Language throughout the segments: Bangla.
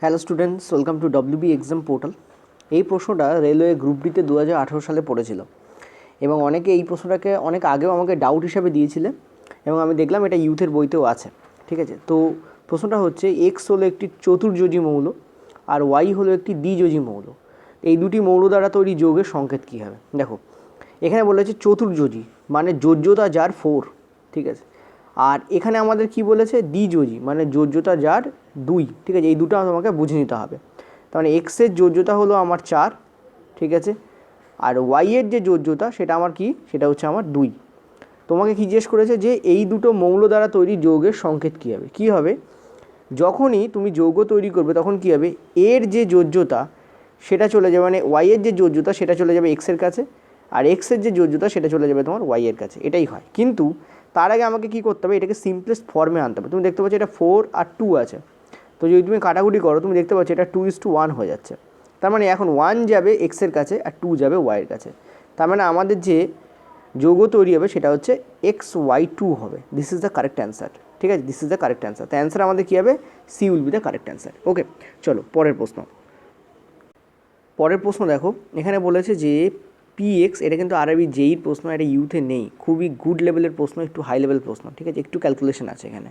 Hello students, welcome to WB exam portal. এই প্রশ্নটা রেলওয়ে গ্রুপ ডিতে 2018 সালে পড়েছিল এবং অনেকে এই প্রশ্নটাকে অনেক আগেও আমাকে ডাউট হিসাবে দিয়েছিলেন এবং আমি দেখলাম এটা ইউথের বইতেও আছে। ঠিক আছে, তো প্রশ্নটা হচ্ছে এক্স হলো একটি চতুর্যোজী মৌল আর ওয়াই হলো একটি দ্বিযোজী মৌল। এই দুটি মৌল দ্বারা তৈরি যৌগের সংকেত কী হবে? দেখো, এখানে বলেছে চতুর্যোজী মানে যোজ্যতা যার 4, ঠিক আছে। আর এখানে আমাদের কি বলেছে? দ্বিযোজী মানে যোজ্যতা যার 2, ঠিক আছে। এই দুটো আমাকে বুঝে নিতে হবে। তার মানে এক্সের যোজ্যতা হলো আমার 4, ঠিক আছে, আর ওয়াইয়ের যে যোজ্যতা সেটা আমার কি? সেটা হচ্ছে আমার 2। তোমাকে কি জিজ্ঞেস করেছে যে এই দুটো মৌল দ্বারা তৈরি যৌগের সংকেত কী হবে? কী হবে? যখনই তুমি যৌগ তৈরি করবে তখন কী হবে? এর যে যোজ্যতা সেটা চলে যাবে, মানে ওয়াইয়ের যে যোজ্যতা সেটা চলে যাবে এক্সের কাছে, আর এক্সের যে যোজ্যতা সেটা চলে যাবে তোমার ওয়াইয়ের কাছে। এটাই হয়। কিন্তু তার আগে আমাকে কী করতে হবে? এটাকে সিম্পলেস্ট ফর্মে আনতে হবে। তুমি দেখতে পাচ্ছ এটা 4 আর 2 আছে, তো যদি তুমি কাটাকুটি করো তুমি দেখতে পাচ্ছ এটা 2:1 হয়ে যাচ্ছে। তার মানে এখন 1 যাবে এক্সের কাছে আর 2 যাবে ওয়াইয়ের কাছে। তার মানে আমাদের যে যৌগ তৈরি হবে সেটা হচ্ছে XY2 হবে। This is the correct answer, ঠিক আছে। This is the correct answer. তো অ্যান্সার আমাদের কী হবে? C will be the correct answer. Okay, চলো পরের প্রশ্ন। পরের প্রশ্ন দেখো, এখানে বলেছে যে পিএক্স, এটা কিন্তু আরবি জেইর প্রশ্ন, এটা ইউথে নেই, খুবই গুড লেভেলের প্রশ্ন, একটু হাই লেভেল প্রশ্ন, ঠিক আছে, একটু ক্যালকুলেশন আছে এখানে।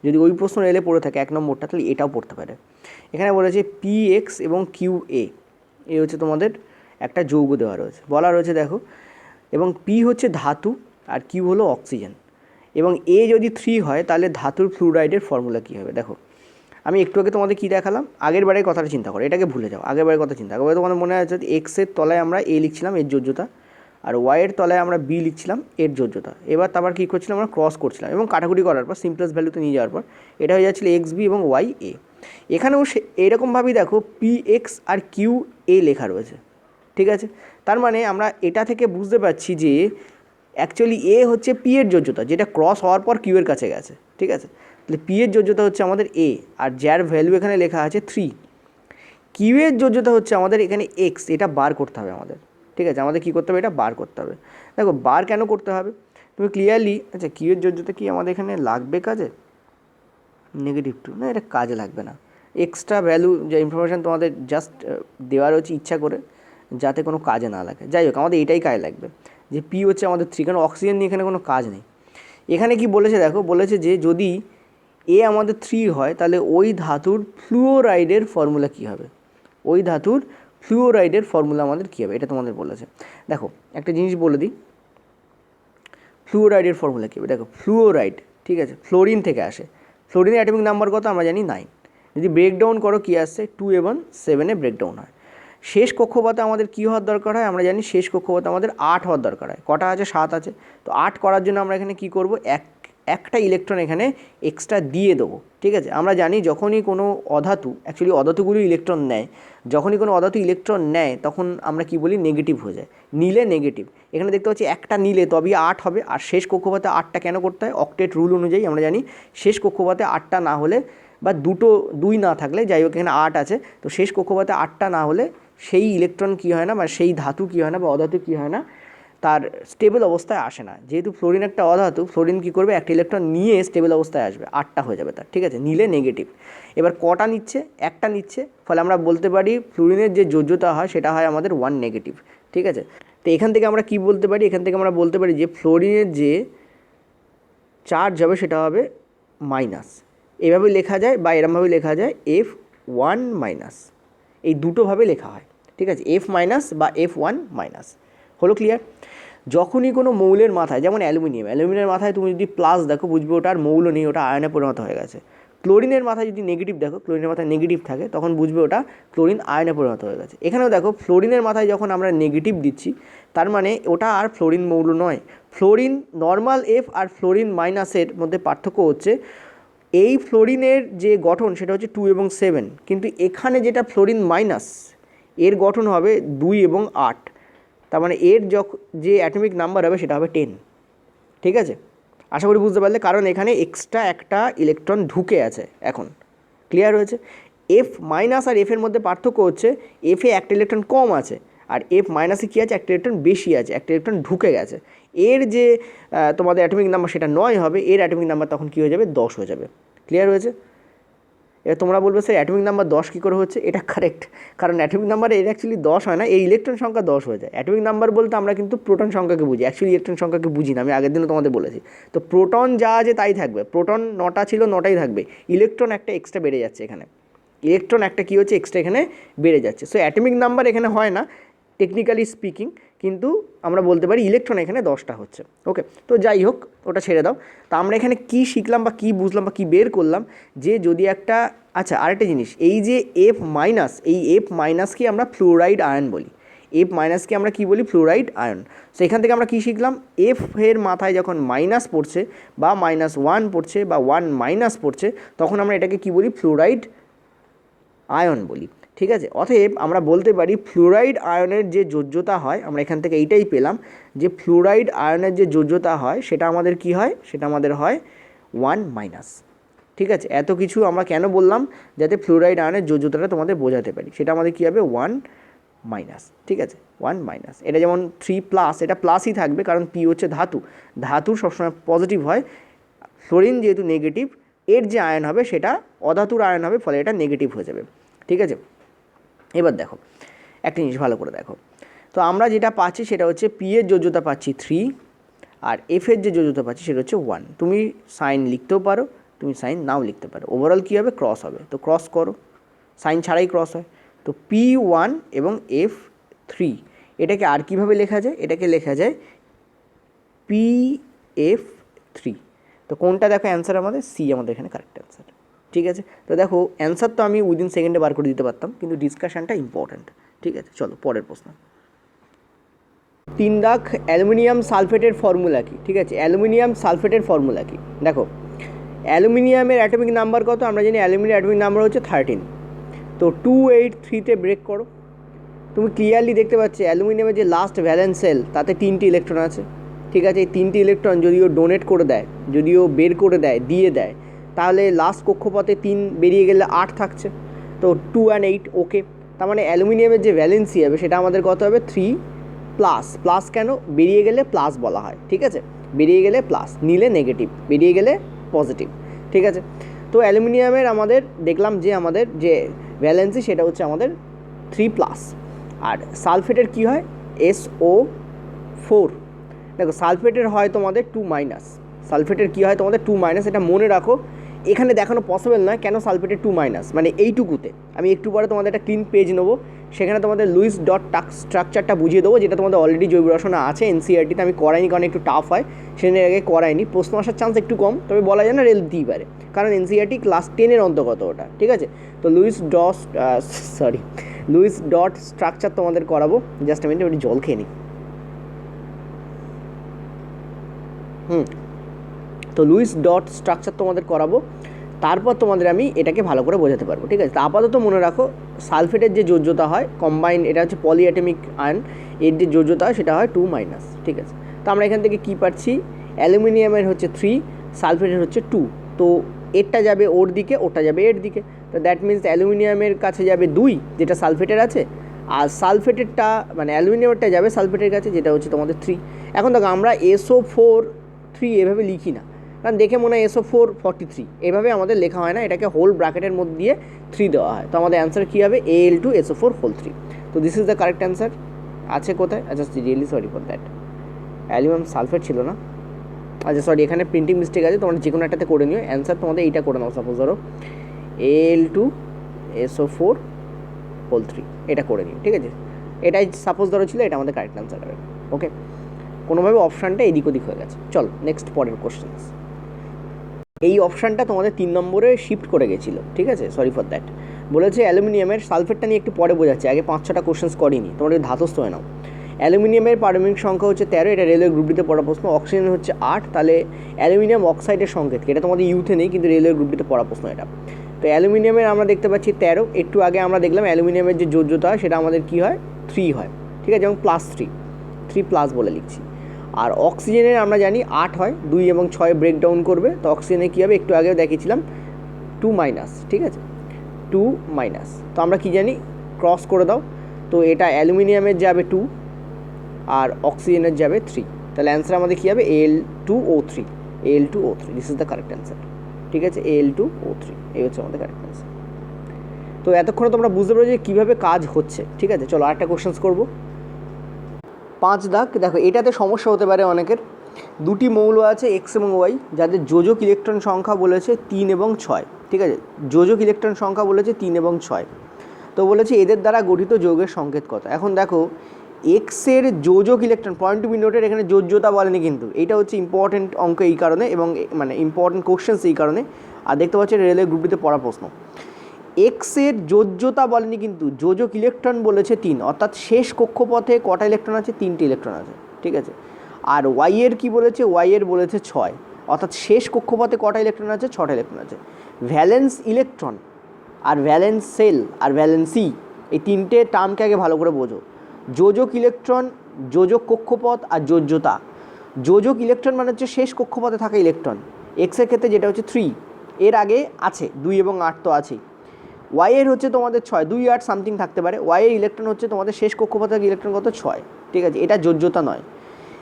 যদি ওই প্রশ্ন এলে পড়ে থাকে 1 নম্বরটা, তাহলে এটাও পড়তে পারে। এখানে বলেছে পিএক্স এবং কিউএ, এ হচ্ছে তোমাদের একটা যৌগ দেওয়া রয়েছে, বলা রয়েছে দেখো, এবং পি হচ্ছে ধাতু আর কিউ হলো অক্সিজেন, এবং এ যদি 3 হয় তাহলে ধাতুর ফ্লুরাইডের ফর্মুলা কী হবে? দেখো, আমি একটু আগে তোমাদের কী দেখালাম, আগের বারের কথাটা চিন্তা করো, এটাকে ভুলে যাও, আগের বারের কথা চিন্তা করো। তোমাদের মনে আছে এক্সের তলায় আমরা এ লিখছিলাম, এর যোজ্যতা, আর ওয়াইয়ের তলায় আমরা বি লিখছিলাম, এর যোজ্যতা। এবার তারপর কী করছিলাম? আমরা ক্রস করছিলাম এবং কাটাকুটি করার পর সিম্পলেস্ট ভ্যালুতে নিয়ে যাওয়ার পর এটা হয়ে যাচ্ছিল এক্স বি এবং ওয়াই এ। এখানেও এরকমভাবেই দেখো পি এক্স আর কিউ এ লেখা রয়েছে, ঠিক আছে। তার মানে আমরা এটা থেকে বুঝতে পারছি যে অ্যাকচুয়ালি এ হচ্ছে পি এর যোজ্যতা, যেটা ক্রস হওয়ার পর কিউ এর কাছে গেছে, ঠিক আছে। তাহলে পি এর যোজ্যতা হচ্ছে আমাদের এ, আর যার ভ্যালু এখানে লেখা আছে 3। কিউ এর যোজ্যতা হচ্ছে আমাদের এখানে এক্স, এটা বার করতে হবে আমাদের, ঠিক আছে। আমাদের কী করতে হবে? এটা বার করতে হবে। দেখো, বার কেন করতে হবে তুমি ক্লিয়ারলি, আচ্ছা কিউ এর যোজ্যতা কি আমাদের এখানে লাগবে কাজে? -2 না, এটা কাজে লাগবে না। এক্সট্রা ভ্যালু যে ইনফরমেশান তোমাদের জাস্ট দেওয়া রয়েছে ইচ্ছা করে, যাতে কোনো কাজে না লাগে। যাই হোক, আমাদের এটাই কাজে লাগবে যে পি হচ্ছে আমাদের 3, কারণ অক্সিজেন নিয়ে এখানে কোনো কাজ নেই। এখানে কি বলেছে দেখো, বলেছে যে যদি এ আমাদের 3 হয় তাহলে ওই ধাতুর ফ্লুওরাইডের ফর্মুলা কী হবে? ওই ধাতুর ফ্লুওরাইডের ফর্মুলা আমাদের কী হবে, এটা তোমাদের বলেছে। দেখো, একটা জিনিস বলে দিই, ফ্লুওরাইডের ফর্মুলা কী হবে? দেখো, ফ্লুওরাইড, ঠিক আছে, ফ্লোরিন থেকে আসে। ফ্লোরিনের অ্যাটমিক নাম্বার কত আমরা জানি? 9। যদি ব্রেকডাউন করো কী আসছে? 2 এবং 7-এ ব্রেকডাউন হয়। শেষ কক্ষপথে আমাদের কী হওয়ার দরকার হয়? আমরা জানি শেষ কক্ষপথে আমাদের 8 হওয়ার দরকার হয়। কটা আছে? 7 আছে। তো 8 করার জন্য আমরা এখানে কী করবো? একটা ইলেকট্রন এখানে এক্সট্রা দিয়ে দেবো, ঠিক আছে। আমরা জানি যখনই কোনো অধাতু, অ্যাকচুয়ালি অধাতুগুলো ইলেকট্রন নেয়, যখনই কোনো অধাতু ইলেকট্রন নেয় তখন আমরা কি বলি? নেগেটিভ হয়ে যায়, নিলে নেগেটিভ। এখানে দেখতে পাচ্ছি একটা নিলে তবেই 8 হবে। আর শেষ কক্ষপথে 8টা কেন করতে হয়? অক্টেট রুল অনুযায়ী আমরা জানি শেষ কক্ষপথে 8টা না হলে, বা 2 না থাকলে, যাই হোক এখানে 8 আছে, তো শেষ কক্ষপথে 8টা না হলে সেই ইলেকট্রন কী হয় না, বা সেই ধাতু কী হয় না, বা অধাতু কী হয় না, তার স্টেবল অবস্থায় আসে না। যেহেতু ফ্লোরিন একটা অধাতু, ফ্লোরিন কী করবে? একটা ইলেকট্রন নিয়ে স্টেবল অবস্থায় আসবে, 8টা হয়ে যাবে তার, ঠিক আছে, নিলে নেগেটিভ। এবার কটা নিচ্ছে? একটা নিচ্ছে, ফলে আমরা বলতে পারি ফ্লোরিনের যে যোজ্যতা হয় সেটা হয় আমাদের 1 নেগেটিভ, ঠিক আছে। তো এখান থেকে আমরা কী বলতে পারি? এখান থেকে আমরা বলতে পারি যে ফ্লোরিনের যে চার্জ হবে সেটা হবে মাইনাস। এভাবে লেখা যায় বা এরমভাবে লেখা যায় F1-। এই দুটোভাবে লেখা হয়, ঠিক আছে, F- বা F1-। হলো ক্লিয়ার? যখনই কোনো মৌলের মাথায়, যেমন অ্যালুমিনিয়ামের মাথায় তুমি যদি প্লাস দেখো বুঝবে ওটা আর মৌল নেই, ওটা আয়নে পরিণত হয়ে গেছে। ক্লোরিনের মাথায় যদি নেগেটিভ দেখো, ক্লোরিনের মাথায় নেগেটিভ থাকে, তখন বুঝবে ওটা ক্লোরিন আয়নে পরিণত হয়ে গেছে। এখানেও দেখো, ফ্লোরিনের মাথায় যখন আমরা নেগেটিভ দিচ্ছি তার মানে ওটা আর ফ্লোরিন মৌল নয়। ফ্লোরিন নর্মাল F আর ফ্লোরিন মাইনাসের মধ্যে পার্থক্য হচ্ছে এই ফ্লোরিনের যে গঠন সেটা হচ্ছে 2 এবং 7, কিন্তু এখানে যেটা ফ্লোরিন মাইনাস, এর গঠন হবে 2 এবং 8। তার মানে এর যে অ্যাটমিক নাম্বার হবে সেটা হবে 10, ঠিক আছে। আশা করি বুঝতে পারলে, কারণ এখানে এক্সট্রা একটা ইলেকট্রন ঢুকে আছে। এখন ক্লিয়ার হয়েছে? F- আর F এর মধ্যে পার্থক্য হচ্ছে F-এ একটা ইলেকট্রন কম আছে, আর F- কী আছে? একটা ইলেকট্রন বেশি আছে, একটা ইলেকট্রন ঢুকে গেছে। এর যে তোমাদের অ্যাটমিক নাম্বার সেটা 9 হবে, এর অ্যাটমিক নাম্বার তখন কী হয়ে যাবে? 10 হয়ে যাবে। ক্লিয়ার হয়েছে? এবার তোমরা বলবে স্যার অ্যাটমিক নাম্বার 10 কী করে হচ্ছে? এটা কারেক্ট, কারণ অ্যাটমিক নাম্বার এর অ্যাকচুয়ালি 10 হয় না, এই ইলেকট্রন সংখ্যা 10 হয়ে যায়। অ্যাটমিক নাম্বার বলতে আমরা কিন্তু প্রোটন সংখ্যাকে বুঝি, অ্যাকচুয়ালি ইলেকট্রন সংখ্যাকে বুঝি না, আমি আগের দিনও তোমাদের বলেছি। তো প্রোটন যা আছে তাই থাকবে, প্রোটন 9টা ছিল 9টাই থাকবে, ইলেকট্রন একটা এক্সট্রা বেড়ে যাচ্ছে এখানে, ইলেকট্রন একটা কী হচ্ছে এক্সট্রা এখানে বেড়ে যাচ্ছে। সো অ্যাটমিক নাম্বার এখানে হয় না টেকনিক্যালি স্পিকিং, কিন্তু আমরা বলতে পারি ইলেকট্রন এখানে 10টা হচ্ছে। ওকে, তো যাই হোক ওটা ছেড়ে দাও। তো আমরা এখানে কী শিখলাম বা কী বুঝলাম বা কী বের করলাম, যে যদি একটা, আচ্ছা আরেকটা জিনিস, এই যে F মাইনাস, এই F মাইনাসকে আমরা ফ্লোরাইড আয়ন বলি, F মাইনাসকে আমরা কী বলি? Fluoride ion. সো এখান থেকে আমরা কী শিখলাম? F এর মাথায় যখন মাইনাস পড়ছে বা -1 পড়ছে বা 1 মাইনাস পড়ছে, তখন আমরা এটাকে কী বলি? ফ্লোরাইড আয়ন বলি। ঠিক আছে, অতএব আমরা বলতে পারি ফ্লুরাইড আয়নের যে যোজ্যতা হয়, আমরা এখান থেকে এইটাই পেলাম যে ফ্লুরাইড আয়নের যে যোজ্যতা হয় সেটা আমাদের কি হয়? সেটা আমাদের হয় 1 মাইনাস। ঠিক আছে, এত কিছু আমরা কেন বললাম? যাতে ফ্লুরাইড আয়নের যোজ্যতাটা তোমাদের বোঝাতে পারি। সেটা আমাদের কী হবে? 1 মাইনাস। ঠিক আছে, 1 মাইনাস। এটা যেমন 3 প্লাস, এটা প্লাসই থাকবে কারণ পি হচ্ছে ধাতু, ধাতু সবসময় পজিটিভ হয়, ফ্লোরিন যেহেতু নেগেটিভ, এর যে আয়ন হবে সেটা অধাতুর আয়ন হবে, ফলে এটা নেগেটিভ হয়ে যাবে। ঠিক আছে, এবার দেখো একটা জিনিস ভালো করে দেখো। তো আমরা যেটা পাচ্ছি সেটা হচ্ছে পি এর যোজ্যতা পাচ্ছি 3, আর এফ এর যে যোজ্যতা পাচ্ছি সেটা হচ্ছে 1। তুমি সাইন লিখতেও পারো, তুমি সাইন নাও লিখতে পারো, ওভারঅল কী হবে? ক্রস হবে। তো ক্রস করো, সাইন ছাড়াই ক্রস হয়। তো P1 এবং F3, এটাকে আর কীভাবে লেখা যায়? এটাকে লেখা যায় PF3। তো কোনটা দেখো অ্যান্সার? আমাদের সি আমাদের এখানে কারেক্ট অ্যান্সার। ঠিক আছে, তো দেখো অ্যান্সার তো আমি উইদিন সেকেন্ডে বার করে দিতে পারতাম, কিন্তু ডিসকাশনটা ইম্পর্ট্যান্ট। ঠিক আছে, চলো পরের প্রশ্ন। 3 দাগ, অ্যালুমিনিয়াম সালফেটের ফর্মুলা কী? ঠিক আছে, অ্যালুমিনিয়াম সালফেটের ফর্মুলা কী? দেখো অ্যালুমিনিয়ামের অ্যাটমিক নাম্বার কত? আমরা জানি অ্যালুমিনিয়াম অ্যাটমিক নাম্বার হচ্ছে 13। তো 283-তে ব্রেক করো, তুমি ক্লিয়ারলি দেখতে পাচ্ছি অ্যালুমিনিয়ামের যে লাস্ট ভ্যালেন্স সেল তাতে 3টি ইলেকট্রন আছে। ঠিক আছে, এই 3টি ইলেকট্রন যদিও ডোনেট করে দেয়, যদিও বের করে দেয়, দিয়ে দেয়, তাহলে লাস্ট কক্ষপথে 3 বেরিয়ে গেলে 8 থাকছে। তো 2 and 8 ওকে, তার মানে অ্যালুমিনিয়ামের যে ভ্যালেন্সি হবে সেটা আমাদের কত হবে? 3 প্লাস। প্লাস কেন? বেরিয়ে গেলে প্লাস বলা হয়। ঠিক আছে, বেরিয়ে গেলে প্লাস, নিলে নেগেটিভ, বেরিয়ে গেলে পজিটিভ। ঠিক আছে, তো অ্যালুমিনিয়ামের আমাদের দেখলাম যে আমাদের যে ভ্যালেন্সি সেটা হচ্ছে আমাদের 3 প্লাস। আর সালফেটের কী হয়? SO4। দেখো সালফেটের হয় তোমাদের 2 মাইনাস, সালফেটের কী হয় তোমাদের? 2 মাইনাস। এটা মনে রাখো, এখানে দেখানো পসিবল নয় কেন সালফেটের 2 মাইনাস, মানে এইটুকুতে। আমি একটু পরে তোমাদের একটা ক্লিন পেজ নেবো, সেখানে তোমাদের লুইস ডট স্ট্রাকচারটা বুঝিয়ে দেবো, যেটা তোমাদের অলরেডি জৈব রসায়নে আছে এনসিইআরটিতে। আমি করাইনি কারণ একটু টাফ হয়, সেখানে আগে করাইনি, প্রশ্ন আসার চান্স একটু কম, তবে বলা যায় না রেল দিতেই পারে, কারণ এনসিইআরটি ক্লাস 10-এর অন্তর্গত ওটা। ঠিক আছে, তো লুইস ডট স্ট্রাকচার তোমাদের করাবো। জাস্ট আমি একটু জল খেয়ে নিই। তো লুইস ডট স্ট্রাকচার তোমাদের করাবো, তারপর তোমাদের আমি এটাকে ভালো করে বোঝাতে পারবো। ঠিক আছে, তো আপাতত মনে রাখো সালফেটের যে যোজ্যতা হয় কম্বাইন, এটা হচ্ছে পলিঅ্যাটমিক আয়ন, এর যে যোজ্যতা হয় সেটা হয় 2 মাইনাস। ঠিক আছে, তো আমরা এখান থেকে কী পাচ্ছি? অ্যালুমিনিয়ামের হচ্ছে 3, সালফেটের হচ্ছে 2। তো এরটা যাবে ওর দিকে, ওটা যাবে এর দিকে। তো দ্যাট মিনস অ্যালুমিনিয়ামের কাছে যাবে 2, যেটা সালফেটের আছে, আর সালফেটেরটা মানে অ্যালুমিনিয়ামটা যাবে সালফেটের কাছে, যেটা হচ্ছে তোমাদের 3। এখন দেখো আমরা SO4 এভাবে লিখি না, কারণ দেখে মনে হয় SO4 43, এভাবে আমাদের লেখা হয় না, এটাকে হোল ব্র্যাকেটের মধ্যে দিয়ে 3 দেওয়া হয়। তো আমাদের অ্যান্সার কী হবে? Al2SO4 3। তো this is the correct answer. আছে কোথায়? আচ্ছা really sorry for that, aluminium sulphate ছিল না। আচ্ছা সরি, এখানে প্রিন্টিং মিস্টেক আছে, তোমরা যে কোনো একটাতে করে নিও। অ্যান্সার তোমাদের এইটা করে নাও, সাপোজ ধরো Al2SO4 এটা করে নিও। ঠিক আছে, এটাই সাপোজ ধরো ছিল, এটা আমাদের কারেক্ট অ্যান্সার হবে। ওকে, কোনোভাবে অপশানটা এদিক ওদিক হয়ে গেছে। চলো নেক্সট পরের কোশ্চেন। এই অপশানটা তোমাদের 3 নম্বরে শিফট করে গেছিলো। ঠিক আছে, সরি ফর দ্যাট। বলেছে অ্যালুমিনিয়ামের সালফেটটা নিয়ে একটু পরে বোঝাচ্ছে, আগে 5-6টা কোশ্চেন্স করিনি, তোমরা ধাতস্থ হয়ে নাও। অ্যালুমিনিয়ামের পারমাণবিক সংখ্যা হচ্ছে 13, এটা রেলওয়ে গ্রুপ ডিতে পড়া প্রশ্ন। অক্সিজেন হচ্ছে 8, তাহলে অ্যালুমিনিয়াম অক্সাইডের সংকেত, এটা তোমাদের ইউথে নেই কিন্তু রেলওয়ে গ্রুপ ডিতে পড়া প্রশ্ন এটা। তো অ্যালুমিনিয়ামের আমরা দেখতে পাচ্ছি 13, একটু আগে আমরা দেখলাম অ্যালুমিনিয়ামের যে যোজ্যতা সেটা আমাদের কী হয়? 3 হয়। ঠিক আছে, এবং +3 প্লাস বলে লিখছি। আর অক্সিজেনের আমরা জানি 8 হয়, 2 এবং 6 ব্রেকডাউন করবে, তো অক্সিজেনে কী হবে? একটু আগেও দেখিয়েছিলাম 2 মাইনাস। ঠিক আছে, 2 মাইনাস। তো আমরা কি জানি? ক্রস করে দাও, তো এটা অ্যালুমিনিয়ামের যাবে 2 আর অক্সিজেনের যাবে 3, তাহলে অ্যান্সার আমাদের কী হবে? Al2O3। This is the correct answer. ঠিক আছে, Al2O3 এই হচ্ছে আমাদের কারেক্ট অ্যান্সার। তো এতক্ষণে তোমরা বুঝতে পারো যে কীভাবে কাজ হচ্ছে। ঠিক আছে, চলো আরেকটা কোশ্চেন্স করবো। 5 দাগ, দেখো এটাতে সমস্যা হতে পারে অনেকের। দুটি মৌল আছে এক্স এবং ওয়াই, যাদের যোজক ইলেকট্রন সংখ্যা বলেছে 3 এবং 6। ঠিক আছে, যোজক ইলেকট্রন সংখ্যা বলেছে 3 এবং 6। তো বলেছে এদের দ্বারা গঠিত যৌগের সংকেত কত। এখন দেখো এক্সের যোজক electron, point to be noted, এখানে যোজ্যতা বলেনি কিন্তু। এইটা হচ্ছে ইম্পর্টেন্ট অঙ্ক এই কারণে, এবং মানে ইম্পর্টেন্ট কোশ্চেন্স এই কারণে। আর দেখতে পাচ্ছি রেলওয়ে গ্রুপটিতে পড়া প্রশ্ন। এক্সের যোজ্যতা বলেনি কিন্তু, যোজক ইলেকট্রন বলেছে 3, অর্থাৎ শেষ কক্ষপথে কটা ইলেকট্রন আছে? 3টে ইলেকট্রন আছে। ঠিক আছে, আর ওয়াইয়ের কী বলেছে? ওয়াইয়ের বলেছে 6, অর্থাৎ শেষ কক্ষপথে কটা ইলেকট্রন আছে? 6টা ইলেকট্রন আছে। ভ্যালেন্স ইলেকট্রন আর ভ্যালেন্স সেল আর ভ্যালেন্সি, এই 3টে টার্মকে আগে ভালো করে বোঝো। যোজক ইলেকট্রন, যোজক কক্ষপথ আর যোজ্যতা। যোজক ইলেকট্রন মানে হচ্ছে শেষ কক্ষপথে থাকা ইলেকট্রন, এক্সের ক্ষেত্রে যেটা হচ্ছে 3, এর আগে আছে 2 এবং 8 তো আছেই। ওয়াইয়ের হচ্ছে তোমাদের 6, 2, 8 সামথিং থাকতে পারে। ওয়াইয়ের ইলেকট্রন হচ্ছে তোমাদের শেষ কক্ষপথে থাকা ইলেকট্রন কত? 6। ঠিক আছে, এটা যোজ্যতা নয়।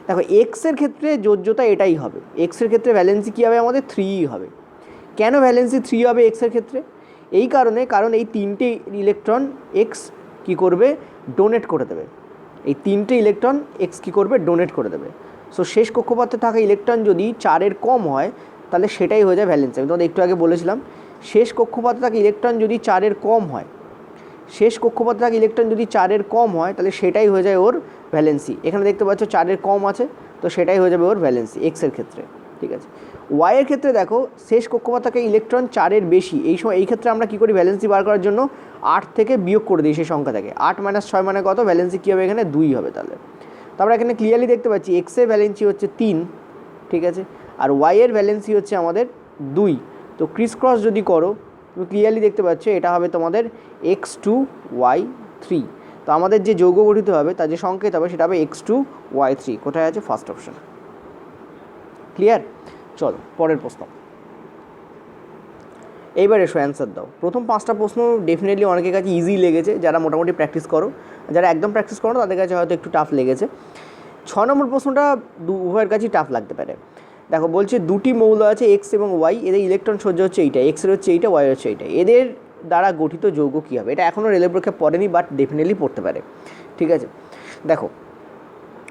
দেখো এক্সের ক্ষেত্রে যোজ্যতা এটাই হবে, এক্সের ক্ষেত্রে ভ্যালেন্সি কী হবে? আমাদের 3 হবে। কেন ভ্যালেন্সি 3 হবে এক্সের ক্ষেত্রে? এই কারণে, কারণ এই 3টে ইলেকট্রন এক্স কী করবে? ডোনেট করে দেবে। এই 3টে ইলেকট্রন এক্স কী করবে? ডোনেট করে দেবে। সো শেষ কক্ষপথে থাকা ইলেকট্রন যদি 4-এর কম হয় তাহলে সেটাই হয়ে যায় ভ্যালেন্সি। আমি তোমাদের একটু আগে বলেছিলাম, শেষ কক্ষপথে থাকা ইলেকট্রন যদি 4-এর কম হয়, শেষ কক্ষপথে থাকা ইলেকট্রন যদি 4-এর কম হয় তাহলে সেটাই হয়ে যায় ওর ভ্যালেন্সি। এখানে দেখতে পাচ্ছ 4-এর কম আছে, তো সেটাই হয়ে যাবে ওর ভ্যালেন্সি এক্সের ক্ষেত্রে। ঠিক আছে, ওয়াইয়ের ক্ষেত্রে দেখো শেষ কক্ষপথ থেকে ইলেকট্রন 4-এর বেশি, এই সময় এই ক্ষেত্রে আমরা কী করি? ভ্যালেন্সি বার করার জন্য 8 থেকে বিয়োগ করে দিই সেই সংখ্যা থেকে। 8 - 6 মানে কত? ভ্যালেন্সি কী হবে এখানে? 2 হবে। তাহলে তারপরে এখানে ক্লিয়ারলি দেখতে পাচ্ছি এক্সের ভ্যালেন্সি হচ্ছে 3, ঠিক আছে, আর ওয়াইয়ের ভ্যালেন্সি হচ্ছে আমাদের 2। তো ক্রিস ক্রস যদি করো তুমি ক্লিয়ারলি দেখতে পাচ্ছ এটা হবে তোমাদের x2y3। তো আমাদের যে যৌগ গঠিত হবে তার যে সংকেত হবে সেটা হবে x2y3। কোথায় আছে? First option. ক্লিয়ার? চলো পরের প্রশ্ন। এইবার এসো অ্যান্সার দাও। প্রথম 5টা প্রশ্ন ডেফিনেটলি অনেকের কাছে ইজি লেগেছে, যারা মোটামুটি প্র্যাকটিস করো। যারা একদম প্র্যাকটিস করো তাদের কাছে হয়তো একটু টাফ লেগেছে। 6 নম্বর প্রশ্নটা উভয়ের কাছেই টাফ লাগতে পারে। দেখো বলছে দুটি মৌল আছে এক্স এবং ওয়াই, এদের ইলেকট্রন সজ্জা হচ্ছে এইটা, এক্সের হচ্ছে এইটা, ওয়াই হচ্ছে এইটা, এদের দ্বারা গঠিত যৌগ কী হবে? এটা এখনও রেলের পরীক্ষায় পড়েনি, বাট ডেফিনেটলি পড়তে পারে। ঠিক আছে, দেখো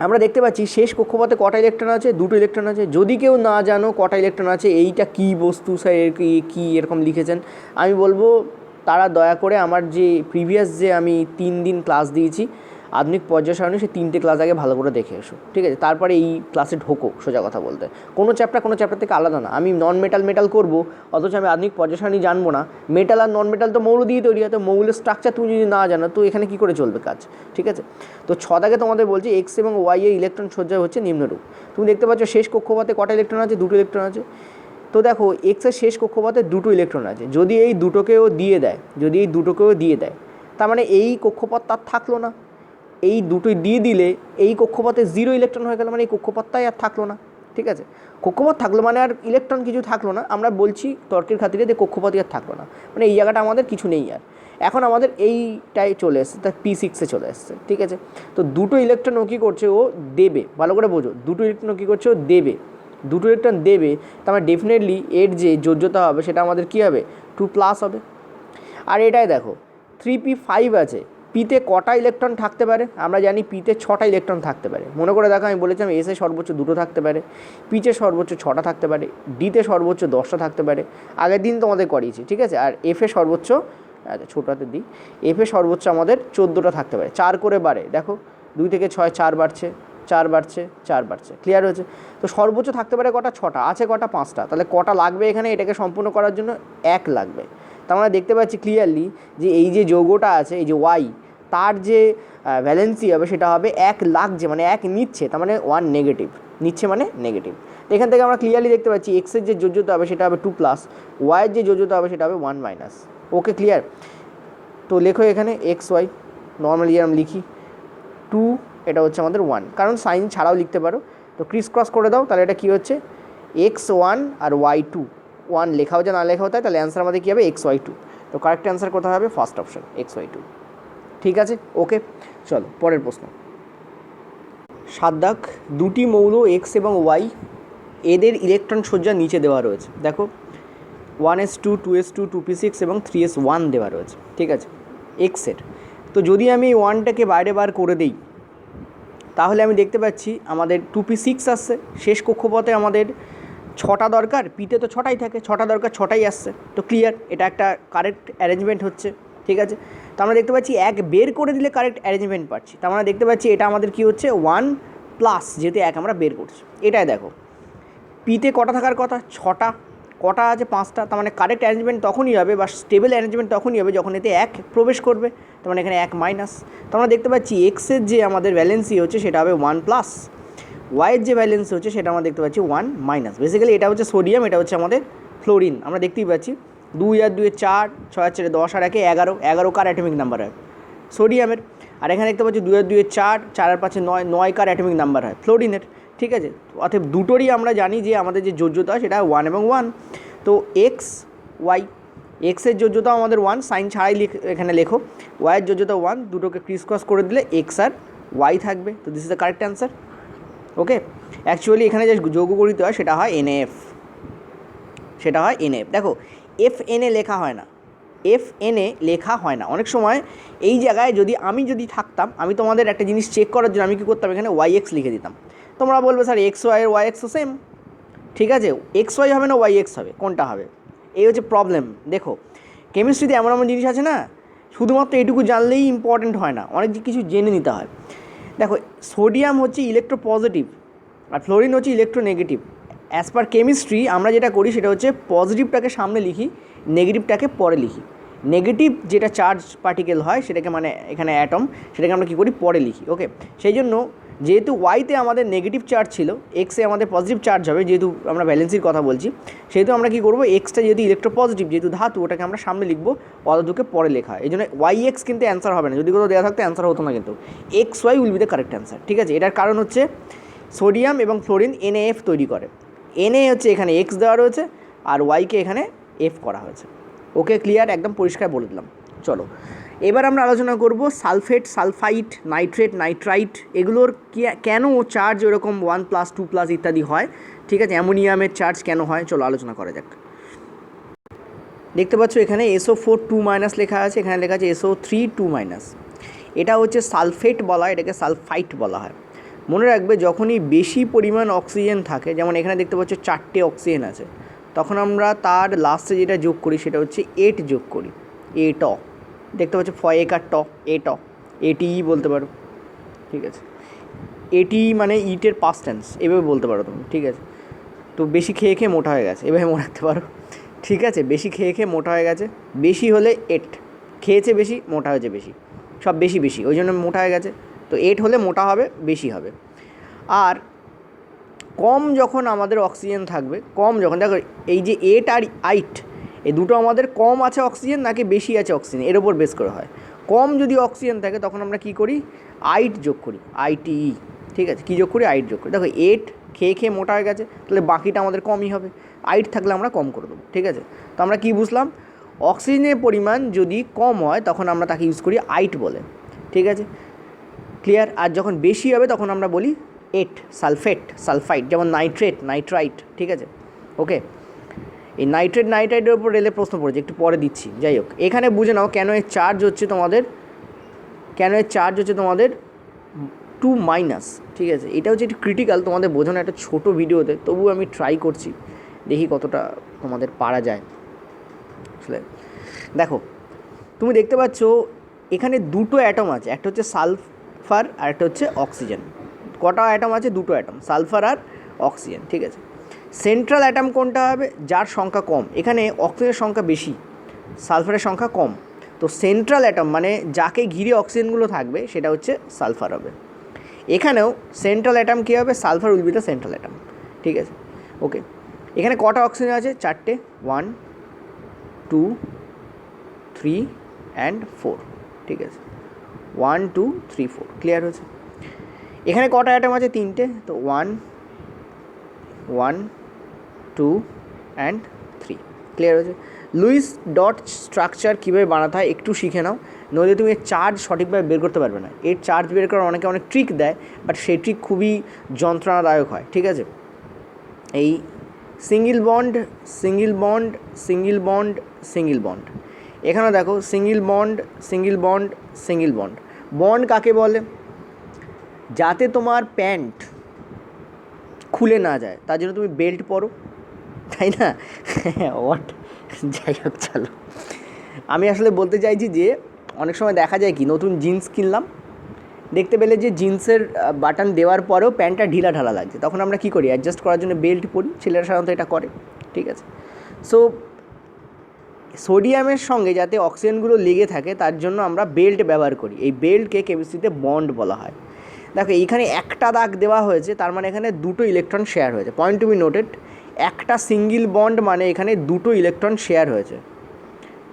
আমরা দেখতে পাচ্ছি শেষ কক্ষপথে কটা ইলেকট্রন আছে? 2টো ইলেকট্রন আছে। যদি কেউ না জানো কটা ইলেকট্রন আছে, এইটা কী বস্তু স্যার, এর কী এরকম লিখেছেন, আমি বলবো তারা দয়া করে আমার যে প্রিভিয়াস যে আমি 3 দিন ক্লাস দিয়েছি আধুনিক পর্যায় সারণী, সেই 3টে ক্লাস আগে ভালো করে দেখে এসো। ঠিক আছে, তারপরে এই ক্লাসে ঢোকো। সোজা কথা বলতে কোনো চ্যাপ্টার থেকে আলাদা না। আমি নন মেটাল করবো, অথচ আমি আধুনিক পর্যায় সারণী জানবো না। মেটাল আর নন মেটাল তো মৌল দিয়ে তৈরি হয়, তো মৌলের স্ট্রাকচার তুমি যদি না জানো তো এখানে কী করে চলবে কাজ? ঠিক আছে, তো 6 দাগে তোমাদের বলছি এক্স এবং ওয়াই এর ইলেকট্রন সজ্জা হচ্ছে নিম্নরূপ। তুমি দেখতে পাচ্ছ শেষ কক্ষপথে কটা ইলেকট্রন আছে? 2টো ইলেকট্রন আছে। তো দেখো এক্সের শেষ কক্ষপথে 2টো ইলেকট্রন আছে। যদি এই দুটোকেও দিয়ে দেয়, তার মানে এই কক্ষপথ তার থাকলো না। এই দুটোই দিয়ে দিলে এই কক্ষপথে 0 ইলেকট্রন হয়ে গেল, মানে এই কক্ষপথটাই আর থাকলো না। ঠিক আছে, কক্ষপথ থাকলো মানে আর ইলেকট্রন কিছু থাকলো না। আমরা বলছি তর্কের খাতিরে যে কক্ষপথই আর থাকলো না, মানে এই জায়গাটা আমাদের কিছু নেই আর। এখন আমাদের এইটাই চলে এসছে, তার P6-এ চলে এসছে। ঠিক আছে, তো 2টো ইলেকট্রন ও কী করছে? ও দেবে। ভালো করে বোঝো, 2টো ইলেকট্রন ও কী করছে? ও দেবে। 2টো ইলেকট্রন দেবে, তার মানে ডেফিনেটলি এর যে যোজ্যতা হবে সেটা আমাদের কী হবে? 2+ হবে। আর এটাই দেখো 3p5 আছে, পিতে কটা ইলেকট্রন থাকতে পারে? আমরা জানি পিতে 6টা ইলেকট্রন থাকতে পারে। মনে করে দেখো আমি বলেছিলাম এসে সর্বোচ্চ 2টো থাকতে পারে, পিতে সর্বোচ্চ 6টা থাকতে পারে, ডিতে সর্বোচ্চ 10টা থাকতে পারে। আগের দিন তোমাদের করিয়েছি। ঠিক আছে, আর এফে সর্বোচ্চ, আচ্ছা ছোটোতে দিই, এফে সর্বোচ্চ আমাদের 14টা থাকতে পারে। 4 করে বাড়ে, দেখো 2 থেকে 6, 4 বাড়ছে, 4 বাড়ছে, 4 বাড়ছে। ক্লিয়ার হয়েছে? তো সর্বোচ্চ থাকতে পারে কটা? 6টা। আছে কটা? 5টা। তাহলে কটা লাগবে এখানে এটাকে সম্পূর্ণ করার জন্য? 1 লাগবে। তা আমরা দেখতে পাচ্ছি ক্লিয়ারলি যে এই যে যৌগটা আছে, এই যে ওয়াই, তার যে ভ্যালেন্সি হবে সেটা হবে 1 লাগছে, মানে 1 নিচ্ছে, তার মানে 1 নেগেটিভ নিচ্ছে, মানে নেগেটিভ। তো এখান থেকে আমরা ক্লিয়ারলি দেখতে পাচ্ছি এক্সের যে যোজ্যতা হবে সেটা হবে 2+, ওয়াইয়ের যে যোজ্যতা হবে সেটা হবে 1-। ওকে, ক্লিয়ার? তো লেখো এখানে XY, নর্মালি আমি লিখি 2, এটা হচ্ছে আমাদের 1, কারণ সাইন ছাড়াও লিখতে পারো। তো ক্রিস ক্রস করে দাও, তাহলে এটা কী হচ্ছে? x1 আর y2, 1 লেখাও যা না লেখাও তাই, তাহলে অ্যান্সার আমাদের কী হবে? XY2। তো কারেক্ট অ্যান্সার কোথায় হবে? First option, XY2। ঠিক আছে, ওকে, চলো পরের প্রশ্ন। 7 দাগ, দুটি মৌল এক্স এবং ওয়াই, এদের ইলেকট্রন সজ্জা নিচে দেওয়া রয়েছে। দেখো 1s2, 2s2, 2p6 এবং 3s1 দেওয়া রয়েছে। ঠিক আছে, এক্সের। তো যদি আমি ওয়ানটাকে বাইরে বার করে দিই তাহলে আমি দেখতে পাচ্ছি আমাদের 2p6 আসছে, শেষ কক্ষপথে আমাদের 6টা দরকার, পিতে তো 6টাই থাকে, 6টা দরকার 6টাই আসছে। তো ক্লিয়ার, এটা একটা কারেক্ট অ্যারেঞ্জমেন্ট হচ্ছে। ঠিক আছে, তো আমরা দেখতে পাচ্ছি এক বের করে দিলে কারেক্ট অ্যারেঞ্জমেন্ট পাচ্ছি। তো আমরা দেখতে পাচ্ছি এটা আমাদের কি হচ্ছে 1 প্লাস, যেহেতু এক আমরা বের করছি। এটাই দেখো, পিতে কটা থাকার কথা 6টা, কটা আছে 5টা। তার মানে কারেক্ট অ্যারেঞ্জমেন্ট তখনই হবে বা স্টেবল অ্যারেঞ্জমেন্ট তখনই হবে যখন এতে এক প্রবেশ করবে। তার মানে এখানে এক মাইনাস। তো আমরা দেখতে পাচ্ছি এক্সের যে আমাদের ভ্যালেন্সি হচ্ছে সেটা হবে 1 প্লাস, ওয়াইয়ের যে ভ্যালেন্সি হচ্ছে সেটা আমরা দেখতে পাচ্ছি 1 মাইনাস। বেসিক্যালি এটা হচ্ছে সোডিয়াম, এটা হচ্ছে আমাদের ফ্লোরিন। আমরা দেখতেই পাচ্ছি 2 আর 2 4, 6 আর 4 10 আর 1 11, 11 কার অ্যাটমিক নাম্বার হয় সোডিয়ামের। আর এখানে দেখতে পাচ্ছি 2 আর 2 4, 4 আর 5 9, 9 কার অ্যাটমিক নাম্বার হয় ফ্লোরিনের। ঠিক আছে, অর্থাৎ দুটোরই আমরা জানি যে আমাদের যে যোজ্যতা সেটা 1 এবং 1। তো এক্স ওয়াই, এক্সের যোজ্যতাও আমাদের 1, সাইন ছাড়াই এখানে লেখো, ওয়াইয়ের যোজ্যতা 1, দুটোকে ক্রিস ক্রস করে দিলে এক্স আর ওয়াই থাকবে। তো this is the correct answer. Okay, actually এখানে যে যৌগ গঠিত হয় সেটা হয় NaF, সেটা হয় NaF। দেখো FNA লেখা হয় না, FNA লেখা হয় না। অনেক সময় এই জায়গায় যদি থাকতাম, আমি তোমাদের একটা জিনিস চেক করার জন্য আমি কী করতাম, এখানে YX লিখে দিতাম। তোমরা বলবে স্যার XY আর YX তো সেম। ঠিক আছে, XY হবে না YX হবে, কোনটা হবে? এই হচ্ছে প্রবলেম। দেখো কেমিস্ট্রিতে এমন এমন জিনিস আছে না, শুধুমাত্র এটুকু জানলেই ইম্পর্টেন্ট হয় না, অনেক কিছু জেনে নিতে হয়। দেখো সোডিয়াম হচ্ছে ইলেকট্রোপজিটিভ আর ফ্লোরিন হচ্ছে ইলেকট্রোনেগেটিভ। অ্যাজ পার কেমিস্ট্রি আমরা যেটা করি সেটা হচ্ছে পজিটিভটাকে সামনে লিখি, নেগেটিভটাকে পরে লিখি। নেগেটিভ যেটা চার্জ পার্টিকেল হয় সেটাকে, মানে এখানে অ্যাটম, সেটাকে আমরা কী করি পরে লিখি। ওকে, সেই জন্য যেহেতু ওয়াইতে আমাদের নেগেটিভ চার্জ ছিল, এক্সে আমাদের পজিটিভ চার্জ হবে, যেহেতু আমরা ভ্যালেন্সির কথা বলছি, সেহেতু আমরা কী করবো, এক্সটা যেহেতু ইলেকট্রোপজিটিভ, যেহেতু ধাতু, ওটাকে আমরা সামনে লিখবো, অতটুকে পরে লেখা হয়। এই জন্য YX কিন্তু অ্যান্সার হবে না, যদি কোথাও দেওয়া থাকতো অ্যান্সার হতো না, কিন্তু XY will be the correct answer. ঠিক আছে, এটার কারণ হচ্ছে সোডিয়াম এবং ফ্লোরিন NaF তৈরি করে। Na হচ্ছে এখানে X দেওয়া রয়েছে আর ওয়াইকে এখানে F করা হয়েছে। ওকে, ক্লিয়ার, একদম পরিষ্কার বলে দিলাম। চলো এবার আমরা আলোচনা করব সালফেট, সালফাইট, নাইট্রেট, নাইট্রাইট, এগুলোর কেন চার্জ এরকম 1 প্লাস 2 প্লাস ইত্যাদি হয়। ঠিক আছে, অ্যামোনিয়ামের চার্জ কেন হয়, চলো আলোচনা করা যাক। দেখতে পাচ্ছ এখানে SO4 2- লেখা আছে, এখানে লেখা আছে SO3 2-। এটা হচ্ছে সালফেট বলা হয়, এটাকে সালফাইট বলা হয়। মনে রাখবে যখনই বেশি পরিমাণ অক্সিজেন থাকে, যেমন এখানে দেখতে পাচ্ছ 4টে অক্সিজেন আছে, তখন আমরা তার লাস্টে যেটা যোগ করি সেটা হচ্ছে এট যোগ করি, এট। দেখতে পাচ্ছ ফয়েকার ট, এট, এটি বলতে পারো। ঠিক আছে, এটি মানে ইটের পাস্ট টেন্স, এভাবে বলতে পারো তুমি। ঠিক আছে, তো বেশি খেয়ে খেয়ে মোটা হয়ে গেছে, এভাবে মনে রাখতে পারো। ঠিক আছে, বেশি খেয়ে খেয়ে মোটা হয়ে গেছে, বেশি হলে এট, খেয়েছে বেশি, মোটা হয়েছে বেশি, সব বেশি বেশি, ওই জন্য মোটা হয়ে গেছে। তো এট হলে মোটা হবে, বেশি হবে। আর কম যখন আমাদের অক্সিজেন থাকবে, কম যখন, দেখো এই যে এট আর আইট, এই দুটো আমাদের কম আছে অক্সিজেন নাকি বেশি আছে অক্সিজেন, এর ওপর বেস করে হয়। কম যদি অক্সিজেন থাকে তখন আমরা কী করি, আইট যোগ করি, ITE। ঠিক আছে, কী যোগ করি, আইট যোগ করি। দেখো এট খেয়ে খেয়ে মোটা হয়ে গেছে, তাহলে বাকিটা আমাদের কমই হবে, আইট থাকলে আমরা কম করে দেবো। ঠিক আছে, তো আমরা কী বুঝলাম, অক্সিজেনের পরিমাণ যদি কম হয় তখন আমরা তাকে ইউজ করি আইট বলে। ঠিক আছে, ক্লিয়ার। আর যখন বেশি হবে তখন আমরা বলি এট, সালফেট, সালফাইট, যেমন নাইট্রেট, নাইট্রাইট। ঠিক আছে, ওকে। এই নাইট্রেট, নাইট্রাইটের উপর রেলে প্রশ্ন পড়েছে, একটু পরে দিচ্ছি। যাই হোক, এখানে বুঝে নাও কেন এর চার্জ হচ্ছে তোমাদের, 2-। ঠিক আছে, এটা হচ্ছে একটু ক্রিটিক্যাল তোমাদের বোঝানো একটা ছোটো ভিডিওতে, তবুও আমি ট্রাই করছি, দেখি কতটা তোমাদের পারা যায়। আসলে দেখো তুমি দেখতে পাচ্ছ এখানে দুটো অ্যাটম আছে, একটা হচ্ছে সালফার আর একটা হচ্ছে অক্সিজেন। কটা অ্যাটম আছে, দুটো অ্যাটম, সালফার আর অক্সিজেন। ঠিক আছে, সেন্ট্রাল অ্যাটম কোনটা হবে, যার সংখ্যা কম। এখানে অক্সিজেনের সংখ্যা বেশি, সালফারের সংখ্যা কম, তো সেন্ট্রাল অ্যাটম মানে যাকে ঘিরে অক্সিজেনগুলো থাকবে সেটা হচ্ছে সালফার হবে। এখানেও সেন্ট্রাল অ্যাটম কী হবে, sulphur will be the central atom. ঠিক আছে, ওকে। এখানে কটা অক্সিজেন আছে, 4টে, 1 2 3 অ্যান্ড 4। ঠিক আছে, 1 2 3 4, ক্লিয়ার হয়েছে। এখানে কটা অ্যাটম আছে, 3টে, তো 1 1 2 অ্যান্ড 3, ক্লিয়ার হয়েছে। লুইস ডট স্ট্রাকচার কীভাবে বানাতে হয় একটু শিখে নাও, নইলে তুমি এর চার্জ সঠিকভাবে বের করতে পারবে না। এর চার্জ বের করার অনেকে অনেক ট্রিক দেয়, বাট সেই ট্রিক খুবই যন্ত্রণাদায়ক হয়। ঠিক আছে, এই single bond, single bond, single bond, single bond, এখানে দেখো single bond single bond single bond. Bond কাকে বলে? যাতে তোমার প্যান্ট খুলে না যায় তার জন্য তুমি বেল্ট পরো, তাই না? হোয়াট, যাই হোক চলো। আমি আসলে বলতে চাইছি যে অনেক সময় দেখা যায় কি, নতুন জিন্স কিনলাম, দেখতে পেলে যে জিন্সের বাটন দেওয়ার পরেও প্যান্টটা ঢিলা ঢালা লাগছে, তখন আমরা কী করি? অ্যাডজাস্ট করার জন্য বেল্ট পরি, ছেলেরা সাধারণত এটা করে, ঠিক আছে? সো সোডিয়ামের সঙ্গে যাতে অক্সিজেনগুলো লেগে থাকে তার জন্য আমরা বেল্ট ব্যবহার করি। এই বেল্টকে কেমিস্ট্রিতে বন্ড বলা হয়। দেখো এইখানে একটা দাগ দেওয়া হয়েছে, তার মানে এখানে দুটো ইলেকট্রন শেয়ার হয়েছে। পয়েন্ট টু বি নোটেড, একটা সিঙ্গেল বন্ড মানে এখানে দুটো ইলেকট্রন শেয়ার হয়েছে,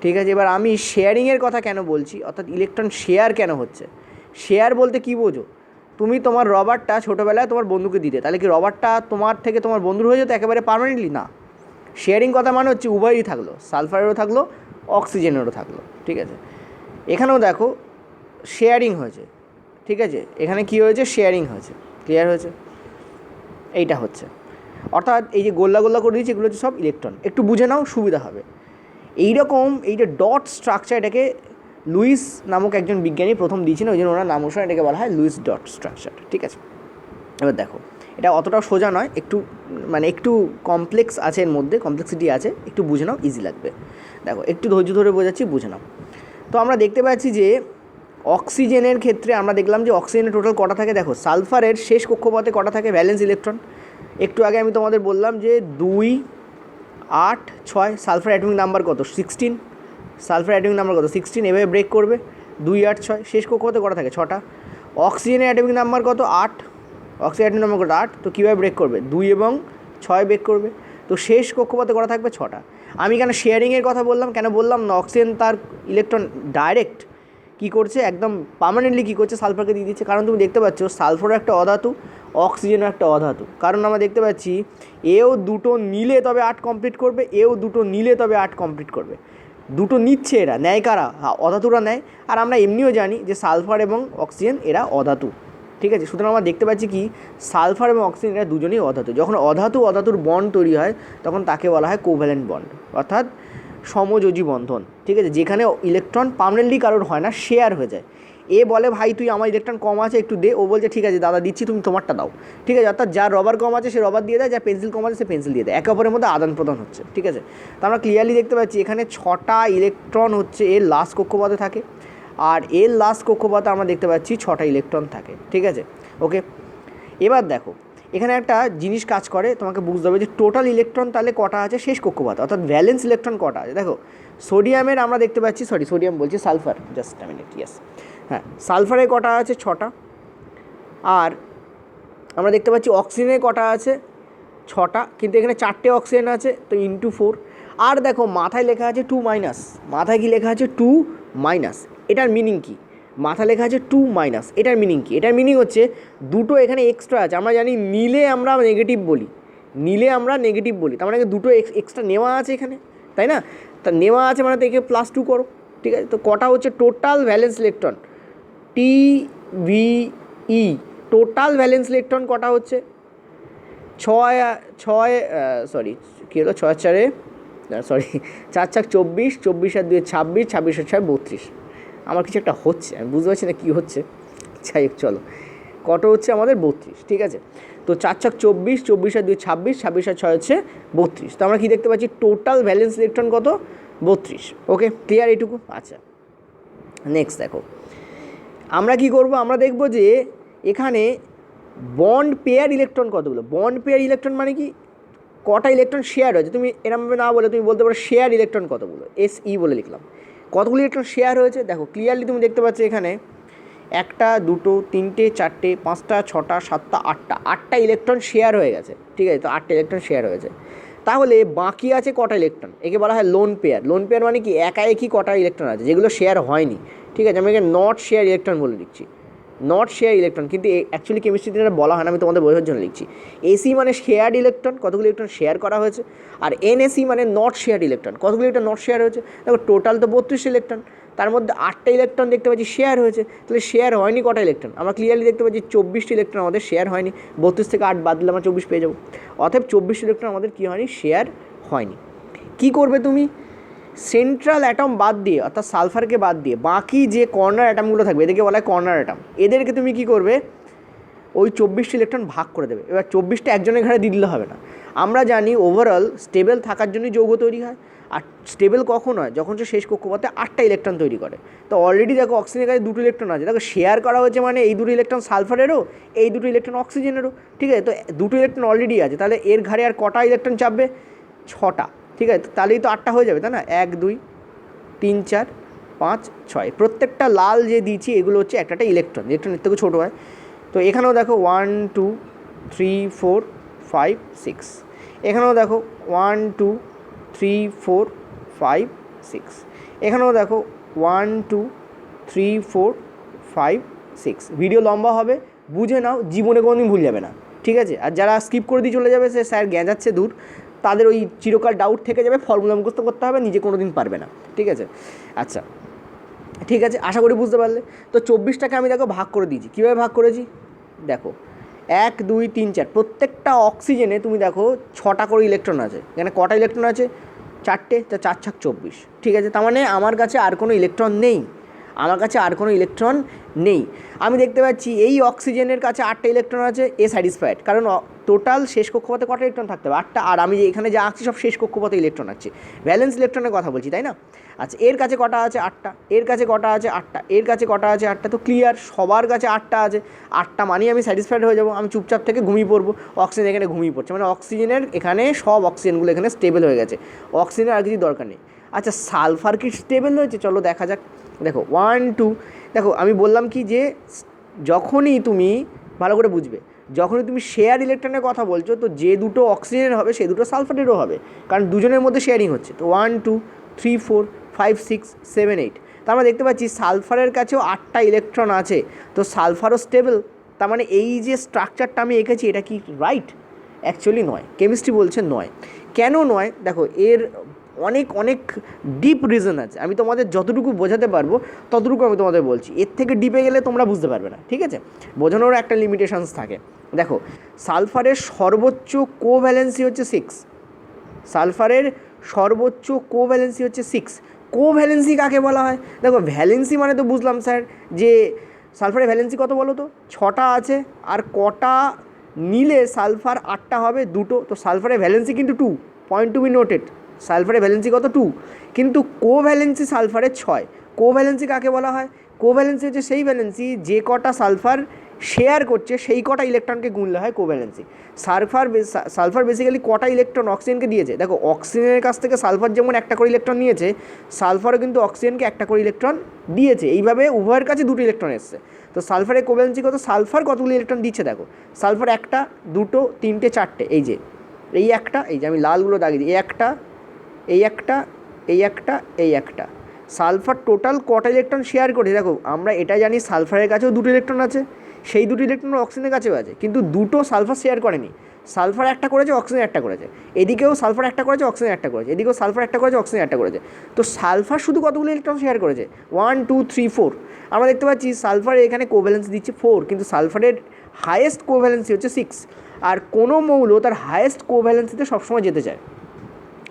ঠিক আছে? এবার আমি শেয়ারিংয়ের কথা কেন বলছি, অর্থাৎ ইলেকট্রন শেয়ার কেন হচ্ছে? শেয়ার বলতে কী বোঝো? তুমি তোমার রবারটা ছোটোবেলায় তোমার বন্ধুকে দিতে, তাহলে কি রবারটা তোমার থেকে তোমার বন্ধুর হয়ে যেত একেবারে পার্মানেন্টলি? না। শেয়ারিং কথা মানে হচ্ছে উভয়ই থাকলো, সালফারেরও থাকলো, অক্সিজেনেরও থাকলো, ঠিক আছে? এখানেও দেখো শেয়ারিং হয়েছে, ঠিক আছে? এখানে কি হয়েছে? শেয়ারিং হয়েছে। ক্লিয়ার হয়েছে? এইটা হচ্ছে, অর্থাৎ এই যে গোল্লা গোল্লা করে দিয়েছি এগুলো হচ্ছে সব ইলেকট্রন। একটু বুঝে নাও, সুবিধা হবে। এইরকম এই যে ডট স্ট্রাকচার, এটাকে লুইস নামক একজন বিজ্ঞানী প্রথম দিয়েছেন, ওই জন্য ওনার নাম অনুসারে এটাকে বলা হয় লুইস ডট স্ট্রাকচার, ঠিক আছে? এবার দেখো, এটা অতটাও সোজা নয়, একটু মানে একটু কমপ্লেক্স আছে, এর মধ্যে কমপ্লেক্সিটি আছে, একটু বুঝে নাও, ইজি লাগবে। দেখো একটু ধৈর্য ধরে বোঝাচ্ছি, বুঝে নাও। তো আমরা দেখতে পাচ্ছি যে অক্সিজেনের ক্ষেত্রে আমরা দেখলাম যে অক্সিজেনের টোটাল কটা থাকে। দেখো সালফারের শেষ কক্ষপথে কটা থাকে? Valence electron. একটু আগে আমি তোমাদের বললাম যে 2, 8, 6। সালফার অ্যাটমিক নাম্বার কত? 16। সালফার অ্যাটমিক নাম্বার কত? 16। এভাবে ব্রেক করবে, 2, 8, 6। শেষ কক্ষপথে কটা থাকে? 6টা। অক্সিজেনের অ্যাটমিক নাম্বার কত? 8। অক্সিজেন অ্যাটমিক নাম্বার কত? 8। তো কীভাবে ব্রেক করবে? 2 এবং 6 ব্রেক করবে। তো শেষ কক্ষপথে কটা থাকবে? 6টা। আমি কেন শেয়ারিংয়ের কথা বললাম? কেন বললাম না? অক্সিজেন তার ইলেকট্রন ডাইরেক্ট কী করছে, একদম পার্মানেন্টলি কী করছে? সালফারকে দিয়ে দিচ্ছে। কারণ তুমি দেখতে পাচ্ছ সালফারও একটা অধাতু, অক্সিজেনও একটা অধাতু। কারণ আমরা দেখতে পাচ্ছি এও দুটো নিলে তবে 8 কমপ্লিট করবে, এও দুটো নিলে তবে 8 কমপ্লিট করবে। দুটো নিচ্ছে, এরা নেয় কারা? অধাতুরা নেয়। আর আমরা এমনিও জানি যে সালফার এবং অক্সিজেন এরা অধাতু, ঠিক আছে? সুতরাং আমরা দেখতে পাচ্ছি কি, সালফার এবং অক্সিজেন এরা দুজনেই অধাতু। যখন অধাতু অধাতুর বন্ড তৈরি হয় তখন তাকে বলা হয় কোভ্যালেন্ট বন্ড, অর্থাৎ সমযোজী বন্ধন, ঠিক আছে? যেখানে ইলেকট্রন পার্মানেন্টলি কারোর হয় না, শেয়ার হয়ে যায়। এ বলে ভাই তুই আমার ইলেকট্রন কম আছে একটু দে, ও বলছে ঠিক আছে দাদা দিচ্ছি, তুমি তোমারটা দাও, ঠিক আছে? অর্থাৎ যার রবার কম আছে সে রবার দিয়ে দেয়, যার পেন্সিল কম আছে সে পেন্সিল দিয়ে দেয়, একে অপরের মধ্যে আদান প্রদান হচ্ছে, ঠিক আছে? তো আমরা ক্লিয়ারলি দেখতে পাচ্ছি এখানে 6টা ইলেকট্রন হচ্ছে এর লাস্ট কক্ষপথে থাকে, আর এর লাস্ট কক্ষপথে আমরা দেখতে পাচ্ছি 6টা ইলেকট্রন থাকে, ঠিক আছে? ওকে, এবার দেখো এখানে একটা জিনিস কাজ করে, তোমাকে বুঝতে হবে যে টোটাল ইলেকট্রন তাহলে কটা আছে শেষ কক্ষপথে, অর্থাৎ ভ্যালেন্স ইলেকট্রন কটা আছে। দেখো সোডিয়ামের আমরা দেখতে পাচ্ছি, সোডিয়াম বলছি, sulphur, just a minute, yes, হ্যাঁ, সালফারে কটা আছে? 6টা। আর আমরা দেখতে পাচ্ছি অক্সিজেনে কটা আছে? 6টা, কিন্তু এখানে 4টে অক্সিজেন আছে, তো ইন্টু 4। আর দেখো মাথায় লেখা আছে 2 মাইনাস, মাথায় কি লেখা আছে? 2 মাইনাস। এটার মিনিং কি? মাথা লেখা আছে 2 মাইনাস, এটার মিনিং কি? এটার মিনিং হচ্ছে দুটো এখানে এক্সট্রা আছে। আমরা জানি নিলে আমরা নেগেটিভ বলি, নিলে আমরা নেগেটিভ বলি, তার মানে দুটো এক্সট্রা নেওয়া আছে এখানে, তাই না? তা নেওয়া আছে মানে তো একে +2 করো, ঠিক আছে? তো কটা হচ্ছে total valence electron? TVE, total valence electron কটা হচ্ছে? 6 সরি কী হলো, 6 4 সরি 4 4 24, 24 আর 2 26, 26 আর 6 32। আমার কিছু একটা হচ্ছে, আমি বুঝতে পারছি না কী হচ্ছে, যাই হোক চলো, কত হচ্ছে আমাদের? 32, ঠিক আছে? তো 4 4 24, 24 আর 2 26, 26 আর 6 হচ্ছে 32। তো আমরা কী দেখতে পাচ্ছি? টোটাল ভ্যালেন্স ইলেকট্রন কত? 32। ওকে, ক্লিয়ার এইটুকু? আচ্ছা, নেক্সট দেখো আমরা কি করব, আমরা দেখব যে এখানে বন্ড পেয়ার ইলেকট্রন কতগুলো। বন্ড পেয়ার ইলেকট্রন মানে কি, কটা ইলেকট্রন শেয়ার হয়েছে। তুমি এরমভাবে না বলে তুমি বলতে পারো শেয়ার ইলেকট্রন কতগুলো, SE বলে লিখলাম। কতগুলো ইলেকট্রন শেয়ার হয়েছে দেখো ক্লিয়ারলি তুমি দেখতে পাচ্ছ এখানে 1টা 2টো 3টে 4টে 5টা 6টা 7টা 8টা ইলেকট্রন শেয়ার হয়ে গেছে, ঠিক আছে? তো 8টা ইলেকট্রন শেয়ার হয়েছে। তাহলে বাকি আছে কটা ইলেকট্রন? একে বলা হয় লোন পেয়ার। লোন পেয়ার মানে কি, একা একই কটা ইলেকট্রন আছে যেগুলো শেয়ার হয়নি, ঠিক আছে? আমি এখানে নট শেয়ার ইলেকট্রন বলে লিখছি, নট শেয়ার ইলেকট্রন, কিন্তু অ্যাকচুয়ালি কেমিস্ট্রিতে এটা বলা হয় না, আমি তোমাদের বোঝার জন্য লিখছি। এসি মানে শেয়ার্ড ইলেকট্রন, কতগুলো ইলেকট্রন শেয়ার করা হয়েছে। আর NSE মানে নট শেয়ার্ড ইলেকট্রন, কতগুলো ইলেকট্রন নট শেয়ার হয়েছে। দেখো টোটাল তো 32 ইলেকট্রন, তার মধ্যে 8টা ইলেকট্রন দেখতে পাচ্ছি শেয়ার হয়েছে, তাহলে শেয়ার হয়নি কটা ইলেকট্রন? আমরা ক্লিয়ারলি দেখতে পাচ্ছি 24টি ইলেকট্রন আমাদের শেয়ার হয়নি। 32 থেকে 8 বাদ দিলে আমরা 24 পেয়ে যাবো। অতএব 24 ইলেকট্রন আমাদের কী হয়নি? শেয়ার হয়নি। কী করবে তুমি? সেন্ট্রাল অ্যাটম বাদ দিয়ে অর্থাৎ সালফারকে বাদ দিয়ে বাকি যে কর্নার অ্যাটমগুলো থাকবে এদেরকে বলা হয় কর্নার অ্যাটম, এদেরকে তুমি কী করবে ওই 24টি ইলেকট্রন ভাগ করে দেবে। এবার 24টা একজনের ঘাড়ে দিয়ে দিলে হবে না, আমরা জানি ওভারঅল স্টেবল থাকার জন্যই যৌগ তৈরি হয়। আর স্টেবল কখন হয়, যখন সে শেষ কক্ষপথে 8টা ইলেকট্রন তৈরি করে। তো অলরেডি দেখো অক্সিজেনের কাছে 2টো ইলেকট্রন আছে, দেখো শেয়ার করা হয়েছে মানে এই 2টো ইলেকট্রন সালফারেরও, এই 2টো ইলেকট্রন অক্সিজেনেরও, ঠিক আছে। তো 2টো ইলেকট্রন অলরেডি আছে, তাহলে এর ঘাড়ে আর কটা ইলেকট্রন চাপবে, 6টা, ঠিক আছে। তাহলেই তো 8টা হয়ে যাবে, তাই না? 1 2 3 4 5 6, প্রত্যেকটা লাল যে দিয়েছি এগুলো হচ্ছে একটা ইলেকট্রন, ইলেকট্রন এর থেকে ছোটো হয়। তো এখানেও দেখো 1 2 3 4 5 6, এখানেও দেখো 1 2 3 4 5 6, এখানেও দেখো 1 2 3 4 5 6। ভিডিও লম্বা হবে, বুঝে নাও, জীবনে কোনোদিন ভুল যাবে না, ঠিক আছে। আর যারা স্কিপ করে দিয়ে চলে যাবে, সে স্যার গেঁজাচ্ছে দূর, তাদের ওই চিরকাল ডাউট থেকে যাবে, ফর্মুলা মুখস্থ করতে হবে, নিজে কোনো দিন পারবে না, ঠিক আছে। আচ্ছা ঠিক আছে, আশা করি বুঝতে পারলে। তো 24টাকে আমি দেখো ভাগ করে দিয়েছি, কীভাবে ভাগ করেছি দেখো, 1 2 3 4, প্রত্যেকটা অক্সিজেনে তুমি দেখো 6টা করে ইলেকট্রন আছে। এখানে কটা ইলেকট্রন আছে, 4টে, তা 4 6 24, ঠিক আছে। তার মানে আমার কাছে আর কোনো ইলেকট্রন নেই, আমার কাছে আর কোনো ইলেকট্রন নেই। আমি দেখতে পাচ্ছি এই অক্সিজেনের কাছে 8টা ইলেকট্রন আছে, এ স্যাটিসফাইড, কারণ টোটাল শেষ কক্ষপথে কটা ইলেকট্রন থাকতে হবে, 8টা। আর আমি যে এখানে যা আঁকছি সব শেষ কক্ষপথে ইলেকট্রন আছে, ভ্যালেন্স ইলেকট্রনের কথা বলছি, তাই না? আচ্ছা, এর কাছে কটা আছে, 8টা, এর কাছে কটা আছে, 8টা, এর কাছে কটা আছে, 8টা। তো ক্লিয়ার, সবার কাছে 8টা আছে, 8টা মানেই আমি স্যাটিসফাইড হয়ে যাবো, আমি চুপচাপ থেকে ঘুমিয়ে পড়বো। অক্সিজেন এখানে ঘুমিয়ে পড়ছে, মানে অক্সিজেনের এখানে সব অক্সিজেনগুলো এখানে স্টেবল হয়ে গেছে, অক্সিজেনের আর কিছু দরকার নেই। আচ্ছা, সালফার কি স্টেবল হয়েছে, চলো দেখা যাক। দেখো 1 2, দেখো আমি বললাম কি যে যখনই তুমি ভালো করে বুঝবে, যখনই তুমি শেয়ার ইলেকট্রনের কথা বলছো, তো যে দুটো অক্সিজেনের হবে সেই দুটো সালফারেরও হবে, কারণ দুজনের মধ্যে শেয়ারিং হচ্ছে। তো 1 2 3 4 5 6 7 8, তার মানে দেখতে পাচ্ছি সালফারের কাছেও 8টা ইলেকট্রন আছে, তো সালফারও স্টেবল। তার মানে এই যে স্ট্রাকচারটা আমি এঁকেছি এটা কি রাইট? অ্যাকচুয়ালি নয়, কেমিস্ট্রি বলছে নয়। কেন নয়, দেখো এর অনেক অনেক ডিপ রিজন আছে, আমি তোমাদের যতটুকু বোঝাতে পারবো ততটুকু আমি তোমাদের বলছি, এর থেকে ডিপে গেলে তোমরা বুঝতে পারবে না, ঠিক আছে। বোঝানোর একটা লিমিটেশনস থাকে। দেখো সালফারের সর্বোচ্চ কোভ্যালেন্সি হচ্ছে 6, সালফারের সর্বোচ্চ কোভ্যালেন্সি হচ্ছে 6। কোভ্যালেন্সি কাকে বলা হয়, দেখো ভ্যালেন্সি মানে তো বুঝলাম স্যার যে সালফারের ভ্যালেন্সি কত বলো তো, 6টা আছে, আর কটা নিলে সালফার 8টা হবে, 2টো। তো সালফারের ভ্যালেন্সি কিন্তু 2, পয়েন্ট টু বি নোটেড, সালফারের ভ্যালেন্সি কত, 2, কিন্তু কোভ্যালেন্সি সালফারের 6। কোভ্যালেন্সি কাকে বলা হয়, কোভ্যালেন্সি হচ্ছে সেই ভ্যালেন্সি যে কটা সালফার শেয়ার করছে সেই কটা ইলেকট্রনকে গুনলে হয় কোভ্যালেন্সি। সালফার বেসিক্যালি কটা ইলেকট্রন অক্সিজেনকে দিয়েছে, দেখো অক্সিজেনের কাছ থেকে সালফার যেমন একটা করে ইলেকট্রন নিয়েছে, সালফারও কিন্তু অক্সিজেনকে একটা করে ইলেকট্রন দিয়েছে, এইভাবে উভয়ের কাছে 2টো ইলেকট্রন এসছে। তো সালফারের কোভ্যালেন্সি কত, সালফার কতগুলো ইলেকট্রন দিচ্ছে দেখো, সালফার 1টা 2টো 3টে 4টে, এই যে এই একটা, এই যে আমি লালগুলো দাগিয়ে দিই, এই একটা, এই একটা, এই একটা, এই একটা। সালফার টোটাল কটা ইলেকট্রন শেয়ার করেছে, দেখো আমরা এটা জানি সালফারের কাছেও 2টো ইলেকট্রন আছে, সেই 2টো ইলেকট্রন অক্সিজেনের কাছেও আছে, কিন্তু 2টো সালফার শেয়ার করেনি, সালফার একটা করেছে, অক্সিজেন একটা করেছে, এদিকেও সালফার একটা করেছে, অক্সিজেন একটা করেছে, এদিকেও সালফার একটা করেছে, অক্সিজেন একটা করেছে। তো সালফার শুধু কতগুলো ইলেকট্রন শেয়ার করেছে, 1 2 3 4। আমরা দেখতে পাচ্ছি সালফার এখানে কোভ্যালেন্সি দিচ্ছে 4, কিন্তু সালফারের হায়েস্ট কোভ্যালেন্সি হচ্ছে 6। আর কোনো মৌল তার হায়েস্ট কোভ্যালেন্সিতে সবসময় যেতে চায়,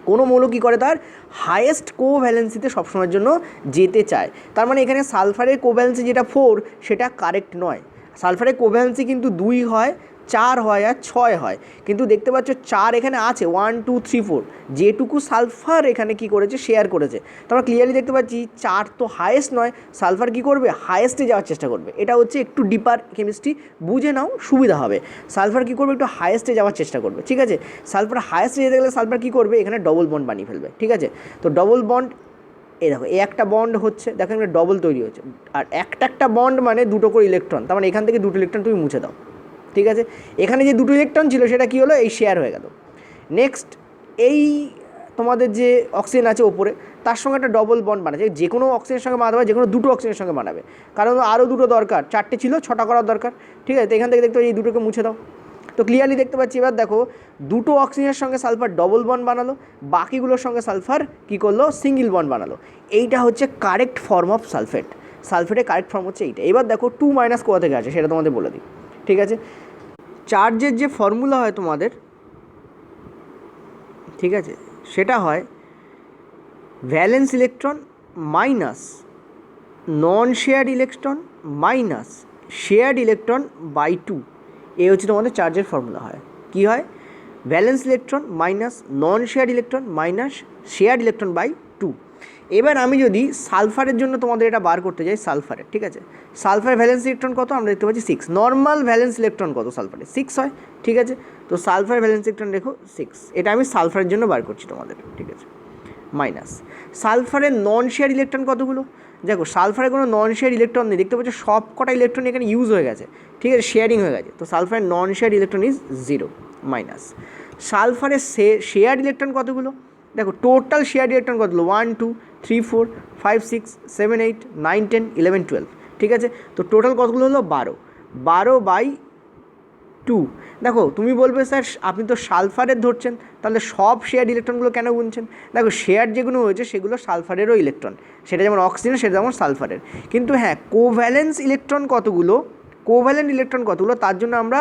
কোনো মৌল কী করে, তার হায়েস্ট কোভ্যালেন্সিতে সবসময়ের জন্য যেতে চায়। তার মানে এখানে সালফারের কোভ্যালেন্সি যেটা 4 সেটা কারেক্ট নয়, সালফারের কোভ্যালেন্সি কিন্তু 2 হয়, 4 হয় আর 6 হয়, কিন্তু দেখতে পাচ্ছ 4 এখানে আছে, 1 2 3 4, যেটুকু সালফার এখানে কি করেছে, শেয়ার করেছে। তো আমরা ক্লিয়ারলি দেখতে পাচ্ছি 4 তো হায়েস্ট নয়, সালফার কী করবে, হায়েস্টে যাওয়ার চেষ্টা করবে। এটা হচ্ছে একটু ডিপার কেমিস্ট্রি, বুঝে নাও সুবিধা হবে। সালফার কী করবে, একটু হায়েস্টে যাওয়ার চেষ্টা করবে, ঠিক আছে। সালফার হায়েস্টে যেতে গেলে সালফার কী করবে, এখানে ডবল বন্ড বানিয়ে ফেলবে, ঠিক আছে। তো ডবল বন্ড, এই দেখো এই একটা বন্ড হচ্ছে, দেখো এখানে ডবল তৈরি হচ্ছে, আর একটা বন্ড মানে 2টো করে ইলেকট্রন, তার মানে এখান থেকে 2টো ইলেকট্রন তুমি মুছে দাও, ঠিক আছে। এখানে যে 2টো ইলেকট্রন ছিল সেটা কী হলো, এই শেয়ার হয়ে গেল। নেক্সট এই তোমাদের যে অক্সিজেন আছে ওপরে, তার সঙ্গে একটা ডবল বন্ড বানাচ্ছে, যে কোনো অক্সিজেনের সঙ্গে বানাবে, যে কোনো 2টো অক্সিজেনের সঙ্গে বানাবে, কারণ আরও 2টো দরকার, 4টে ছিল 6টা করার দরকার, ঠিক আছে। তো এখান থেকে দেখতে পাচ্ছি এই 2টোকে মুছে দাও। তো ক্লিয়ারলি দেখতে পাচ্ছি, এবার দেখো 2টো অক্সিজেনের সঙ্গে সালফার ডবল বন্ড বানালো, বাকিগুলোর সঙ্গে সালফার কী করলো, সিঙ্গেল বন্ড বানালো। এইটা হচ্ছে কারেক্ট ফর্ম অফ সালফেট, সালফেটের কারেক্ট ফর্ম হচ্ছে এইটা। এবার দেখো 2 মাইনাস কোথা থেকে আছে সেটা তোমাদের বলে দিই, ঠিক আছে। চার্জের যে ফর্মুলা হয় তোমাদের, ঠিক আছে, সেটা হয় valence electron minus non shared electron minus shared electron by two, এই হচ্ছে তোমাদের চার্জের ফর্মুলা হয়। কী হয়? Valence electron minus non shared electron minus shared electron by two. এবার আমি যদি সালফারের জন্য তোমাদের এটা বার করতে যাই, সালফারের, ঠিক আছে, সালফারের ভ্যালেন্স ইলেকট্রন কত আমরা দেখতে পাচ্ছি 6, নর্মাল ভ্যালেন্স ইলেকট্রন কত সালফারের 6 হয়, ঠিক আছে। তো সালফারের ভ্যালেন্স ইলেকট্রন দেখো 6, এটা আমি সালফারের জন্য বার করছি তোমাদের, ঠিক আছে, মাইনাস সালফারের নন শেয়ার ইলেকট্রন কতগুলো, দেখো সালফারের কোনো নন শেয়ার ইলেকট্রন নেই, দেখতে পাচ্ছ সব কটা ইলেকট্রন এখানে ইউজ হয়ে গেছে, ঠিক আছে, শেয়ারিং হয়ে গেছে, তো সালফারের non share electron is 0, minus সালফারের শেয়ার ইলেকট্রন কতগুলো, দেখো টোটাল শেয়ার ইলেকট্রন কতগুলো 1 2 3 4 5 6 7 8 9 10 11 12, ঠিক আছে, তো টোটাল কতগুলো হলো 12/2। দেখো তুমি বলবে স্যার আপনি তো সালফারের ধরছেন, তাহলে সব শেয়ার ইলেকট্রনগুলো কেন গুনছেন? দেখো শেয়ার যেগুলো হয়েছে সেগুলো সালফারেরও ইলেকট্রন, সেটা যেমন অক্সিজেন সেটা যেমন সালফারের, কিন্তু হ্যাঁ কোভ্যালেন্স ইলেকট্রন কতগুলো, কোভ্যালেন্ট ইলেকট্রন কতগুলো তার জন্য আমরা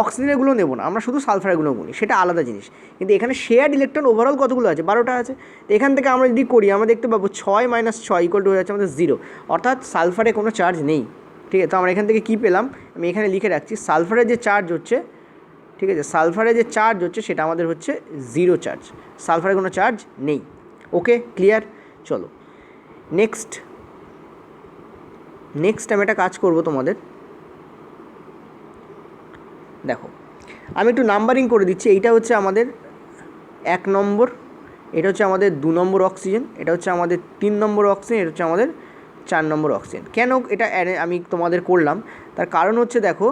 অক্সিজেনেরগুলো নেব না, আমরা শুধু সালফারেরগুলো গুনি, সেটা আলাদা জিনিস। কিন্তু এখানে শেয়ার্ড ইলেকট্রন ওভারঅল কতগুলো আছে 12টা আছে, তো এখান থেকে আমরা যদি করি আমরা দেখতে পাবো 6 - 6 ইকুয়াল টু হয়ে যাচ্ছে আমাদের 0, অর্থাৎ সালফারে কোনো চার্জ নেই, ঠিক আছে। তো আমরা এখান থেকে কী পেলাম আমি এখানে লিখে রাখছি, সালফারের যে চার্জ হচ্ছে, ঠিক আছে, সালফারের যে চার্জ হচ্ছে সেটা আমাদের হচ্ছে 0 চার্জ, সালফারে কোনো চার্জ নেই। ওকে, ক্লিয়ার? চলো নেক্সট আমি একটা কাজ করব তোমাদের, দেখো আমি একটু নাম্বারিং করে দিচ্ছি। এইটা হচ্ছে আমাদের 1 নম্বর, এটা হচ্ছে আমাদের 2 নম্বর অক্সিজেন, এটা হচ্ছে আমাদের 3 নম্বর অক্সিজেন, এটা হচ্ছে আমাদের 4 নম্বর অক্সিজেন। কেন এটা আমি তোমাদের করলাম, তার কারণ হচ্ছে দেখো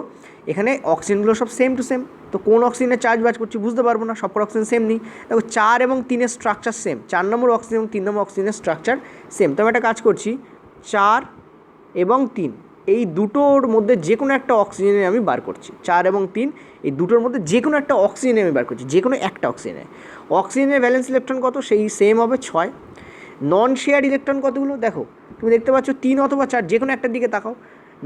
এখানে অক্সিজেনগুলো সব সেম টু সেম, তো কোন অক্সিজেনের চার্জ বাজ করছি বুঝতে পারবো না, সব অক্সিজেন সেম নেই। দেখো 4 এবং 3-এর স্ট্রাকচার সেম, 4 নম্বর অক্সিজেন এবং 3 নম্বর অক্সিজেনের স্ট্রাকচার সেম। তো আমি একটা কাজ করছি, 4 এবং 3 এই দুটোর মধ্যে যে কোনো একটা অক্সিজেনে আমি বার করছি, 4 এবং 3 এই দুটোর মধ্যে যে কোনো একটা অক্সিজেনে আমি বার করছি, যে কোনো একটা অক্সিজেনে। অক্সিজেনের ভ্যালেন্স ইলেকট্রন কত, সেই সেম হবে 6। নন শেয়ার ইলেকট্রন কতগুলো, দেখো তুমি দেখতে পাচ্ছ 3 অথবা 4, যে কোনো একটার দিকে তাকাও।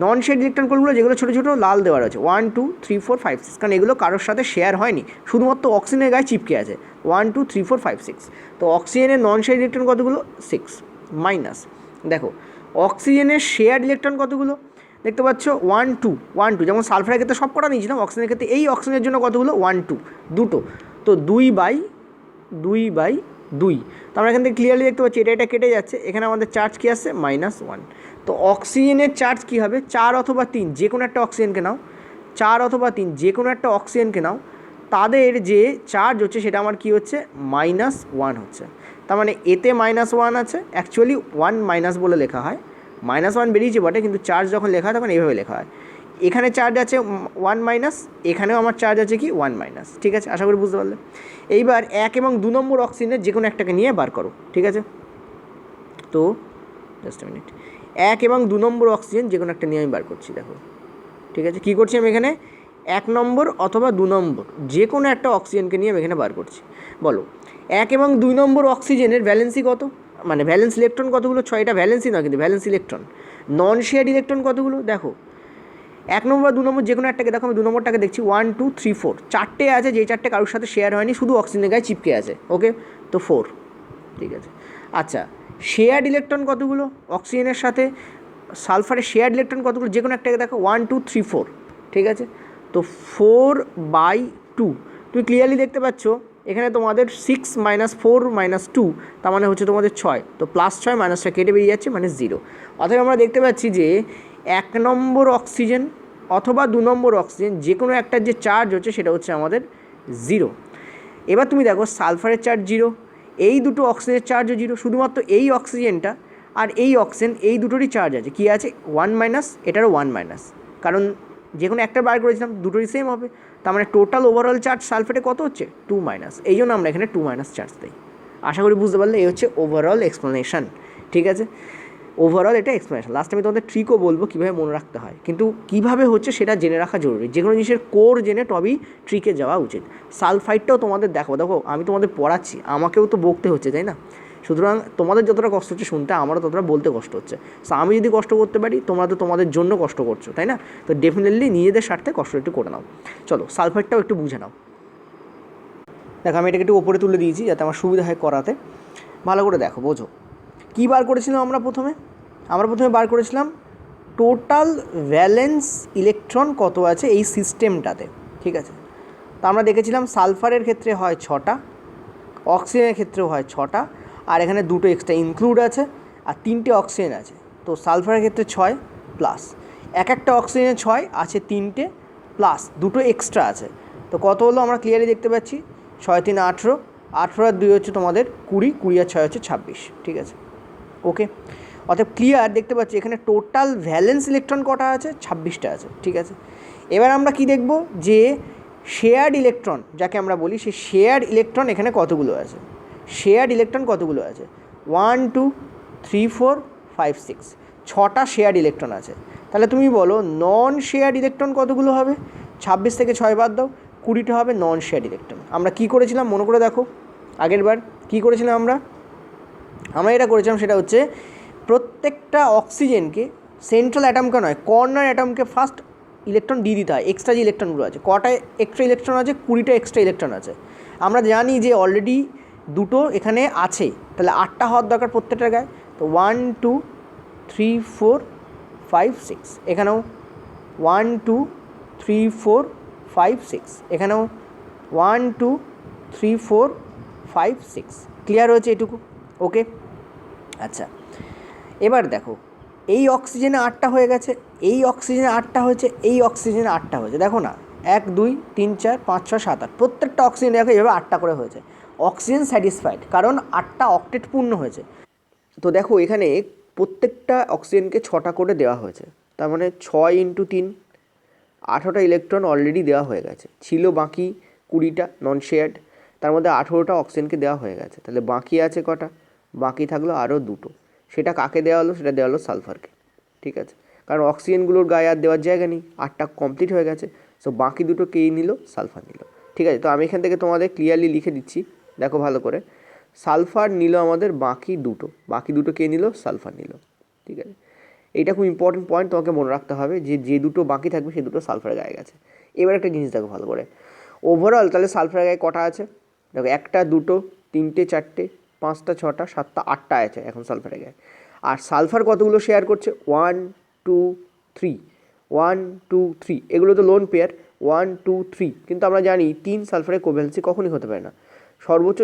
নন শেয়ার ইলেকট্রন কোনগুলো, যেগুলো ছোটো ছোটো লাল দেওয়া রয়েছে 1 2 3 4 5 6, কারণ এগুলো কারোর সাথে শেয়ার হয়নি, শুধুমাত্র অক্সিজেনের গায়ে চিপকে আছে 1 2 3 4 5 6। তো অক্সিজেনের নন শেয়ার ইলেকট্রন কতগুলো 6, মাইনাস দেখো অক্সিজেনের শেয়ার ইলেকট্রন কতগুলো, দেখতে পাচ্ছ 1 2 1 2, যেমন সালফারের ক্ষেত্রে সব কটা নিয়েছিলাম, অক্সিজেনের ক্ষেত্রে এই অক্সিজেনের জন্য কতগুলো 1 2 দুটো, তো 2/2। তো আমরা এখান থেকে ক্লিয়ারলি দেখতে পাচ্ছি এটা কেটে যাচ্ছে, এখানে আমাদের চার্জ কী আসছে -1। তো অক্সিজেনের চার্জ কী হবে, 4 অথবা 3 যে কোনো একটা অক্সিজেনকে নাও, 4 অথবা 3 যে কোনো একটা অক্সিজেনকে নাও, তাদের যে চার্জ হচ্ছে সেটা আমার কী হচ্ছে -1 হচ্ছে। তার মানে এতে -1 আছে, অ্যাকচুয়ালি 1 মাইনাস বলে লেখা হয়, -1 বেরিয়েছে বটে, কিন্তু চার্জ যখন লেখা হয় তখন এইভাবে লেখা হয়, এখানে চার্জ আছে 1 মাইনাস, এখানেও আমার চার্জ আছে কি 1 মাইনাস, ঠিক আছে, আশা করি বুঝতে পারলে। এইবার 1 এবং 2 নম্বর অক্সিজেনের যে কোনো একটাকে নিয়ে বার করো, ঠিক আছে। তো জাস্ট এ মিনিট, 1 এবং 2 নম্বর অক্সিজেন যে কোনো একটা নিয়ে আমি বার করছি, দেখো ঠিক আছে। কী করছি আমি এখানে 1 নম্বর অথবা 2 নম্বর যে কোনো একটা অক্সিজেনকে নিয়ে আমি এখানে বার করছি। বলো 1 এবং 2 নম্বর অক্সিজেনের ভ্যালেন্সি কত, মানে ভ্যালেন্স ইলেকট্রন কতগুলো 6, এটা ভ্যালেন্সি নয় কিন্তু ভ্যালেন্স ইলেকট্রন। নন শেয়ার্ড ইলেকট্রন কতগুলো, দেখো 1 নম্বর 2 নম্বর যে কোনো একটাকে দেখো, আমি 2 নম্বরটাকে দেখছি 1 2 3 4, 4টে আছে, যে 4টে কারোর সাথে শেয়ার হয়নি, শুধু অক্সিজেনের গায়ে চিপকে আছে, ওকে, তো 4, ঠিক আছে। আচ্ছা শেয়ার্ড ইলেকট্রন কতগুলো অক্সিজেনের সাথে, সালফারের শেয়ার্ড ইলেকট্রন কতগুলো, যে কোনো একটাকে দেখো 1 2 3 4, ঠিক আছে, তো 4/2। তুমি ক্লিয়ারলি দেখতে পাচ্ছ এখানে তোমাদের 6 - 4 - 2, তার মানে হচ্ছে তোমাদের 6, তো +6 -6 কেটে বেরিয়ে যাচ্ছে মানে 0। অথবা আমরা দেখতে পাচ্ছি যে 1 নম্বর অক্সিজেন অথবা 2 নম্বর অক্সিজেন যে কোনো একটার যে চার্জ হচ্ছে সেটা হচ্ছে আমাদের 0। এবার তুমি দেখো সালফারের চার্জ 0, এই দুটো অক্সিজেনের চার্জও 0, শুধুমাত্র এই অক্সিজেনটা আর এই অক্সিজেন এই দুটোরই চার্জ আছে, কী আছে 1 মাইনাস, এটারও 1 মাইনাস, কারণ যে কোনো একটা বার করেছিলাম দুটোরই সেম হবে, তার মানে টোটাল ওভারঅল চার্জ সালফেটে কত হচ্ছে 2 মাইনাস, এই জন্য আমরা এখানে 2 মাইনাস চার্জ দিই। আশা করি বুঝতে পারলে, এই হচ্ছে ওভারঅল এক্সপ্লেনেশন, ঠিক আছে, ওভারঅল এটা এক্সপ্লেনেশন। লাস্টে আমি তোমাদের ট্রিকও বলবো কীভাবে মনে রাখতে হয়, কিন্তু কীভাবে হচ্ছে সেটা জেনে রাখা জরুরি, যে কোনো জিনিসের কোর জেনে তবেই ট্রিকে যাওয়া উচিত। সালফাইডটাও তোমাদের দেখো আমি তোমাদের পড়াচ্ছি, আমাকেও তো বকতে হচ্ছে তাই না, সুতরাং তোমাদের যতটা কষ্ট হচ্ছে শুনতে, আমারও ততটা বলতে কষ্ট হচ্ছে। সো আমি যদি কষ্ট করতে পারি, তোমরা তো তোমাদের জন্য কষ্ট করছো তাই না, তো ডেফিনেটলি নিজেদের স্বার্থে কষ্ট একটু করে নাও। চলো সালফাইডটাও একটু বুঝে নাও। দেখো আমি এটাকে একটু ওপরে তুলে দিয়েছি যাতে আমার সুবিধা হয় করাতে, ভালো করে দেখো বোঝো। কী বার করেছিলাম আমরা প্রথমে বার করেছিলাম টোটাল ভ্যালেন্স ইলেকট্রন কত আছে এই সিস্টেমটাতে, ঠিক আছে। তো আমরা দেখেছিলাম সালফারের ক্ষেত্রে হয় 6টা, অক্সিজেনের ক্ষেত্রেও হয় 6টা, আর এখানে 2টো এক্সট্রা ইনক্লুড আছে, আর 3টে অক্সিজেন আছে। তো সালফারের ক্ষেত্রে 6 প্লাস একটা অক্সিজেনে 6 আছে 3টে প্লাস 2টো এক্সট্রা আছে। তো কত হলো আমরা ক্লিয়ারলি দেখতে পাচ্ছি, 6 3 18, 18 আর 2 হচ্ছে তোমাদের 20, 20 আর 6 হচ্ছে 26, ঠিক আছে। ওকে, অতএব ক্লিয়ার দেখতে পাচ্ছি এখানে টোটাল ভ্যালেন্স ইলেকট্রন কটা আছে, 26টা আছে, ঠিক আছে। এবার আমরা কি দেখব যে শেয়ার্ড ইলেকট্রন যাকে আমরা বলি, সেই শেয়ার্ড ইলেকট্রন এখানে কতগুলো আছে, 1 2 3 4 5 6, 6টা শেয়ার্ড ইলেকট্রন আছে। তাহলে তুমি বলো নন শেয়ার্ড ইলেকট্রন কতগুলো হবে, 26 থেকে 6 বাদ দাও, 20টা হবে নন শেয়ার্ড ইলেকট্রন। আমরা কি করেছিলাম মনে করে দেখো, আগের বার কী করেছিলাম আমরা এটা করেছিলাম, সেটা হচ্ছে প্রত্যেকটা অক্সিজেনকে সেন্ট্রাল অ্যাটমকে নয়, কর্নার অ্যাটমকে ফার্স্ট ইলেকট্রন দিয়ে দিতে হয়। এক্সট্রা যে ইলেকট্রনগুলো আছে, কটা এক্সট্রা ইলেকট্রন আছে, 20টা এক্সট্রা ইলেকট্রন আছে। আমরা জানি যে অলরেডি 2টো এখানে আছে, তাহলে 8টা হওয়ার দরকার প্রত্যেকটার গায়ে। তো 1 2 3 4 5 6, এখানেও 1 2 3 4 5 6, এখানেও 1 2 3 4 5 6। ক্লিয়ার হয়েছে এটুকু? ওকে, আচ্ছা। এবার দেখো এই অক্সিজেনে 8টা হয়ে গেছে, এই অক্সিজেনে 8টা হয়েছে, এই অক্সিজেনে 8টা হয়েছে। দেখো না, 1 2 3 4 5 6 7 8, প্রত্যেকটা অক্সিজেন দেখো এভাবে 8টা করে হয়েছে। অক্সিজেন স্যাটিসফাইড, কারণ 8টা অক্টেট পূর্ণ হয়েছে। তো দেখো এখানে প্রত্যেকটা অক্সিজেনকে 6টা করে দেওয়া হয়েছে, তার মানে 6 × 3, 18টা ইলেকট্রন অলরেডি দেওয়া হয়ে গেছে। ছিল বাকি 20টা নন শেয়ার্ড, তার মধ্যে 18টা অক্সিজেনকে দেওয়া হয়ে গেছে। তাহলে বাকি আছে কটা, বাকি থাকলো আরও 2টো। সেটা কাকে দেওয়া হলো, সেটা দেওয়া হলো সালফারকে, ঠিক আছে। কারণ অক্সিজেনগুলোর গায়ে আর দেওয়ার জায়গা নেই, 8টা কমপ্লিট হয়ে গেছে। সো বাকি 2টো কেই নিল, সালফার নিল, ঠিক আছে। তো আমি এখান থেকে তোমাদের ক্লিয়ারলি লিখে দিচ্ছি, দেখো ভালো করে। সালফার নিল আমাদের বাকি 2টো কে নিল, সালফার নিল, ঠিক আছে। এইটা খুব ইম্পর্টেন্ট পয়েন্ট, তোমাকে মনে রাখতে হবে যে 2টো বাকি থাকবে সেই 2টো সালফারের গায়ে গেছে। এবার একটা জিনিস দেখো ভালো করে, ওভারঅল তাহলে সালফারের গায়ে কটা আছে দেখো, 1টা 2টো 3টে 4টে 5টা 6টা 7টা 8টা আছে এখন সালফারের গায়ে। আর সালফার কতগুলো শেয়ার করছে, 1 2 3, 1 2 3, এগুলো তো লোন পেয়ার, 1 2 3। কিন্তু আমরা জানি 3 সালফারের কোভ্যালেন্সি কখনই হতে পারে না, সর্বোচ্চ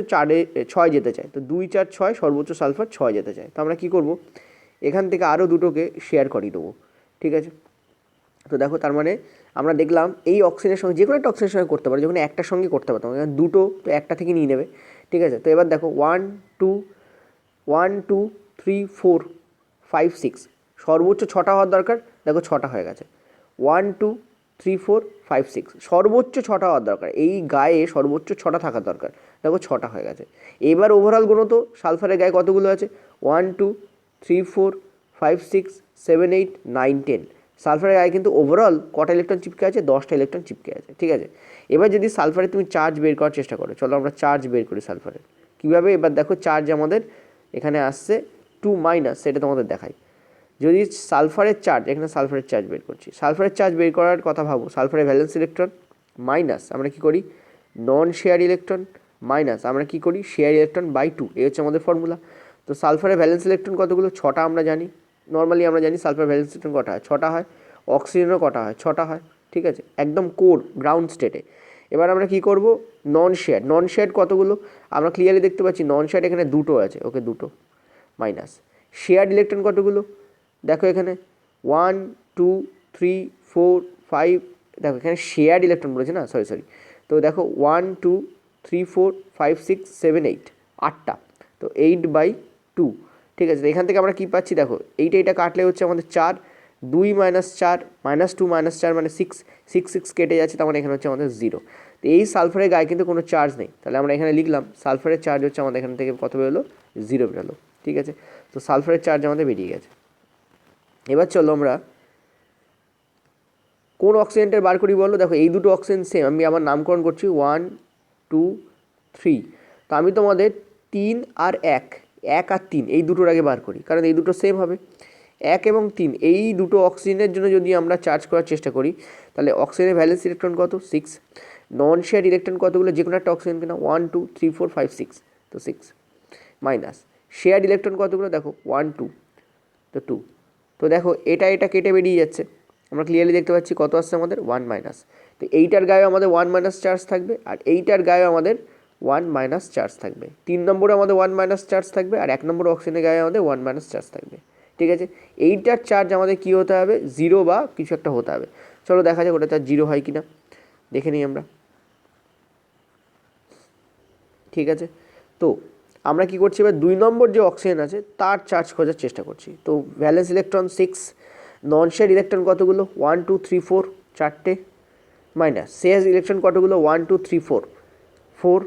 6 যেতে চায়। তো 2 4 6, সর্বোচ্চ সালফার 6 যেতে চায়। তো আমরা কী করব, এখান থেকে আরও 2টোকে শেয়ার করিয়ে দেবো, ঠিক আছে। তো দেখো তার মানে আমরা দেখলাম এই অক্সিজেনের সঙ্গে যে কোনো একটা অক্সিজেনের সঙ্গে করতে পারো, যখন একটার সঙ্গে করতে পারতাম, এখানে 2টো, তো একটা থেকে নিয়ে নেবে, ঠিক আছে। তো এবার দেখো 1 2 3 4 5 6, সর্বোচ্চ 6টা হওয়ার দরকার, দেখো 6টা হয়ে গেছে। 1 2 3 4 5 6, সর্বোচ্চ 6টা হওয়ার দরকার, এই গায়ে সর্বোচ্চ 6টা থাকার দরকার, দেখো 6টা হয়ে গেছে। এবার ওভারঅল গুণ তো সালফারের গায়ে কতগুলো আছে, 1 2 3 4 5 6 7 8 9 10। সালফারের গায়ে কিন্তু ওভারঅল কটা ইলেকট্রন চিপকে আছে, 10টা ইলেকট্রন চিপকে আছে, ঠিক আছে। এবার যদি সালফারে তুমি চার্জ বের করার চেষ্টা করো, চলো আমরা চার্জ বের করি সালফারের। কীভাবে, এবার দেখো চার্জ আমাদের এখানে আসছে 2-, সেটা তোমাদের দেখাই। যদি সালফারের চার্জ, এখানে সালফারের চার্জ বের করছি, সালফারের চার্জ বের করার কথা ভাবো, সালফারের ভ্যালেন্স ইলেকট্রন মাইনাস আমরা কী করি, নন শেয়ার ইলেকট্রন মাইনাস আমরা কী করি, শেয়ার ইলেকট্রন বাই 2, এই হচ্ছে আমাদের ফর্মুলা। তো সালফারের ভ্যালেন্স ইলেকট্রন কতগুলো, 6টা আমরা জানি, নর্মালি আমরা জানি সালফার ভ্যালেন্স ইলেকট্রন কটা হয়, 6টা হয়। অক্সিজেনও কটা হয়, 6টা হয়, ঠিক আছে, একদম কোর গ্রাউন্ড স্টেটে। এবার আমরা কী করব, নন শেয়ার কতগুলো আমরা ক্লিয়ারলি দেখতে পাচ্ছি, নন শেয়ার এখানে 2টো আছে, ওকে 2টো মাইনাস। শেয়ার্ড ইলেকট্রন কতগুলো দেখো, এখানে 1 2 3 4 5, দেখো এখানে শেয়ার্ড ইলেকট্রন বলেছে না, সরি। তো দেখো 1 2 3 4 5 6 7 8, 8টা, তো 8/2, ঠিক আছে। এখান থেকে আমরা কী পাচ্ছি দেখো, এইটা কাটলে হচ্ছে আমাদের 4, 2 - 4 -2 - 4 মানে 6, 6 6 কেটে যাচ্ছে, তার মানে এখানে হচ্ছে আমাদের 0। তো এই সালফারের গায়ে কিন্তু কোনো চার্জ নেই, তাহলে আমরা এখানে লিখলাম সালফারের চার্জ হচ্ছে আমাদের এখান থেকে কত বেরোলো, 0 বেরোলো, ঠিক আছে। তো সালফারের চার্জ আমাদের বেরিয়ে গেছে। এবার চলো আমরা কোন অক্সিজেনটার বার করি বলো, দেখো এই 2টো অক্সিজেন সেম, আমি আমার নামকরণ করছি 1 2 3। তো আমি তোমাদের 3 আর 1 আর 3 এই 2টোর আগে বার করি, কারণ এই 2টো সেম হবে। 1 এবং 3 এই 2টো অক্সিজেনের জন্য যদি আমরা চার্জ করার চেষ্টা করি, তাহলে অক্সিজেনের ভ্যালেন্স ইলেকট্রন কত, 6। নন শেয়ার ইলেকট্রন কতগুলো, যে কোনো একটা অক্সিজেন কিনা 1 2 3 4 5 6, তো 6 মাইনাস। শেয়ার ইলেকট্রন কতগুলো দেখো 1 2, তো 2, তো দেখো এটা কেটে বেরিয়ে যাচ্ছে, আমরা ক্লিয়ারলি দেখতে পাচ্ছি কত আসছে আমাদের 1 মাইনাস। তো এইটার গায়ে আমাদের 1 মাইনাস চার্জ থাকবে আর এইটার গায়ে আমাদের 1 মাইনাস চার্জ থাকবে। 3 নম্বরে আমাদের 1 মাইনাস চার্জ থাকবে আর 1 নম্বর অক্সিজেনের গায়ে আমাদের 1 মাইনাস চার্জ থাকবে। ঠিক আছে, এইটার চার্জ আমাদের কী হতে হবে, 0 বা কিছু একটা হতে হবে। চলো দেখা যাক ওটা চার্জ 0 হয় কি না, দেখে নিই আমরা। ঠিক আছে, তো আমরা কি করছি এবার 2 নম্বর যে অক্সিজেন আছে তার চার্জ খোঁজার চেষ্টা করছি। তো ভ্যালেন্স ইলেকট্রন 6, নন শেয়ার ইলেকট্রন কতগুলো 1 2 3 4 চারটে, মাইনাস শেয়ার ইলেকট্রন কতগুলো 1 2 3 4 4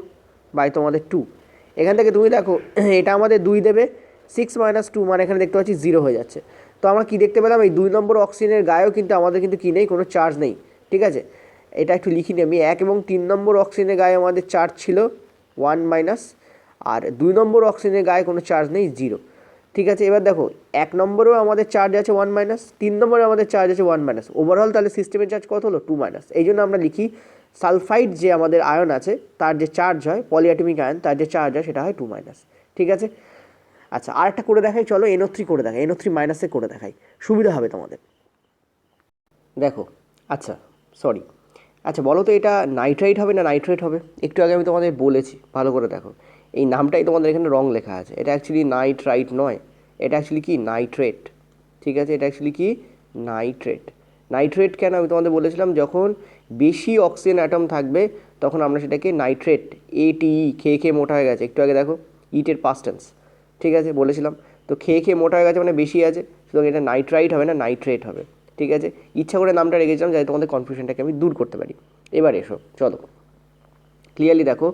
বাই তোমাদের 2। এখান থেকে তুমি দেখো এটা আমাদের 2 দেবে, 6 মাইনাস 2 মানে এখানে দেখতে পাচ্ছি 0 হয়ে যাচ্ছে। তো আমরা কি দেখতে পেলাম, এই 2 নম্বর অক্সিজেনের গায়েও কিন্তু আমাদের কিন্তু কী নেই, কোনো চার্জ নেই। ঠিক আছে, এটা একটু লিখি নি আমি, 1 এবং 3 নম্বর অক্সিজেনের গায়ে আমাদের চার্জ ছিল 1 মাইনাস, আর 2 নম্বর অক্সিজেনের গায়ে কোনো চার্জ নেই 0। ঠিক আছে, এবার দেখো 1 নম্বরেও আমাদের চার্জ আছে 1 মাইনাস, 3 নম্বরে আমাদের চার্জ আছে 1 মাইনাস, ওভারঅল তাহলে সিস্টেমের চার্জ কত হলো 2 মাইনাস। এই জন্য আমরা লিখি সালফাইড যে আমাদের আয়ন আছে তার যে চার্জ হয়, পলিঅ্যাটমিক আয়ন, তার যে চার্জ হয় সেটা হয় 2 মাইনাস। ঠিক আছে, আচ্ছা আর একটা করে দেখাই, চলো NO3 করে দেখাই, NO3 মাইনাসে করে দেখাই, সুবিধা হবে তোমাদের। দেখো আচ্ছা সরি, আচ্ছা বলো তো এটা নাইট্রাইট হবে না নাইট্রেট হবে? একটু আগে আমি তোমাদের বলেছি, ভালো করে দেখো, এই নামটাই তোমাদের এখানে রং লেখা আছে, এটা অ্যাকচুয়ালি নাইট্রাইট নয়, এটা অ্যাকচুয়ালি কি নাইট্রেট। ঠিক আছে, এটা অ্যাকচুয়ালি কি নাইট্রেট। নাইট্রেট কেন আমি তোমাদের বলেছিলাম, যখন বেশি অক্সিজেন অ্যাটম থাকবে তখন আমরা সেটাকে নাইট্রেট, ATE, খেয়ে খেয়ে মোটা হয়ে গেছে, একটু আগে দেখো ইটের পাস্ট টেন্স। ঠিক আছে, বলেছিলাম তো খেয়ে খেয়ে মোটা হয়ে গেছে মানে বেশি আছে, সুতরাং এটা নাইট্রাইট হবে না নাইট্রেট হবে। ঠিক আছে, ইচ্ছা করে নামটা রেখেছিলাম যাতে তোমাদের কনফিউশনটাকে আমি দূর করতে পারি। এবার এসো চলো ক্লিয়ারলি দেখো,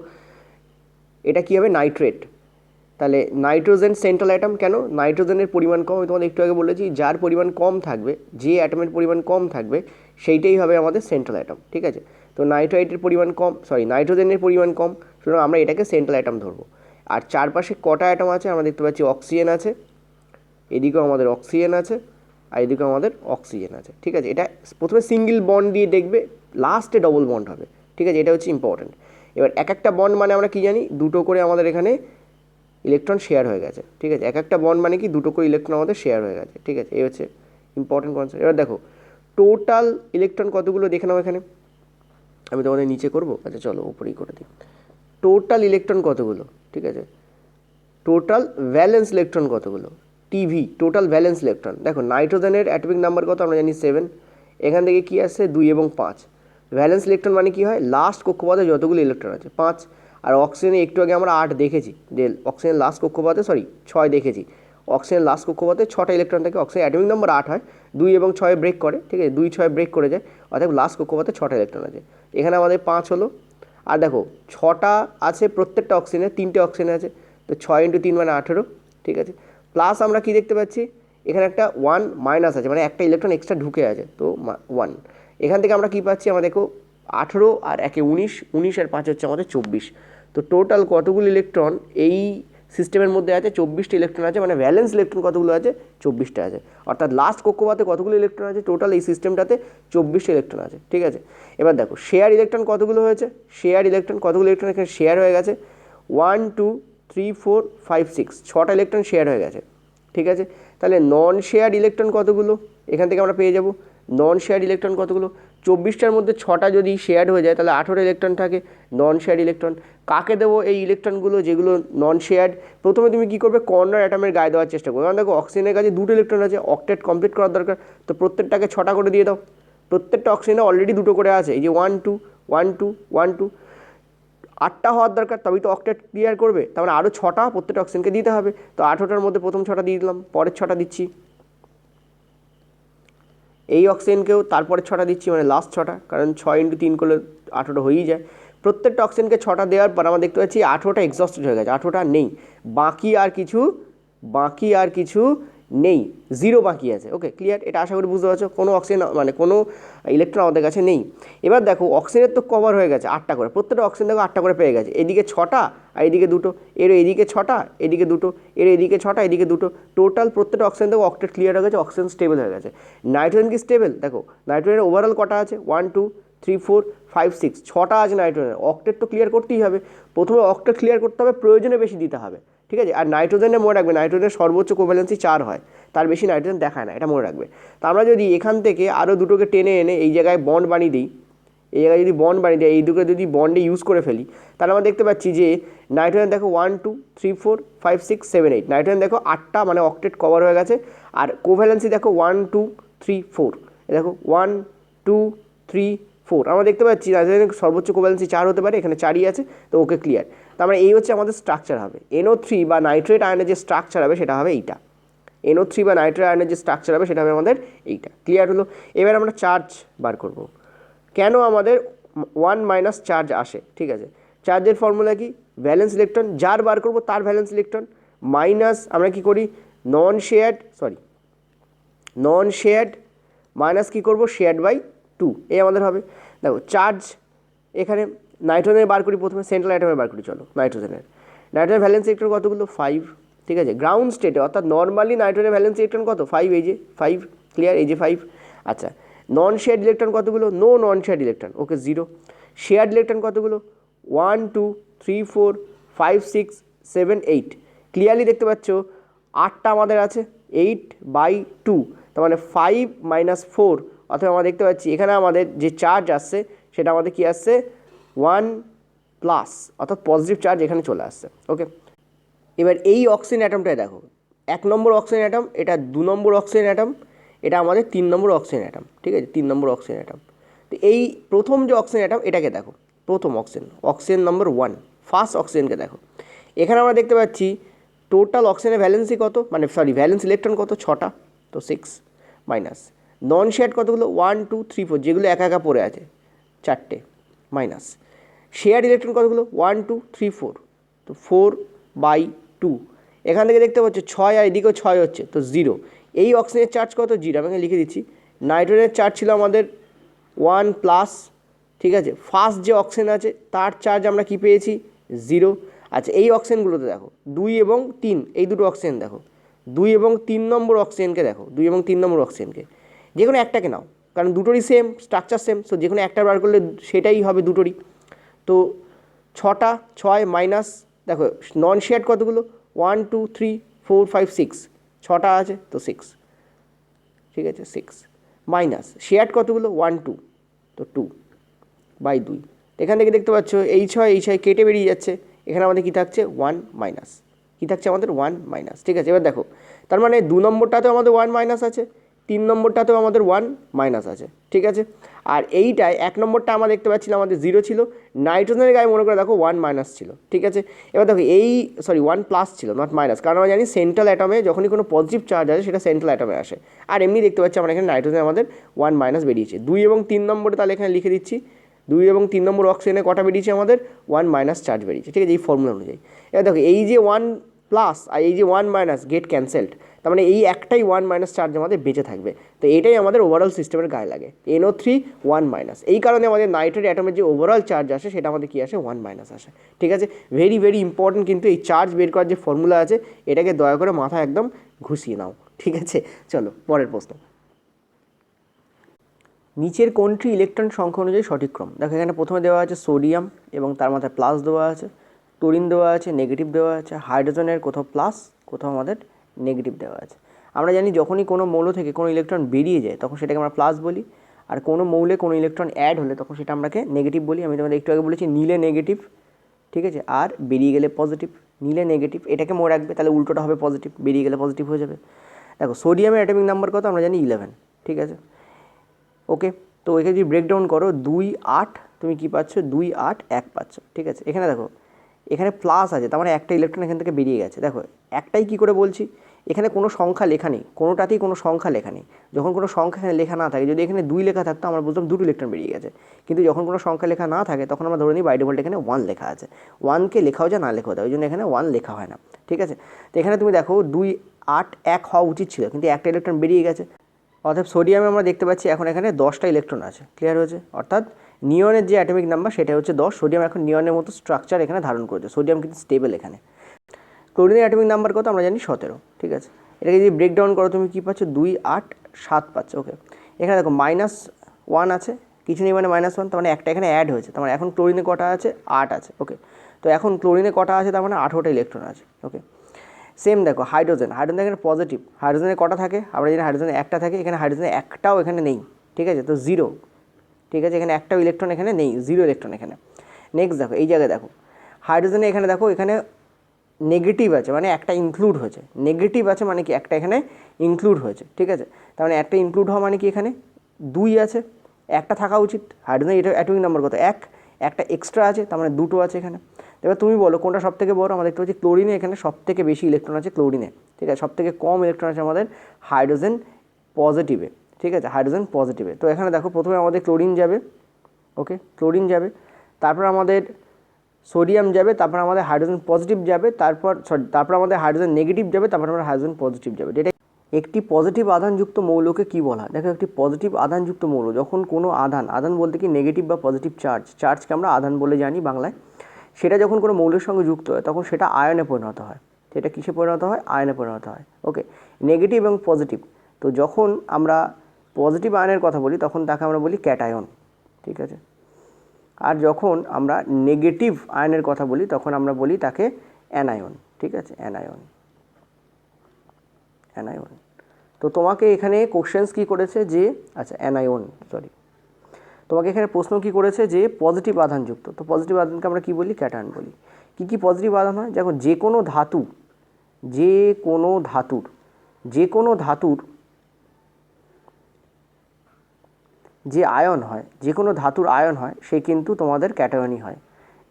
এটা কী হবে নাইট্রেট। তাহলে নাইট্রোজেন সেন্ট্রাল অ্যাটম, কেন নাইট্রোজেনের পরিমাণ কম, আমি তোমাদের একটু আগে বলেছি যার পরিমাণ কম থাকবে, যে অ্যাটমের পরিমাণ কম থাকবে সেইটাই হবে আমাদের সেন্ট্রাল অ্যাটম। ঠিক আছে, তো নাইট্রাইটের পরিমাণ কম, নাইট্রোজেনের পরিমাণ কম, সুতরাং আমরা এটাকে সেন্ট্রাল অ্যাটম ধরবো। আর চারপাশে কটা অ্যাটম আছে আমরা দেখতে পাচ্ছি, অক্সিজেন আছে, এদিকেও আমাদের অক্সিজেন আছে, আর এদিকেও আমাদের অক্সিজেন আছে। ঠিক আছে, এটা প্রথমে সিঙ্গেল বন্ড দিয়ে দেখবে, লাস্টে ডবল বন্ড হবে। ঠিক আছে, এটা হচ্ছে ইম্পর্টেন্ট। এবার এক একটা বন্ড মানে আমরা কী জানি, দুটো করে আমাদের এখানে ইলেকট্রন শেয়ার হয়ে গেছে। ঠিক আছে, এক একটা বন্ড মানে কি দুটো করে ইলেকট্রন আমাদের শেয়ার হয়ে গেছে। ঠিক আছে, এই হচ্ছে ইম্পর্টেন্ট কনসেপ্ট। এবার দেখো টোটাল ইলেকট্রন কতগুলো দেখে নাও এখানে, আমি তোমাদের নিচে করবো, আচ্ছা চলো উপরেই করে দিই। টোটাল ইলেকট্রন কতগুলো, ঠিক আছে, টোটাল ভ্যালেন্স ইলেকট্রন কতগুলো, টিভি টোটাল ভ্যালেন্স ইলেকট্রন। দেখো নাইট্রোজেনের অ্যাটমিক নাম্বার কত আমরা জানি 7, এখান থেকে কী আসছে 2 এবং 5। ভ্যালেন্স ইলেকট্রন মানে কী হয়, লাস্ট কক্ষপথে যতগুলো ইলেকট্রন আছে 5। আর অক্সিজেনে একটু আগে আমরা 8 দেখেছি, যে অক্সিজেন লাস্ট কক্ষপথে 6 দেখেছি, অক্সিজেন লাস্ট কক্ষপথে 6টা ইলেকট্রন থাকে, অক্সিজেন অ্যাটমিক নাম্বার 8 হয়, 2 এবং 6 ব্রেক করে। ঠিক আছে, 2 6 ব্রেক করে যায়, অর্থাৎ লাস্ট কক্ষপথে 6টা ইলেকট্রন আছে, এখানে আমাদের 5 হলো। আর দেখো 6টা আছে প্রত্যেকটা অক্সিজেনে, 3টে অক্সিজেনে আছে, তো 6 × 3 মানে 18। ঠিক আছে, প্লাস আমরা কি দেখতে পাচ্ছি, এখানে একটা 1 মাইনাস আছে, মানে একটা ইলেকট্রন এক্সট্রা ঢুকে আছে, তো 1। এখান থেকে আমরা কী পাচ্ছি, আমরা দেখো 18 আর 1 19, 19 আর 5 হচ্ছে আমাদের 24। তো টোটাল কতগুলো ইলেকট্রন এই সিস্টেমের মধ্যে আছে, 24টা ইলেকট্রন আছে, মানে ভ্যালেন্স ইলেকট্রন কতগুলো আছে 24টা আছে, অর্থাৎ লাস্ট কক্ষপথে কতগুলো ইলেকট্রন আছে, টোটাল এই সিস্টেমটাতে 24টা ইলেকট্রন আছে। ঠিক আছে, এবার দেখো শেয়ার ইলেকট্রন কতগুলো হয়েছে, শেয়ার ইলেকট্রন কতগুলো ইলেকট্রন এখানে শেয়ার হয়ে গেছে, 1 2 3 4 5 6, 6টা ইলেকট্রন শেয়ার হয়ে গেছে। ঠিক আছে, তাহলে নন শেয়ার ইলেকট্রন কতগুলো এখান থেকে আমরা পেয়ে যাব, নন শেয়ার ইলেকট্রন কতগুলো, 24টার মধ্যে 6টা যদি শেয়ার হয়ে যায় তাহলে 18 ইলেকট্রন থাকে নন শেয়ার ইলেকট্রন। কাকে দেবো এই ইলেকট্রনগুলো যেগুলো নন শেয়ার্ড, প্রথমে তুমি কী করবে, কর্নার অ্যাটমের গায়ে দেওয়ার চেষ্টা করবে, কারণ দেখো অক্সিজেনের কাছে 2টো ইলেকট্রন আছে, অক্টেট কমপ্লিট করার দরকার, তো প্রত্যেকটাকে 6টা করে দিয়ে দাও। প্রত্যেকটা অক্সিজেনে অলরেডি 2টো করে আছে, এই যে 1 2 1 2 1 2, 8টা হওয়ার দরকার, তবেই তো অক্টেট ক্লিয়ার করবে, তার মানে আরও 6টা প্রত্যেকটা অক্সিজেনকে দিতে হবে। তো 18টার মধ্যে প্রথম 6টা দিয়ে দিলাম, পরের 6টা দিচ্ছি, এই অক্সিজেনকেও তারপরে 6টা দিচ্ছি, মানে লাস্ট 6টা, কারণ 6 × 3 করলে 18 হয়েই যায়। প্রত্যেকটা অক্সিজেনকে 6টা দেওয়ার পর আমরা দেখতে পাচ্ছি 18টা এক্সস্টেড হয়ে গেছে, 18টা নেই, বাকি আর কিছু নেই, 0 বাকি আছে। ওকে ক্লিয়ার, এটা আশা করি বুঝতে পারছো, কোনো অক্সিজেন মানে কোনো ইলেকট্রন আমাদের কাছে নেই। এবার দেখো অক্সিজেনের তো কভার হয়ে গেছে 8টা করে, প্রত্যেকটা অক্সিজেন দেখো 8টা করে পেয়ে গেছে, এদিকে 6টা আর এদিকে 2টো, এর এদিকে 6টা এদিকে 2টো, এর এদিকে 6টা এদিকে 2টো, টোটাল প্রত্যেকটা অক্সিজেন দেখো অক্টেট ক্লিয়ার হয়ে গেছে, অক্সিজেন স্টেবল হয়ে গেছে। নাইট্রোজেন কি স্টেবল, দেখো নাইট্রোজেনের ওভারঅল কটা আছে, 1 2 3 4 5 6, 6টা আছে নাইট্রোজেনের, অক্টেট তো ক্লিয়ার করতেই হবে, প্রথমে অক্টেট ক্লিয়ার করতে হবে, প্রয়োজনে বেশি দিতে হবে। ঠিক আছে। আর নাইট্রোজেনে মনে রাখবে নাইট্রোজেনের সর্বোচ্চ কোভ্যালেন্সি 4 হয়, তার বেশি নাইট্রোজেন দেখায় না, এটা মনে রাখবে। তো আমরা যদি এখান থেকে আরও দুটোকে টেনে এনে এই জায়গায় বন্ড বানিয়ে দিই, এই জায়গায় যদি বন্ড বানিয়ে দিই, এই দুটো যদি বন্ডে ইউজ করে ফেলি, তাহলে আমরা দেখতে পাচ্ছি যে নাইট্রোজেন দেখো 1 2 3 4 5 6 7 8, নাইট্রোজেন দেখো 8টা মানে অক্টেট কভার হয়ে গেছে। আর কোভ্যালেন্সি দেখো 1 2 3 4, দেখো 1 2 3 4, আমরা দেখতে পাচ্ছি নাইট্রোজেনের সর্বোচ্চ কোভ্যালেন্সি 4 হতে পারে, এখানে 4ই আছে, তো ওকে ক্লিয়ার। তো আমরা এই হচ্ছে আমাদের স্ট্রাকচার হবে। NO3 বা নাইট্রেট আয়নের যে স্ট্রাকচার হবে সেটা হবে এইটা। NO3 বা নাইট্রেট আয়নের যে স্ট্রাকচার হবে সেটা হবে আমাদের এইটা। ক্লিয়ার হলো? এবার আমরা চার্জ বার করব। কেন আমাদের 1 মাইনাস চার্জ আসে? ঠিক আছে, চার্জের ফর্মুলা কি? ভ্যালেন্স ইলেকট্রন যার বার করব তার ভ্যালেন্স ইলেকট্রন মাইনাস আমরা কি করি নন শেয়ার্ড মাইনাস কী করবো শেয়ার্ড বাই 2, এই আমাদের হবে। দেখো চার্জ এখানে নাইট্রোজেনের বার করি, প্রথমে সেন্ট্রাল অ্যাটমের বার করি। চলো নাইট্রোজেনের ভ্যালেন্স ইলেকট্রন কতগুলো? 5, ঠিক আছে। গ্রাউন্ড স্টেটে অর্থাৎ নর্মালি নাইট্রোজেনের ভ্যালেন্স ইলেকট্রন কত? 5, এই যে 5, ক্লিয়ার, এই যে 5। আচ্ছা, নন শেয়ার্ড ইলেকট্রন কতগুলো? নো নন শেয়ার্ড ইলেকট্রন, ওকে 0। শেয়ার্ড ইলেকট্রন কতগুলো? 1 2 3 4 5 6 7 8, ক্লিয়ারলি দেখতে পাচ্ছ 8টা আমাদের আছে, 8/2, তার মানে 5 মাইনাস 4, অথবা আমরা দেখতে পাচ্ছি এখানে আমাদের যে চার্জ আসছে সেটা আমাদের কি আসছে 1 প্লাস, অর্থাৎ পজিটিভ চার্জ এখানে চলে আসছে। ওকে, এবার এই অক্সিজেন অ্যাটমটায় দেখো, 1 নম্বর অক্সিজেন অ্যাটম, এটা 2 নম্বর অক্সিজেন অ্যাটম, এটা আমাদের 3 নম্বর অক্সিজেন অ্যাটম, ঠিক আছে, 3 নম্বর অক্সিজেন অ্যাটম। তো এই প্রথম যে অক্সিজেন অ্যাটম এটাকে দেখো, প্রথম অক্সিজেন নম্বর 1, ফার্স্ট অক্সিজেনকে দেখো। এখানে আমরা দেখতে পাচ্ছি টোটাল অক্সিজেনের ভ্যালেন্সি কত, মানে ভ্যালেন্স ইলেকট্রন কত? 6টা, তো 6 মাইনাস নন শেয়ার্ড কতগুলো? 1 2 3 4, যেগুলো একা একা পড়ে আছে 4টে, মাইনাস শেয়ার্ড ইলেকট্রন কতগুলো? 1 2 3 4, তো 4/2। এখান থেকে দেখতে পাচ্ছ 6 আর এদিকেও 6 হচ্ছে, তো 0। এই অক্সিজেনের চার্জ কত? 0, আমি লিখে দিচ্ছি। নাইট্রোজেনের চার্জ ছিল আমাদের 1 প্লাস, ঠিক আছে। ফার্স্ট যে অক্সিজেন আছে তার চার্জ আমরা কি পেয়েছি? 0। আচ্ছা, এই অক্সিজেনগুলোতে দেখো 2 এবং 3, এই দুটো অক্সিজেন দেখো, 2 এবং 3 নম্বর অক্সিজেনকে দেখো, 2 এবং 3 নম্বর অক্সিজেনকে, যে কোনো একটাকে নাও, কারণ দুটোরই সেম স্ট্রাকচার সেম, সো যে কোনো একটা বার করলে সেটাই হবে দুটোরই। তো 6টা, 6 মাইনাস দেখো নন শেয়ার্ড কতগুলো? 1 2 3 4 5 6, 6টা আছে, তো 6, ঠিক আছে, 6 মাইনাস শেয়ার্ড কতগুলো? 1 2, তো 2/2। এখান থেকে দেখতে পাচ্ছ এই 6 কেটে বেরিয়ে যাচ্ছে, এখানে আমাদের কী থাকছে? 1 মাইনাস, কী থাকছে আমাদের? 1 মাইনাস, ঠিক আছে। এবার দেখো, তার মানে 2 নম্বরটাতেও আমাদের 1 মাইনাস আছে, 3 নম্বরটাতেও আমাদের 1 মাইনাস আছে, ঠিক আছে। আর এইটায় 1 নম্বরটা আমরা দেখতে পাচ্ছিলাম আমাদের 0 ছিল, নাইট্রোজেনের গায়ে মনে করে দেখো 1 মাইনাস ছিল, ঠিক আছে। এবার দেখো 1 প্লাস ছিল, নট মাইনাস, কারণ আমরা জানি সেন্ট্রাল অ্যাটমে যখনই কোনো পজিটিভ চার্জ আসে সেটা সেন্ট্রাল অ্যাটমে আসে। আর এমনি দেখতে পাচ্ছি আমরা এখানে নাইট্রোজেন আমাদের 1 মাইনাস বেরিয়েছে। 2 এবং 3 নম্বরে তাহলে এখানে লিখে দিচ্ছি, 2 এবং 3 নম্বর অক্সিজেনে কটা বেরিয়েছে আমাদের? 1 মাইনাস চার্জ বেরিয়েছে, ঠিক আছে, এই ফর্মুলা অনুযায়ী। এবার দেখো এই যে 1 প্লাস আর এই যে 1 মাইনাস গেট ক্যান্সেলড, তার মানে এই একটাই 1 মাইনাস চার্জ আমাদের বেঁচে থাকবে। তো এটাই আমাদের ওভারঅল সিস্টেমের গায়ে লাগে, NO3 1 মাইনাস। এই কারণে আমাদের নাইট্রেট অ্যাটমের যে ওভারঅল চার্জ আসে সেটা আমাদের কী আসে? 1 মাইনাস আসে, ঠিক আছে। ভেরি ভেরি ইম্পর্টেন্ট, কিন্তু এই চার্জ বের করার যে ফর্মুলা আছে এটাকে দয়া করে মাথায় একদম ঘুষিয়ে নাও, ঠিক আছে। চলো পরের প্রশ্ন। নিচের কোনটি ইলেকট্রন সংখ্যা অনুযায়ী সঠিক ক্রম? দেখো এখানে প্রথমে দেওয়া আছে সোডিয়াম এবং তার মাথায় প্লাস দেওয়া আছে, ক্লোরিন দেওয়া আছে, নেগেটিভ দেওয়া আছে, হাইড্রোজেনের কোথাও প্লাস কোথাও আমাদের নেগেটিভ দেওয়া আছে। আমরা জানি যখনই কোনো মৌল থেকে কোনো ইলেকট্রন বেরিয়ে যায় তখন সেটাকে আমরা প্লাস বলি, আর কোনো মৌলে কোনো ইলেকট্রন অ্যাড হলে তখন সেটা আমরাকে নেগেটিভ বলি। আমি তোমাদের একটু আগে বলেছি নীলে নেগেটিভ, ঠিক আছে, আর বেরিয়ে গেলে পজিটিভ। নীলে নেগেটিভ, এটাকে মনে রাখবে, তাহলে উল্টোটা হবে পজিটিভ, বেরিয়ে গেলে পজিটিভ হয়ে যাবে। দেখো সোডিয়ামের অ্যাটমিক নাম্বার কত? আমরা জানি 11, ঠিক আছে, ওকে। তো এখানে যদি ব্রেকডাউন করো 2 8, তুমি কী পাচ্ছ? 2 8 1 পাচ্ছ, ঠিক আছে। এখানে দেখো এখানে প্লাস আছে, তার মানে একটা ইলেকট্রন এখান থেকে বেরিয়ে গেছে। দেখো একটাই কী করে বলছি, এখানে কোনো সংখ্যা লেখা নেই, কোনোটাতেই কোনো সংখ্যা লেখা নেই। যখন কোনো সংখ্যা এখানে লেখা না থাকে, যদি এখানে 2 লেখা থাকতো আমরা বুঝতাম 2টো ইলেকট্রন বেরিয়ে গেছে, কিন্তু যখন কোনো সংখ্যা লেখা না থাকে তখন আমরা ধরে নিই বাই ডিফল্ট এখানে 1 লেখা আছে। 1কে লেখাও যায় না লেখাও যায়, ওই জন্য এখানে 1 লেখা হয় না, ঠিক আছে। তো এখানে তুমি দেখো 2 8 1 হওয়া উচিত ছিল, কিন্তু একটা ইলেকট্রন বেরিয়ে গেছে। অর্থাৎ সোডিয়ামে আমরা দেখতে পাচ্ছি এখন এখানে 10টা ইলেকট্রন আছে, ক্লিয়ার হয়েছে। অর্থাৎ নিয়নের যে অ্যাটমিক নাম্বার সেটা হচ্ছে 10। সোডিয়াম এখন নিয়নের মতো স্ট্রাকচার এখানে ধারণ করেছে, সোডিয়াম কিন্তু স্টেবল এখানে। ক্লোরিনের অ্যাটমিক নাম্বার কত? আমরা জানি 17, ঠিক আছে। এটাকে যদি ব্রেকডাউন করো তুমি কী পাচ্ছ? 2 8 7 পাচ্ছ, ওকে। এখানে দেখো -1 আছে, কিছু নেই মানে -1, তার মানে একটা এখানে অ্যাড হয়েছে, তার মানে এখন ক্লোরিনে কটা আছে? 8 আছে, ওকে। তো এখন ক্লোরিনে কটা আছে? তার মানে 18টা ইলেকট্রন আছে, ওকে। সেম দেখো হাইড্রোজেন এখানে পজিটিভ, হাইড্রোজেনে কটা থাকে আমরা জানি হাইড্রোজেনে একটা থাকে, এখানে হাইড্রোজেনে একটাও এখানে নেই, ঠিক আছে, তো জিরো, ঠিক আছে, এখানে একটাও ইলেকট্রন এখানে নেই, জিরো ইলেকট্রন এখানে। নেক্সট দেখো এই জায়গায় দেখো হাইড্রোজেনে এখানে দেখো এখানে নেগেটিভ আছে মানে একটা ইনক্লুড হয়েছে, নেগেটিভ আছে মানে কি একটা এখানে ইনক্লুড হয়েছে, ঠিক আছে, তার মানে একটা ইনক্লুড হওয়া মানে কি এখানে 2 আছে, একটা থাকা উচিত, হাইড্রোজেন এটা অ্যাটমিক নাম্বার কত 1, একটা এক্সট্রা আছে তার মানে 2 আছে এখানে। এবার তুমি বলো কোনটা সব থেকে বড়, আমরা দেখতে পাচ্ছি ক্লোরিনে এখানে সব থেকে বেশি ইলেকট্রন আছে ক্লোরিনে, ঠিক আছে, সব থেকে কম ইলেকট্রন আছে আমাদের হাইড্রোজেন পজিটিভে, ঠিক আছে, হাইড্রোজেন পজিটিভে। তো এখানে দেখো প্রথমে আমাদের ক্লোরিন যাবে, ওকে, ক্লোরিন যাবে, তারপর আমাদের সোডিয়াম যাবে, তারপর আমাদের হাইড্রোজেন পজিটিভ যাবে, তারপর আমাদের হাইড্রোজেন নেগেটিভ যাবে, তারপর আমাদের হাইড্রোজেন পজিটিভ যাবে। এটা একটি পজিটিভ আধানযুক্ত মৌলকে কি বলা হয়? দেখো একটি পজিটিভ আধানযুক্ত মৌল যখন কোনো আধান বলতে কি নেগেটিভ বা পজিটিভ চার্জকে আমরা আধান বলে জানি বাংলায়, সেটা যখন কোনো মৌলের সঙ্গে যুক্ত হয় তখন সেটা আয়নে পরিণত হয়। সেটা কিসে পরিণত হয়? আয়নে পরিণত হয়। ওকে, নেগেটিভ এবং পজিটিভ, তো যখন আমরা পজিটিভ আয়নের কথা বলি তখন তাকে আমরা বলি ক্যাটায়ন, ঠিক আছে, আর যখন আমরা নেগেটিভ আয়নের কথা বলি তখন আমরা বলি তাকে অ্যানায়ন, ঠিক আছে, অ্যানায়ন। তো তোমাকে এখানে কোশ্চেন্স কি করেছে যে আচ্ছা অ্যানায়ন, তোমাকে এখানে প্রশ্ন কি করেছে যে পজিটিভ আধানযুক্ত, তো পজিটিভ আধানকে আমরা কি বলি? ক্যাটায়ন বলি। কি পজিটিভ আধান হয়? দেখো যে কোনো ধাতুর যে আয়ন হয়, যে কোনো ধাতুর আয়ন হয় সে কিন্তু তোমাদের ক্যাটায়নই হয়।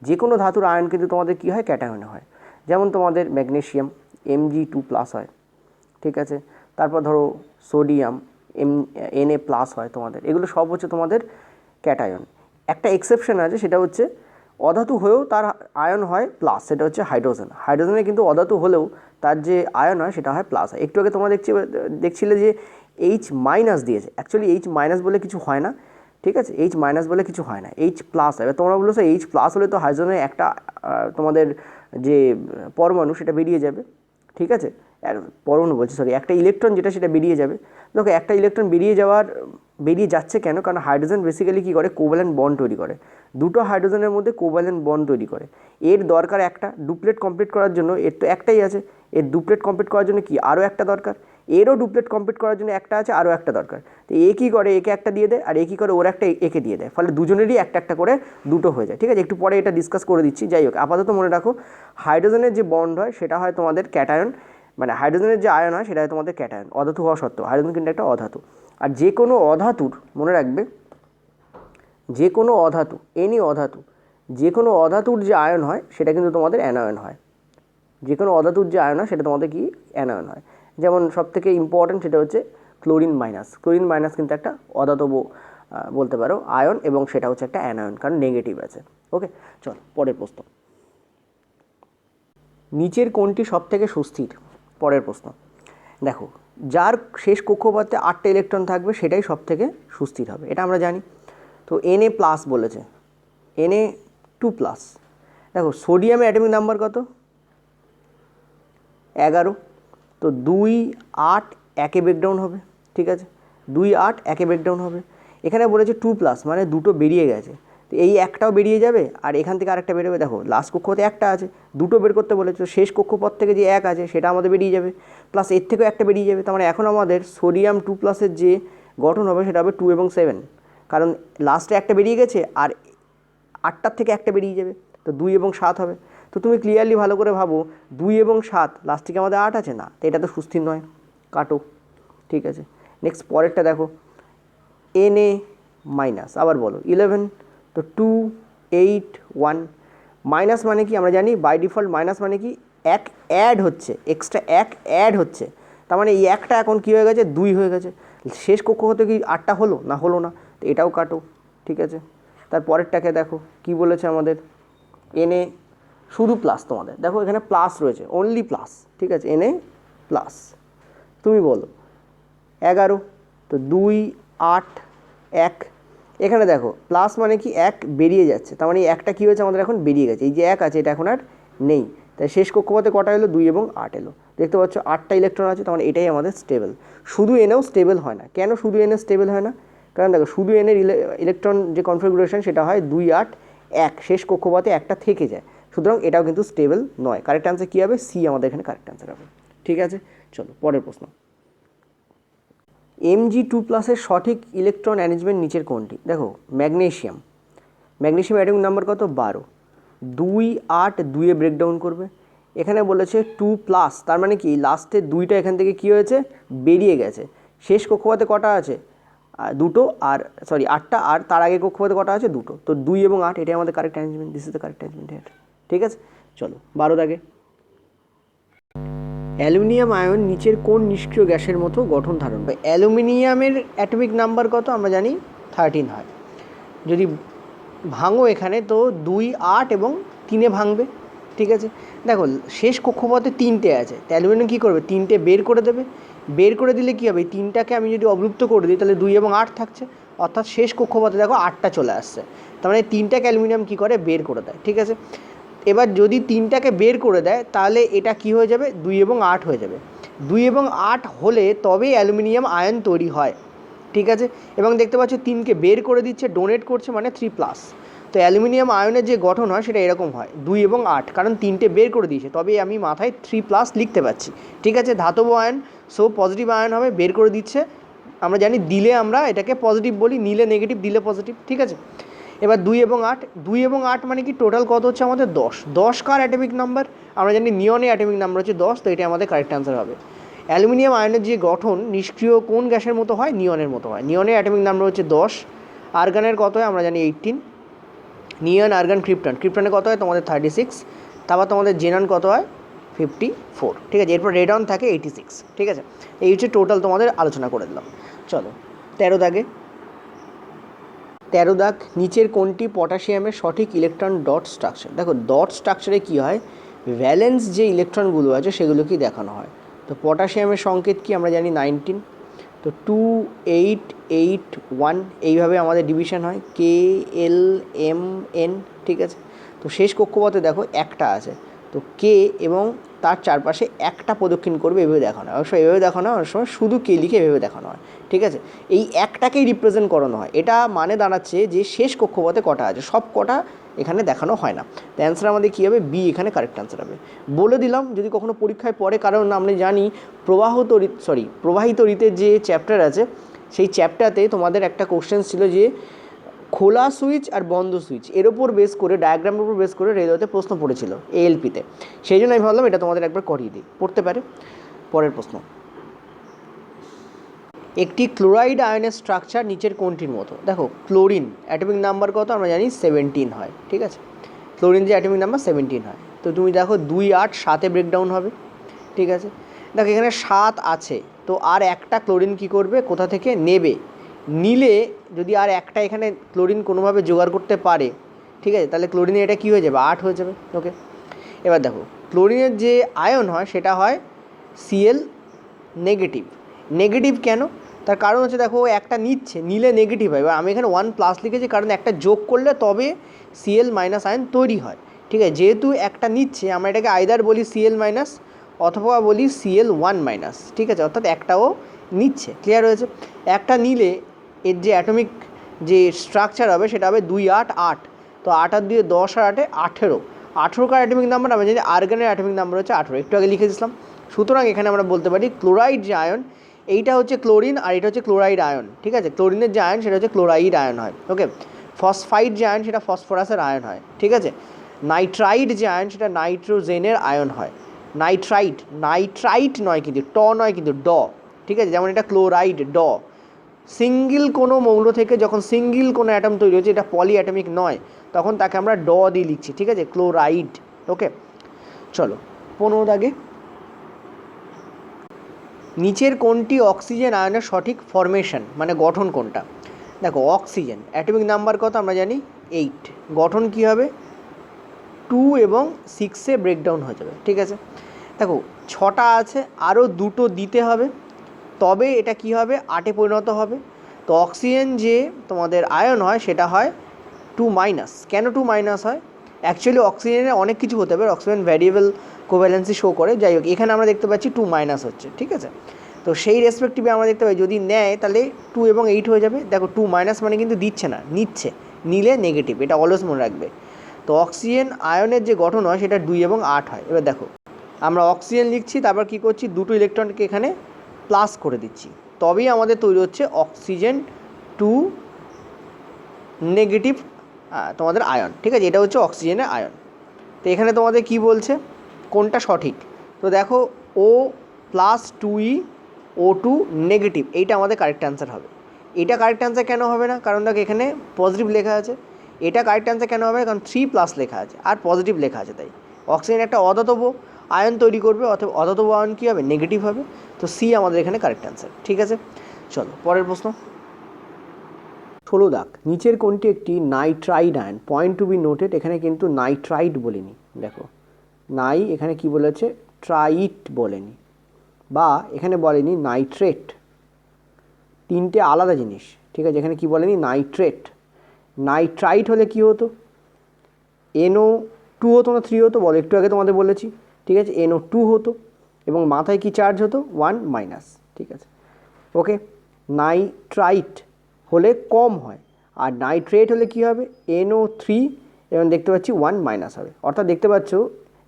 যে কোনো ধাতুর আয়ন কিন্তু তোমাদের কি হয়? ক্যাটায়ন হয়। যেমন তোমাদের ম্যাগনেসিয়াম Mg2+ হয়, ঠিক আছে, তারপর ধরো সোডিয়াম Na+ হয় তোমাদের, এগুলো সব হচ্ছে তোমাদের ক্যাটায়ন। একটা এক্সেপশন আছে, সেটা হচ্ছে অধাতু হয়েও তার আয়ন হয় প্লাস, সেটা হচ্ছে হাইড্রোজেনে কিন্তু অধাতু হলেও তার যে আয়ন হয় সেটা হয় প্লাস হয়। একটু আগে তোমরা দেখছিলে যে H- দিয়েছে, অ্যাকচুয়ালি H- বলে কিছু হয় না, ঠিক আছে, H- বলে কিছু হয় না, H+ হয়। এবার তোমরা বলেছো H+ হলে তো হাইড্রোজেনের একটা তোমাদের যে পরমাণু সেটা বেরিয়ে যাবে, ঠিক আছে, পরমাণু বলছি সরি, একটা ইলেকট্রন যেটা সেটা বেরিয়ে যাবে। দেখো একটা ইলেকট্রন বেরিয়ে যাচ্ছে কেন? কারণ হাইড্রোজেন বেসিক্যালি কী করে? কোভ্যালেন্ট বন্ড তৈরি করে, দুটো হাইড্রোজেনের মধ্যে কোভ্যালেন্ট বন্ড তৈরি করে। এর দরকার একটা ডুপ্লেট কমপ্লিট করার জন্য, এর তো একটাই আছে, এর ডুপ্লেট কমপ্লিট করার জন্য কি আরও একটা দরকার, এরও ডুপ্লেট কমপ্লিট করার জন্য একটা আছে, আরও একটা দরকার। তো এ কী করে? একে একটা দিয়ে দেয়, আর এ কী করে? ওর একটা একে দিয়ে দেয়, ফলে দুজনেরই একটা একটা করে দুটো হয়ে যায়, ঠিক আছে, একটু পরে এটা ডিসকাস করে দিচ্ছি। যাই হোক, আপাতত মনে রাখো হাইড্রোজেনের যে বন্ড হয় সেটা হয় তোমাদের ক্যাটায়ন, মানে হাইড্রোজেনের যে আয়ন হয় সেটা হয় তোমাদের ক্যাটায়ন, অধাতু হওয়া সত্ত্বেও। হাইড্রোজেন কিন্তু একটা অধাতু। আর যে কোনো অধাতুর, মনে রাখবে, যে কোনো অধাতু, যে কোনো অধাতুর যে আয়ন হয় সেটা কিন্তু তোমাদের অ্যানায়ন হয়। যে কোনো অধাতুর যে আয়ন হয় সেটা তোমাদের কি? অ্যানায়ন হয়। যেমন সবথেকে ইম্পর্ট্যান্ট সেটা হচ্ছে ক্লোরিন মাইনাস কিন্তু একটা অধাতব বলতে পারো আয়ন, এবং সেটা হচ্ছে একটা অ্যানায়ন, কারণ নেগেটিভ আছে। ওকে, চল পরের প্রশ্ন। নিচের কোনটি সব থেকে সুস্থির? পরের প্রশ্ন দেখো, যার শেষ কক্ষপথে 8টা ইলেকট্রন থাকবে সেটাই সব থেকে সুস্থির হবে, এটা আমরা জানি। তো Na+ বলেছে, Na2+। দেখো সোডিয়ামের অ্যাটমিক নাম্বার কত? 11। তো 2, 8 একে ব্রেকডাউন হবে, ঠিক আছে, 2, 8 একে ব্রেকডাউন হবে। এখানে বলেছে 2+, মানে দুটো বেরিয়ে গেছে, তো এই একটাও বেরিয়ে যাবে আর এখান থেকে আরেকটা বেরোবে। দেখো লাস্ট কক্ষপথে একটা আছে, দুটো বের করতে বলেছে, শেষ কক্ষপথ থেকে যে 1 আছে সেটা আমাদের বেরিয়ে যাবে, প্লাস এর থেকেও একটা বেরিয়ে যাবে। তার মানে এখন আমাদের সোডিয়াম 2+-এর যে গঠন হবে সেটা হবে 2 এবং 7, কারণ লাস্টে একটা বেরিয়ে গেছে আর 8টার থেকে একটা বেরিয়ে যাবে, তো 2 এবং 7 হবে। তো তুমি ক্লিয়ারলি ভালো করে ভাবো, 2 এবং 7, লাস্ট থেকে আমাদের 8 আছে না, তো এটা তো সুস্থির নয়, কাটো, ঠিক আছে। নেক্সট পরেরটা দেখো, Na-, আবার বলো 11, তো 2, 8, 1। মাইনাস মানে কি? আমরা জানি বাই ডিফল্ট মাইনাস মানে কি? এক অ্যাড হচ্ছে, এক্সট্রা এক অ্যাড হচ্ছে, তার মানে এই একটা এখন কী হয়ে গেছে? 2 হয়ে গেছে। শেষ কক্ষপথে কি 8টা হলো না? হলো না, তো এটাও কাটো, ঠিক আছে। তার পরেরটাকে দেখো কি বলেছে আমাদের, Na শুধু প্লাস, তোমাদের দেখো এখানে প্লাস রয়েছে, অনলি প্লাস, ঠিক আছে, Na+। তুমি বলো 11, তো 2, 8, 1। এখানে দেখো প্লাস মানে কি? এক বেরিয়ে যাচ্ছে, তার মানে একটা কী হয়েছে? আমাদের এখন বেরিয়ে গেছে, এই যে 1 আছে এটা এখন আর নেই, তাই শেষ কক্ষপথে কটা এলো? 2 এবং 8 এলো। দেখতে পাচ্ছ 8টা ইলেকট্রন আছে, তার মানে এটাই আমাদের স্টেবল। শুধু এনেও স্টেবল হয় না, কেন শুধু এনে স্টেবল হয় না? কারণ দেখো শুধু এনের ইলেকট্রন যে কনফিগারেশন সেটা হয় 2, 8, 1, শেষ কক্ষপথে একটা থেকে যায়, সুতরাং এটাও কিন্তু স্টেবল নয়। কারেক্ট অ্যান্সার কী হবে? সি আমাদের এখানে কারেক্ট অ্যান্সার হবে। ঠিক আছে, চলো পরের প্রশ্ন। Mg2+ সঠিক ইলেকট্রন অ্যারেঞ্জমেন্ট নিচের কোনটি? দেখো ম্যাগনেশিয়াম অ্যাটমিক নাম্বার কত? 12, 2 8 2-এ ব্রেকডাউন করবে। এখানে বলেছে 2+, তার মানে কি লাস্টের 2টা এখান থেকে কি হয়েছে? বেরিয়ে গেছে। শেষ কক্ষপথে কটা আছে? 2টো, আর 8টা, আর তার আগে কক্ষপথে কটা আছে? 2টো। তো 2 এবং 8 এটাই আমাদের correct arrangement, this is the correct arrangement here. ঠিক আছে, চলো 12 দাগে। অ্যালুমিনিয়াম আয়ন নিচের কোন নিষ্ক্রিয় গ্যাসের মতো গঠন ধারণ করে? অ্যালুমিনিয়ামের অ্যাটমিক নাম্বার কত? আমরা জানি 13 হয়। যদি ভাঙো এখানে তো 2 8 এবং 3-এ ভাঙবে। ঠিক আছে, দেখো শেষ কক্ষপথে 3টে আছে, তো অ্যালুমিনিয়াম কী করবে? 3টে বের করে দেবে। বের করে দিলে কী হবে? এই 3টাকে আমি যদি অবলুপ্ত করে দিই তাহলে 2 এবং 8 থাকছে, অর্থাৎ শেষ কক্ষপথে দেখো 8টা চলে আসছে। তার মানে 3টাকে অ্যালুমিনিয়াম কী করে? বের করে দেয়। ঠিক আছে, এবার যদি 3টাকে বের করে দেয় তাহলে এটা কি হয়ে যাবে? 2 এবং 8 হয়ে যাবে। 2 এবং 8 হলে তবেই অ্যালুমিনিয়াম আয়ন তৈরি হয়। ঠিক আছে, এবং দেখতে পাচ্ছ 3কে বের করে দিচ্ছে, ডোনেট করছে, মানে 3+। তো অ্যালুমিনিয়াম আয়নের যে গঠন হয় সেটা এরকম হয় 2 এবং 8, কারণ 3টে বের করে দিয়েছে, তবেই আমি মাথায় 3+ লিখতে পাচ্ছি। ঠিক আছে, ধাতব আয়ন, সো পজিটিভ আয়ন হবে, বের করে দিচ্ছে। আমরা জানি দিলে আমরা এটাকে পজিটিভ বলি, নিলে নেগেটিভ, দিলে পজিটিভ। ঠিক আছে, এবার 2 এবং 8 মানে কি টোটাল কত হচ্ছে আমাদের? 10 কার অ্যাটমিক নাম্বার? আমরা জানি নিয়নের অ্যাটমিক নাম্বার হচ্ছে 10, তো এটা আমাদের কারেক্ট অ্যান্সার হবে। অ্যালুমিনিয়াম আয়নের যে গঠন নিষ্ক্রিয় কোন গ্যাসের মতো হয়? নিয়নের মতো হয়। নিয়নের অ্যাটমিক নাম্বার হচ্ছে 10। আর্গানের কত হয়? আমরা জানি 18। নিয়ন, আর্গান, ক্রিপ্টনের কত হয়? তোমাদের 36। তারপর তোমাদের জেনন কত হয়? 54। ঠিক আছে, এরপর রেডন থাকে 86। ঠিক আছে, এই হচ্ছে টোটাল তোমাদের আলোচনা করে দিলাম। চলো 13 দাগে। 13 দাগ, নিচের কোনটি পটাশিয়ামের সঠিক ইলেকট্রন ডট স্ট্রাকচার? দেখো ডট স্ট্রাকচারে কী হয়? ভ্যালেন্স যে ইলেকট্রনগুলো আছে সেগুলোকেই দেখানো হয়। তো পটাশিয়ামের সংকেত কি? আমরা জানি 19। তো 2 8 8 1 এইভাবে আমাদের ডিভিশন হয়, KLMN। ঠিক আছে, তো শেষ কক্ষপথে দেখো একটা আছে, তো কে এবং তার চারপাশে একটা প্রদক্ষিণ করবে, এভাবে দেখানো হয়। অবশ্যই এভাবে দেখানো হয়, অনেক সময় শুধু কে লিখে এভাবে দেখানো হয়। ঠিক আছে, এই একটাকেই রিপ্রেজেন্ট করানো হয়। এটা মানে দাঁড়াচ্ছে যে শেষ কক্ষপথে কটা আছে, সব কটা এখানে দেখানো হয় না। তো অ্যান্সার আমাদের কী হবে? বি এখানে কারেক্ট অ্যান্সার হবে। বলে দিলাম যদি কখনো পরীক্ষায় পড়ে, কারণ আমরা জানি প্রবাহিত রীতের যে চ্যাপ্টার আছে সেই চ্যাপ্টারতে তোমাদের একটা কোশ্চেন ছিল যে খোলা সুইচ আর বন্ধ সুইচ এর ওপর বেস করে, ডায়াগ্রামের উপর বেস করে রেলওয়েতে প্রশ্ন পড়েছিল এএলপিতে। সেই জন্য আমি ভাবলাম এটা তোমাদের একবার করিয়ে দিই, পড়তে পারে। পরের প্রশ্ন, একটি ক্লোরাইড আয়নের স্ট্রাকচার নিচের কোনটির মতো? দেখো ক্লোরিন অ্যাটমিক নাম্বার কত? আমরা জানি 17 হয়। ঠিক আছে, ক্লোরিন যে অ্যাটমিক নাম্বার 17 হয়। তো তুমি দেখো 2 8 7-এ ব্রেকডাউন হবে। ঠিক আছে, দেখো এখানে 7 আছে, তো আর একটা ক্লোরিন কী করবে? কোথা থেকে নেবে? নিলে যদি আর একটা এখানে ক্লোরিন কোনোভাবে জোগাড় করতে পারে, ঠিক আছে, তাহলে ক্লোরিনের এটা কী হয়ে যাবে? 8 হয়ে যাবে। ওকে, এবার দেখো ক্লোরিনের যে আয়ন হয় সেটা হয় Cl নেগেটিভ। কেন? তার কারণ হচ্ছে দেখো একটা নিচ্ছে, নিলে নেগেটিভ হয়। এবার আমি এখানে 1+ লিখেছি কারণ একটা যোগ করলে তবে Cl- আয়ন তৈরি হয়। ঠিক আছে, যেহেতু একটা নিচ্ছে আমরা এটাকে আইদার বলি Cl- অথবা বলি Cl1-। ঠিক আছে, অর্থাৎ একটাও নিচ্ছে। ক্লিয়ার হয়েছে? একটা নিলে এর যে অ্যাটমিক যে স্ট্রাকচার হবে সেটা হবে 2 8 8। তো 8 আর 2 10 আর 8 18 কার অ্যাটমিক নাম্বার? আমরা জানি আর্গানের অ্যাটমিক নাম্বার হচ্ছে 18, একটু আগে লিখে দিয়েছিলাম। সুতরাং এখানে আমরা বলতে পারি ক্লোরাইড যে আয়ন, এইটা হচ্ছে ক্লোরিন আর এটা হচ্ছে ক্লোরাইড আয়ন। ঠিক আছে, ক্লোরিনের যে আয়ন সেটা হচ্ছে ক্লোরাইড আয়ন হয়। ওকে, ফসফাইড যে আয়ন সেটা ফসফরাসের আয়ন হয়। ঠিক আছে, নাইট্রাইড যে আয়ন সেটা নাইট্রোজেনের আয়ন হয়। নাইট্রাইট নয় কিন্তু, নয় কিন্তু, ড। ঠিক আছে, যেমন এটা ক্লোরাইড, ড। সিঙ্গেল কোনো মৌল থেকে যখন সিঙ্গেল কোনো অ্যাটম তৈরি হচ্ছে, এটা পলি অ্যাটমিক নয়, তখন তাকে আমরা ড দিয়ে লিখছি। ঠিক আছে, ক্লোরাইড। ওকে, চলো 15 দাগে, নিচের কোনটি অক্সিজেন আয়নের সঠিক ফরমেশন, মানে গঠন কোনটা? দেখো অক্সিজেন অ্যাটমিক নাম্বার কত? আমরা জানি 8। গঠন কী হবে? 2 এবং 6-এ ব্রেকডাউন হয়ে যাবে। ঠিক আছে, দেখো 6টা আছে, আরও 2টো দিতে হবে, তবে এটা কি হবে? 8-এ পরিণত হবে। তো অক্সিজেন যে তোমাদের আয়ন হয় সেটা হয় 2-। কেন 2- হয়? অ্যাকচুয়ালি অক্সিজেনে অনেক কিছু হতে পারে, অক্সিজেন ভ্যারিয়েবল কোভ্যালেন্সি শো করে। যাই হোক, এখানে আমরা দেখতে পাচ্ছি 2- হচ্ছে। ঠিক আছে, তো সেই রেসপেক্টিভে আমরা দেখতে পাই যদি নেয় তাহলে 2 এবং 8 হয়ে যাবে। দেখো 2- মানে কিন্তু দিচ্ছে না, নিচ্ছে, নিলে নেগেটিভ, এটা অলওয়েজ মনে রাখবে। তো অক্সিজেন আয়নের যে গঠন হয় সেটা 2 এবং 8 হয়। এবার দেখো আমরা অক্সিজেন লিখছি, তারপর কী করছি, দুটো ইলেকট্রনকে এখানে প্লাস করে দিচ্ছি, তবেই আমাদের তৈরি হচ্ছে অক্সিজেন টু নেগেটিভ তোমাদের আয়ন। ঠিক আছে, এটা হচ্ছে অক্সিজেনের আয়ন। তো এখানে তোমাদের কি বলছে, কোনটা সঠিক? তো দেখো ও প্লাস 2e O2 নেগেটিভ, এইটা আমাদের কারেক্ট অ্যান্সার হবে। এটা কারেক্ট অ্যান্সার কেন হবে না? কারণ দেখো এখানে পজিটিভ লেখা আছে। এটা কারেক্ট অ্যান্সার কেন হবে? কারণ 3+ লেখা আছে আর পজিটিভ লেখা আছে, তাই অক্সিজেন একটা অধাতব আয়ন তৈরি করবে, অথবা অধাতব আয়ন কী হবে? নেগেটিভ হবে। তো সি আমাদের এখানে কারেক্ট অ্যান্সার। ঠিক আছে, চলো পরের প্রশ্ন। 16 দাগ, নিচের কোনটি একটি নাইট্রাইড আয়ন? পয়েন্ট টু বি নোটেড, এখানে কিন্তু নাইট্রাইড বলিনি, দেখো এখানে কি বলেছে, ট্রাইট বলেনি, বা এখানে বলেনি নাইট্রেট, তিনটে আলাদা জিনিস। ঠিক আছে, এখানে কি বলেনি, নাইট্রেট। নাইট্রাইট হলে কি হতো? NO2 হতো না 3 হতো? বলো, একটু আগে তোমাদের বলেছি। ঠিক আছে, NO2 হতো এবং মাথায় কি চার্জ হতো? 1-। ঠিক আছে, ওকে। নাইট্রাইট হলে কম হয়, আর নাইট্রেট হলে কি হবে? NO3 এবং দেখতে পাচ্ছি 1- হবে। অর্থাৎ দেখতে পাচ্ছ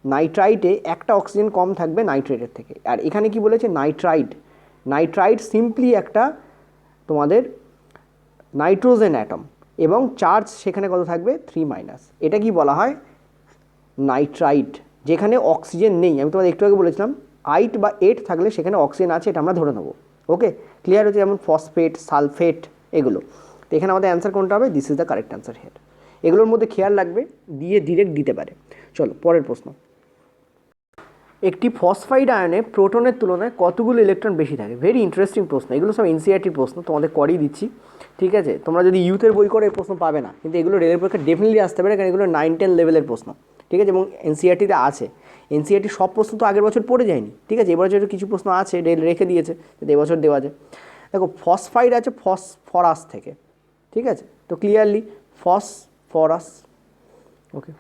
নাইট্রাইটে একটা অক্সিজেন কম থাকবে নাইট্রেটের থেকে। আর এখানে কি বলেছে? নাইট্রাইট সিম্পলি একটা তোমাদের নাইট্রোজেন অ্যাটম এবং চার্জ সেখানে কত থাকবে? 3-। এটা কি বলা হয়? নাইট্রাইট, যেখানে অক্সিজেন নেই। আমি তোমাদের একটু আগে বলেছিলাম 8 বা 8 থাকলে সেখানে অক্সিজেন আছে, এটা আমরা ধরে নেবো। ওকে, ক্লিয়ার হচ্ছে? যেমন ফসফেট, সালফেট, এগুলো। তো এখানে আমাদের অ্যান্সার কোনটা হবে? This is the correct answer here. এগুলোর মধ্যে খেয়াল রাখবে, দিয়ে ডিরেক্ট দিতে পারে। চলো পরের প্রশ্ন। একটি ফসফাইড আয়নে প্রোটনের তুলনায় কতগুলো ইলেকট্রন বেশি থাকে? ভেরি ইন্টারেস্টিং প্রশ্ন, এগুলো সব এনসিইআরটির প্রশ্ন, তোমাদের করেই দিচ্ছি। ঠিক আছে, তোমরা যদি ইউথের বই করে এই প্রশ্ন পাবে না, কিন্তু এগুলো রেলের পরীক্ষা ডেফিনেটলি আসতে পারে, কারণ এগুলো 9-10 লেভেলের প্রশ্ন। ঠিক আছে, এবং এনসিইআরটিতে আছে। এনসিইআরটি সব প্রশ্ন তো আগের বছর পড়ে যায়নি। ঠিক আছে, এবছর কিছু প্রশ্ন আছে, রেল রেখে দিয়েছে যাতে এবছর দেওয়া যায়। দেখো ফসফাইড আছে ফসফরাস থেকে। ঠিক আছে, তো ক্লিয়ারলি ফসফরাস। ওকে,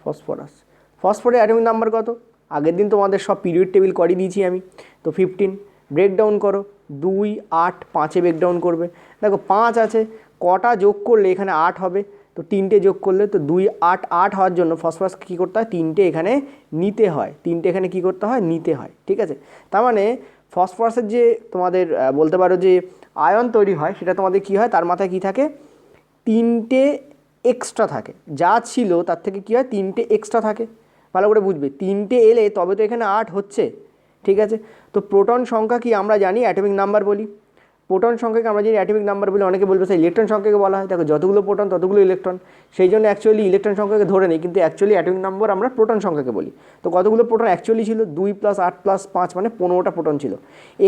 ফসফরের অ্যাটমিক নাম্বার কত? আগের দিন তোমাদের সব পিরিয়ড টেবিল করে দিয়েছি আমি। তো 15 ব্রেকডাউন করো, 2, 8, 5-এ ব্রেকডাউন করবে। দেখো 5 আছে, কটা যোগ করলে এখানে 8 হবে? তো 3টে যোগ করলে তো 2, 8, 8 হওয়ার জন্য ফসফরাসকে কী করতে হয়? 3টে এখানে নিতে হয়। 3টে এখানে কী করতে হয়? নিতে হয়। ঠিক আছে, তার মানে ফসফরাসের যে তোমাদের বলতে পারো যে আয়ন তৈরি হয়, সেটা তোমাদের কী হয়? তার মাথায় কী থাকে? 3টে এক্সট্রা থাকে, যা ছিল তার থেকে কী হয়? 3টে এক্সট্রা থাকে। ভালো করে বুঝবে, 3টে এলে তবে তো এখানে 8 হচ্ছে। ঠিক আছে, তো প্রোটন সংখ্যা কি আমরা জানি অ্যাটমিক নাম্বার বলি। প্রোটন সংখ্যাকে আমরা জানি অ্যাটমিক নাম্বার বলি। অনেকে বলবে স্যার ইলেকট্রন সংখ্যাকে বলা হয়। দেখো যতগুলো প্রোটন ততগুলো ইলেকট্রন, সেই জন্য অ্যাকচুয়ালি ইলেকট্রন সংখ্যাকে ধরে নেই, কিন্তু অ্যাকচুয়ালি অ্যাটমিক নাম্বার আমরা প্রোটন সংখ্যাকে বলি। তো কতগুলো প্রোটন অ্যাকচুয়ালি ছিল? 2 + 8 + 5 মানে 15টা প্রোটন ছিল।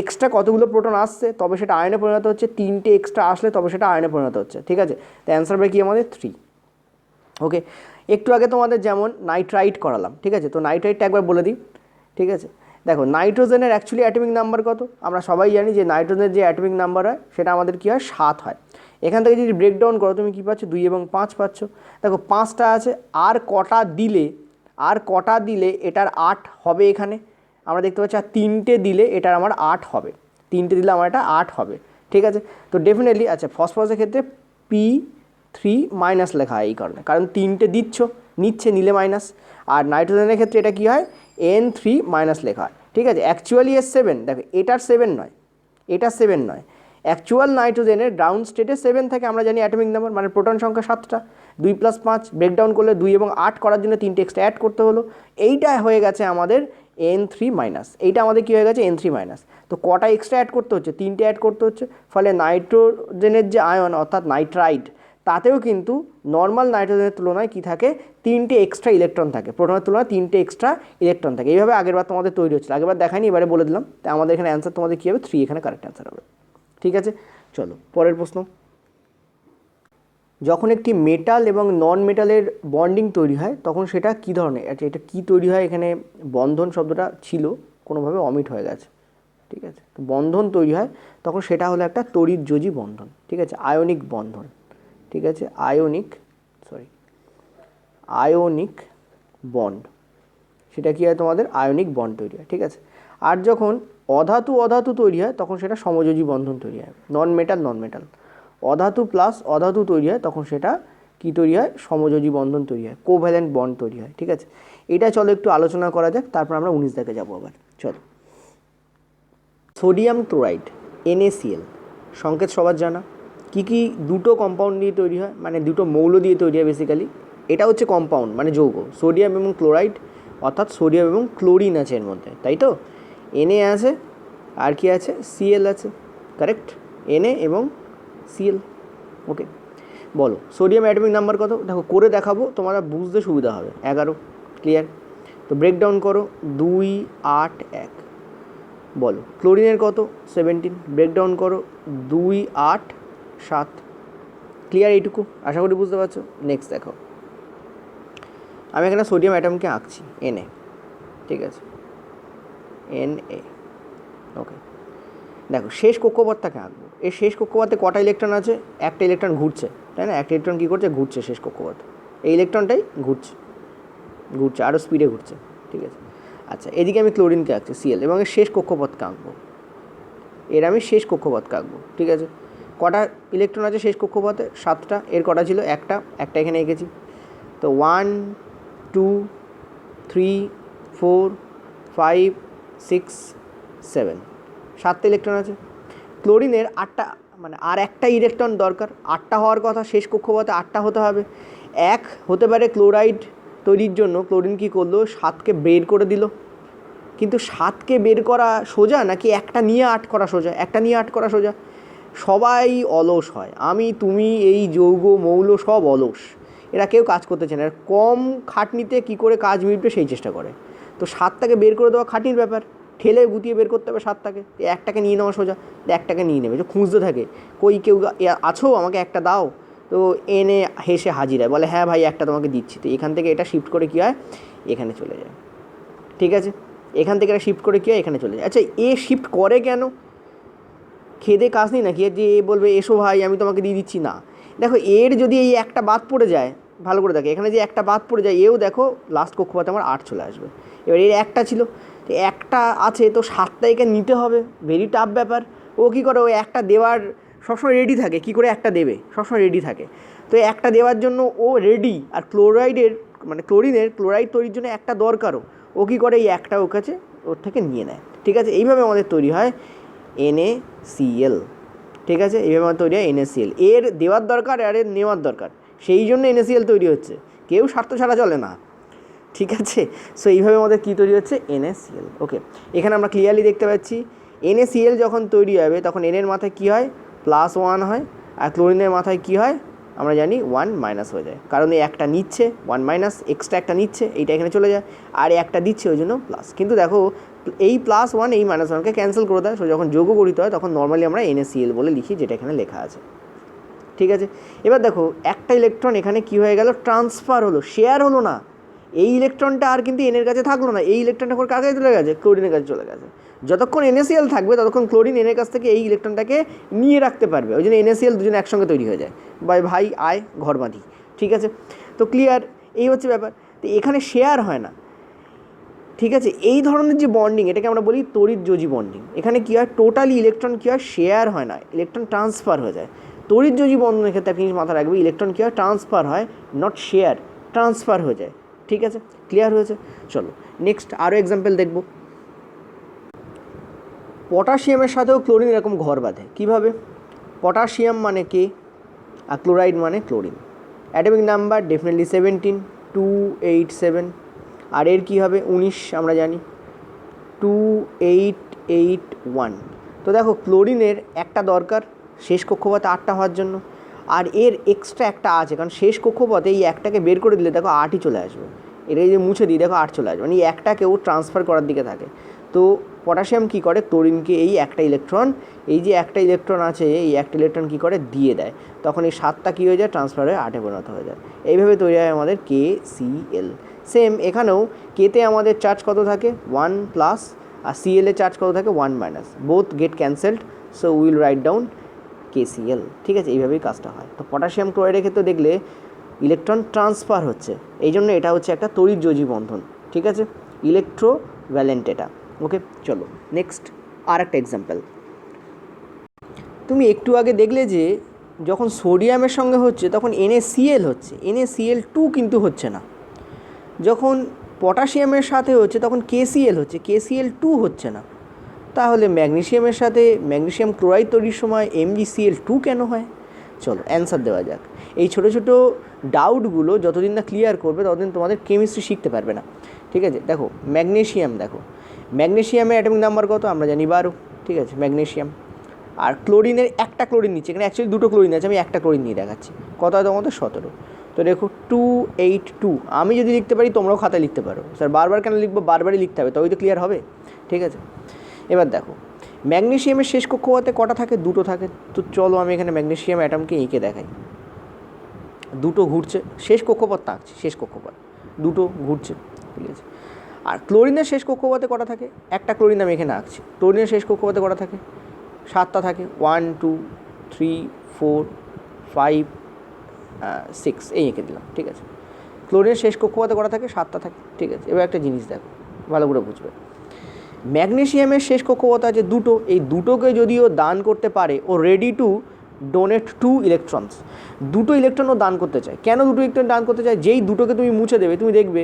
এক্সট্রা কতগুলো প্রোটন আসছে তবে সেটা আয়নে পরিণত হচ্ছে? 3টে এক্সট্রা আসলে তবে সেটা আয়নে পরিণত হচ্ছে। ঠিক আছে, তো অ্যান্সার হবে কি আমাদের 3। ওকে, একটু আগে তোমাদের যেমন নাইট্রাইট করালাম। ঠিক আছে, তো নাইট্রাইটটা একবার বলে দিই। ঠিক আছে, দেখো নাইট্রোজেনের অ্যাকচুয়ালি অ্যাটমিক নাম্বার কত? আমরা সবাই জানি যে নাইট্রোজেনের যে অ্যাটমিক নাম্বার হয় সেটা আমাদের কী হয়? 7 হয়। এখান থেকে যদি ব্রেকডাউন করো তুমি কী পাচ্ছ? 2 এবং 5 পাচ্ছ। দেখো 5টা আছে, আর কটা দিলে এটার 8 হবে? এখানে আমরা দেখতে পাচ্ছি আর 3টে দিলে এটার আমার 8 হবে। 3টে দিলে আমার এটা 8 হবে। ঠিক আছে, তো ডেফিনেটলি আচ্ছা ফসফরাসের ক্ষেত্রে P3- লেখা হয় এই কারণে, কারণ 3টে নিচ্ছে, নিলে মাইনাস। আর নাইট্রোজেনের ক্ষেত্রে এটা কী হয়? N3- লেখা হয়। ঠিক আছে, অ্যাকচুয়ালি এর 7, দেখো এটার 7 নয়, অ্যাকচুয়াল নাইট্রোজেনের গ্রাউন্ড স্টেটে 7 থাকে। আমরা জানি অ্যাটমিক নাম্বার মানে প্রোটন সংখ্যা 7টা। 2 + 5 ব্রেকডাউন করলে 2 এবং 8 করার জন্য 3টে এক্সট্রা অ্যাড করতে হলো। এইটা হয়ে গেছে আমাদের N3-, এইটা আমাদের কী হয়ে গেছে? N3-। তো কটা এক্সট্রা অ্যাড করতে হচ্ছে? 3টে অ্যাড করতে হচ্ছে। ফলে নাইট্রোজেনের যে আয়ন অর্থাৎ নাইট্রাইট, তাতেও কিন্তু নর্মাল নাইট্রোজেনের তুলনায় কী থাকে? 3টে এক্সট্রা ইলেকট্রন থাকে। প্রোটনের তুলনায় 3টে এক্সট্রা ইলেকট্রন থাকে। এইভাবে আগেরবার তোমাদের তৈরি হচ্ছিল, আগেরবার দেখায়নি, এবারে বলে দিলাম। তাই আমাদের এখানে অ্যান্সার তোমাদের কী হবে? 3 এখানে কারেক্ট অ্যান্সার হবে। ঠিক আছে, চলো পরের প্রশ্ন। যখন একটি মেটাল এবং নন মেটালের বন্ডিং তৈরি হয় তখন সেটা কী ধরনের? আচ্ছা, এটা কী তৈরি হয়? এখানে বন্ধন শব্দটা ছিল, কোনোভাবে অমিট হয়ে গেছে। ঠিক আছে, তো বন্ধন তৈরি হয় তখন সেটা হলো একটা তড়িৎযোজী বন্ধন। ঠিক আছে, আয়নিক বন্ধন। ঠিক আছে, আয়নিক বন্ড, সেটা কী হয়? তোমাদের আয়নিক বন্ড তৈরি হয়। ঠিক আছে, আর যখন অধাতু তৈরি হয় তখন সেটা সমযোজী বন্ধন তৈরি হয়। নন মেটাল অধাতু প্লাস অধাতু তৈরি হয় তখন সেটা কী তৈরি হয়? সমযোজী বন্ধন তৈরি হয়, কোভ্যালেন্ট বন্ড তৈরি হয়। ঠিক আছে, এটা চলো একটু আলোচনা করা যাক, তারপর আমরা 19 দাগে যাবো আবার। চলো, সোডিয়াম ক্লোরাইড NaCl সংকেত সবার জানা। কি কি দুটো কম্পাউন্ড দিয়ে তৈরি হয়, মানে দুটো মৌল দিয়ে তৈরি হয় বেসিক্যালি। এটা হচ্ছে কম্পাউন্ড মানে যৌগ, সোডিয়াম এবং ক্লোরাইড, অর্থাৎ সোডিয়াম এবং ক্লোরিন আছে এর মধ্যে, তাই তো। Na আছে আর কি আছে, Cl আছে, কারেক্ট, Na এবং Cl। ওকে, বলো সোডিয়াম অ্যাটমিক নাম্বার কত? দেখো করে দেখাবো, তোমরা বুঝতে সুবিধা হবে। 11, ক্লিয়ার। তো ব্রেকডাউন করো, 2, 8, 1। বলো ক্লোরিনের কত? 17, ব্রেকডাউন করো, 2, 8, 7। ক্লিয়ার এইটুকু? আশা করি বুঝতে পারছো। নেক্সট দেখো, আমি এখানে সোডিয়াম অ্যাটমকে আঁকছি Na, ঠিক আছে, Na। ওকে, দেখো শেষ কক্ষপথটাকে আঁকবো। এই শেষ কক্ষপথে কটা ইলেকট্রন আছে? একটা ইলেকট্রন ঘুরছে, তাই না? একটা ইলেকট্রন কী করছে? ঘুরছে শেষ কক্ষপথে। এই ইলেকট্রনটাই ঘুরছে, আরও স্পিডে ঘুরছে, ঠিক আছে। আচ্ছা, এদিকে আমি ক্লোরিনকে আঁকছি Cl, এবং এর শেষ কক্ষপথকে আঁকবো। আমি শেষ কক্ষপথকে আঁকবো, ঠিক আছে। কটা ইলেকট্রন আছে শেষ কক্ষপথে? 7টা। এর কটা ছিল? একটা এখানে এঁকেছি। তো 1, 2, 3, 4, 5, 6, 7, 7টা ইলেকট্রন আছে। ক্লোরিনের 8টা, মানে আর একটা ইলেকট্রন দরকার। 8টা হওয়ার কথা, শেষ কক্ষপথে 8টা হতে হবে। এক হতে পারে ক্লোরাইড তৈরির জন্য ক্লোরিন কী করলো? 7কে বের করে দিল। কিন্তু 7কে বের করা সোজা নাকি একটা নিয়ে 8 করা সোজা? একটা নিয়ে 8 করা সোজা। সবাই অলস হয়, আমি তুমি এই যৌগ মৌল সব অলস, এরা কেউ কাজ করতে চায় না। কম খাটনিতে কী করে কাজ মিটবে সেই চেষ্টা করে। তো 7টাকে বের করে দেওয়া খাটনির ব্যাপার, ঠেলে গুটিয়ে বের করতে হবে 7টাকে। একটাকে নিয়ে নেওয়া সোজা, একটাকে নিয়ে নেবে, যে খুঁজতে থাকে কই কেউ আছো, আমাকে একটা দাও। তো এনে হেসে হাজির হয়, বলে হ্যাঁ ভাই একটা তোমাকে দিচ্ছি। তো এখান থেকে এটা শিফট করে কী হয়? এখানে চলে যায়, ঠিক আছে। এখান থেকে এটা শিফট করে কী হয়? এখানে চলে যায়। আচ্ছা, এ শিফট করে কেন? খেদে কাজ নেই নাকি যে এ বলবে এসো ভাই আমি তোমাকে দিয়ে দিচ্ছি? না, দেখো এর যদি এই একটা বাদ পড়ে যায়, ভালো করে দেখো এখানে যে একটা বাদ পড়ে যায়, এও দেখো লাস্ট কক্ষপথে আমার 8 চলে আসবে। এবার এর একটা ছিল, তো একটা আছে, তো 7টা একে নিতে হবে, ভেরি টাফ ব্যাপার। ও কী করে? ও একটা দেওয়ার সবসময় রেডি থাকে। কী করে একটা দেবে? সবসময় রেডি থাকে। তো একটা দেওয়ার জন্য ও রেডি। আর ক্লোরাইডের মানে ক্লোরিনের ক্লোরাইড তৈরির জন্য একটা দরকারও। ও কী করে? এই একটা ওর কাছে ওর থেকে নিয়ে নেয়, ঠিক আছে। এইভাবে আমাদের তৈরি হয় NaCl, ঠিক আছে। এইভাবে আমার তৈরি হয় NaCl। এর দেওয়ার দরকার আর এর নেওয়ার দরকার, সেই জন্য NaCl তৈরি হচ্ছে। কেউ স্বার্থ ছাড়া চলে না, ঠিক আছে। সো এইভাবে আমাদের কী তৈরি হচ্ছে? NaCl। ওকে, এখানে আমরা ক্লিয়ারলি দেখতে পাচ্ছি NaCl যখন তৈরি হবে তখন N এর মাথায় কী হয়? +1 হয়, আর ক্লোরিনের মাথায় কী হয়? আমরা জানি 1- হয়ে যায়, কারণ এই একটা নিচ্ছে 1- এক্সট্রা একটা নিচ্ছে, এইটা এখানে চলে যায়, আর একটা দিচ্ছে ওই জন্য প্লাস। কিন্তু দেখো এই +1 এই -1কে ক্যান্সেল করে দেয়। সো যখন যোগ গঠিত হয় তখন নর্মালি আমরা NaCl বলে লিখি, যেটা এখানে লেখা আছে, ঠিক আছে। এবার দেখো একটা ইলেকট্রন এখানে কী হয়ে গেল? ট্রান্সফার হলো, শেয়ার হলো না। এই ইলেকট্রনটা আর কিন্তু এনের কাছে থাকলো না, এই ইলেকট্রনটা কার কাছে চলে গেছে? ক্লোরিনের কাছে চলে গেছে। যতক্ষণ NaCl থাকবে ততক্ষণ ক্লোরিন এনের কাছ থেকে এই ইলেকট্রনটাকে নিয়ে রাখতে পারবে, ওই জন্য NaCl দুজনে একসঙ্গে তৈরি হয়ে যায়, ভাই আয় ঘর বাঁধি, ঠিক আছে। তো ক্লিয়ার, এই হচ্ছে ব্যাপার। তো এখানে শেয়ার হয় না, ঠিক আছে। এই ধরনের যে বন্ডিং, এটাকে আমরা বলি তড়িৎযোজী বন্ডিং। এখানে কী হয়? টোটালি ইলেকট্রন কী হয়? শেয়ার হয় না, ইলেকট্রন ট্রান্সফার হয়ে যায়। তড়িৎযোজী বন্ধনের ক্ষেত্রে আপনি মাথায় রাখবে, ইলেকট্রন কী হয়? ট্রান্সফার হয়, নট শেয়ার, ট্রান্সফার হয়ে যায়, ঠিক আছে। ক্লিয়ার হয়েছে? চলো নেক্সট আরও এক্সাম্পল দেখব। পটাশিয়ামের সাথেও ক্লোরিন এরকম ঘর বাঁধে। কীভাবে? পটাশিয়াম মানে কে, আর ক্লোরাইড মানে ক্লোরিন। Atomic number definitely 17, 287। আর এর কী হবে? 19 আমরা জানি, 2881। তো দেখো ক্লোরিনের একটা দরকার শেষ কক্ষপথে 8টা হওয়ার জন্য, আর এর এক্সট্রা একটা আছে, কারণ শেষ কক্ষপথে এই একটাকে বের করে দিলে দেখো 8ই চলে আসবে। এর এই যে মুছে দিই দেখো 8 চলে আসবে, মানে এই একটাকেও ট্রান্সফার করার দিকে থাকে। তো পটাশিয়াম কী করে? ক্লোরিনকে এই একটা ইলেকট্রন, এই যে একটা ইলেকট্রন আছে, এই একটা ইলেকট্রন কী করে? দিয়ে দেয়। তখন এই 7টা কী হয়ে যায়? ট্রান্সফার হয়ে 8-এ পরিণত হয়ে যায়। এইভাবে তৈরি হয় আমাদের KCl। সেম এখানেও কেতে আমাদের চার্জ কত থাকে? 1+, আর Cl এর চার্জ কত থাকে? 1-। Both get cancelled, so will write down KCl, ঠিক আছে। এইভাবেই কাজটা হয়। তো পটাশিয়াম ক্লোরাইডের ক্ষেত্রে দেখলে ইলেকট্রন ট্রান্সফার হচ্ছে, এই জন্য এটা হচ্ছে একটা তড়িৎযোজী বন্ধন, ঠিক আছে, ইলেকট্রোভ্যালেন্ট এটা। ওকে, চলো নেক্সট আর একটা এক্সাম্পল। তুমি একটু আগে দেখলে যে যখন সোডিয়ামের সঙ্গে হচ্ছে তখন NaCl হচ্ছে, NaCl2 কিন্তু হচ্ছে না। যখন পটাশিয়ামের সাথে হচ্ছে তখন KCl হচ্ছে, KCl2 হচ্ছে না। তাহলে ম্যাগনেশিয়ামের সাথে ম্যাগনেশিয়াম ক্লোরাইড তৈরির সময় MgCl2 কেন হয়? চলো অ্যান্সার দেওয়া যাক। এই ছোটো ছোটো ডাউটগুলো যতদিন না ক্লিয়ার করবে ততদিন তোমাদের কেমিস্ট্রি শিখতে পারবে না, ঠিক আছে? দেখো ম্যাগনেশিয়াম, দেখো ম্যাগনেশিয়ামের অ্যাটমিক নাম্বার কত আমরা জানি 12, ঠিক আছে? ম্যাগনেশিয়াম। আর ক্লোরিনের একটা ক্লোরিন নিচ্ছে, এখানে অ্যাকচুয়ালি দুটো ক্লোরিন আছে, আমি একটা ক্লোরিন নিয়ে দেখাচ্ছি। কত হয় তোমাদের? 17। তো দেখো 282, আমি যদি লিখতে পারি তোমরাও খাতায় লিখতে পারো। স্যার বারবার কেন লিখবো? বারবারই লিখতে হবে, তবেই তো ক্লিয়ার হবে, ঠিক আছে? এবার দেখো ম্যাগনেশিয়ামের শেষ কক্ষপথে কটা থাকে? দুটো থাকে। তো চলো আমি এখানে ম্যাগনেশিয়াম অ্যাটমকে এঁকে দেখাই। দুটো ঘুরছে, শেষ কক্ষপথ থাকছে, শেষ কক্ষপথ দুটো ঘুরছে, ঠিক আছে? আর ক্লোরিনের শেষ কক্ষপথে কটা থাকে? একটা ক্লোরিন আমি এখানে আঁকছি। ক্লোরিনের শেষ কক্ষপথে কটা থাকে? 7টা থাকে। 1 2 3 4 5 6 এই এঁকে দিলাম, ঠিক আছে? ক্লোরিনের শেষ কক্ষপথে কটা থাকে? 7টা থাকে, ঠিক আছে? এবার একটা জিনিস দেখো, ভালো করে বুঝবে। ম্যাগনেশিয়ামের শেষ কক্ষপথ আছে দুটো, এই দুটোকে যদিও দান করতে পারে ও রেডি টু ডোনেট 2 ইলেকট্রনস। দুটো ইলেকট্রনও দান করতে চায়। কেন দুটো ইলেকট্রন দান করতে চায়? যেই দুটোকে তুমি মুছে দেবে, তুমি দেখবে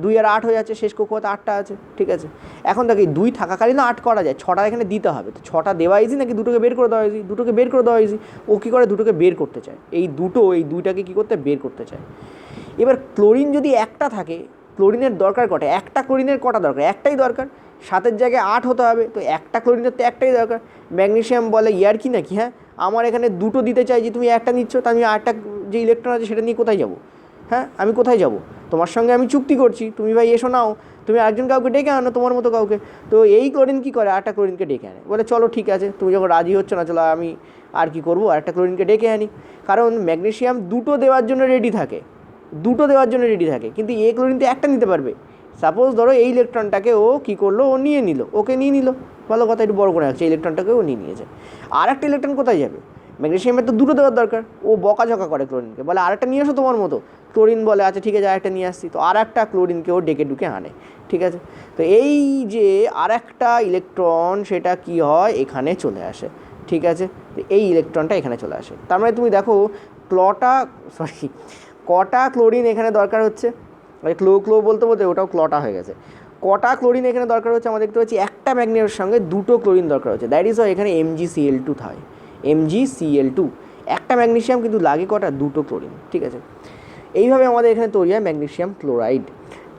2 আর 8 হয়ে যাচ্ছে, শেষ কক্ষপথে 8টা আছে, ঠিক আছে? এখন দেখো এই 2 থাকাকালীনও 8 করা যায়, 6টা এখানে দিতে হবে। তো 6টা দেওয়া ইজি নাকি দুটোকে বের করে দেওয়া ইজি? দুটোকে বের করে দেওয়া ইজি। ও কী করে? দুটোকে বের করতে চায়। এই দুইটাকে কী করতে? বের করতে চায়। এবার ক্লোরিন যদি একটা থাকে, ক্লোরিনের দরকার কটা? একটা ক্লোরিনের কটা দরকার? একটাই দরকার। 7-এর জায়গায় 8 হতে হবে, তো একটা ক্লোরিনের তো একটাই দরকার। ম্যাগনেশিয়াম বলে ইয়ার কি নাকি, হ্যাঁ আমার এখানে দুটো দিতে চাই, যে তুমি একটা নিচ্ছ, তা আমি আটটা যে ইলেকট্রন আছে সেটা নিয়ে কোথায় যাব? হ্যাঁ আমি কোথায় যাব? তোমার সঙ্গে আমি চুক্তি করছি, তুমি ভাই এসো নাও, তুমি একজন কাউকে ডেকে আনো তোমার মতো কাউকে। তো এই ক্লোরিন কী করে? আটটা ক্লোরিনকে ডেকে আনে, বলে চলো ঠিক আছে, তুমি যখন রাজি হচ্ছ না, চলো আমি আর কি করবো, আরেকটা ক্লোরিনকে ডেকে আনি। কারণ ম্যাগনেশিয়াম দুটো দেওয়ার জন্য রেডি থাকে, কিন্তু এই ক্লোরিন তো একটা নিতে পারবে। সাপোজ ধরো এই ইলেকট্রনটাকে ও কী করলো? ও নিয়ে নিল, ওকে নিয়ে নিল, ভালো কথা, একটু বড় করে রাখছে, ইলেকট্রনটাকে ও নিয়ে নিয়েছে। আর একটা ইলেকট্রন কোথায় যাবে? ম্যাগনেশিয়ামের তো দুটো দেওয়ার দরকার। ও বকাঝকা করে ক্লোরিনকে, বলে আরেকটা নিয়ে আসো তোমার মতো। ক্লোরিন বলে আচ্ছা ঠিক আছে আরেকটা নিয়ে আসছি, তো আর একটা ক্লোরিনকে ও ডেকে ডুকে আনে, ঠিক আছে? তো এই যে আর একটা ইলেকট্রন, সেটা কি হয়? এখানে চলে আসে, ঠিক আছে? তো এই ইলেকট্রনটা এখানে চলে আসে। তার মানে তুমি দেখো কটা ক্লোরিন এখানে দরকার হচ্ছে? মানে ক্লো বলতে বলতে ওটাও ক্লটা হয়ে গেছে। কটা ক্লোরিন এখানে দরকার হচ্ছে? আমরা দেখতে পাচ্ছি একটা ম্যাগনেটের সঙ্গে দুটো ক্লোরিন দরকার হচ্ছে। দ্যাট ইজ এখানে MgCl2 হয়, MgCl2। একটা ম্যাগনেশিয়াম কিন্তু লাগে কটা? দুটো ক্লোরিন, ঠিক আছে? এইভাবে আমাদের এখানে তৈরি হয় ম্যাগনেশিয়াম ক্লোরাইড।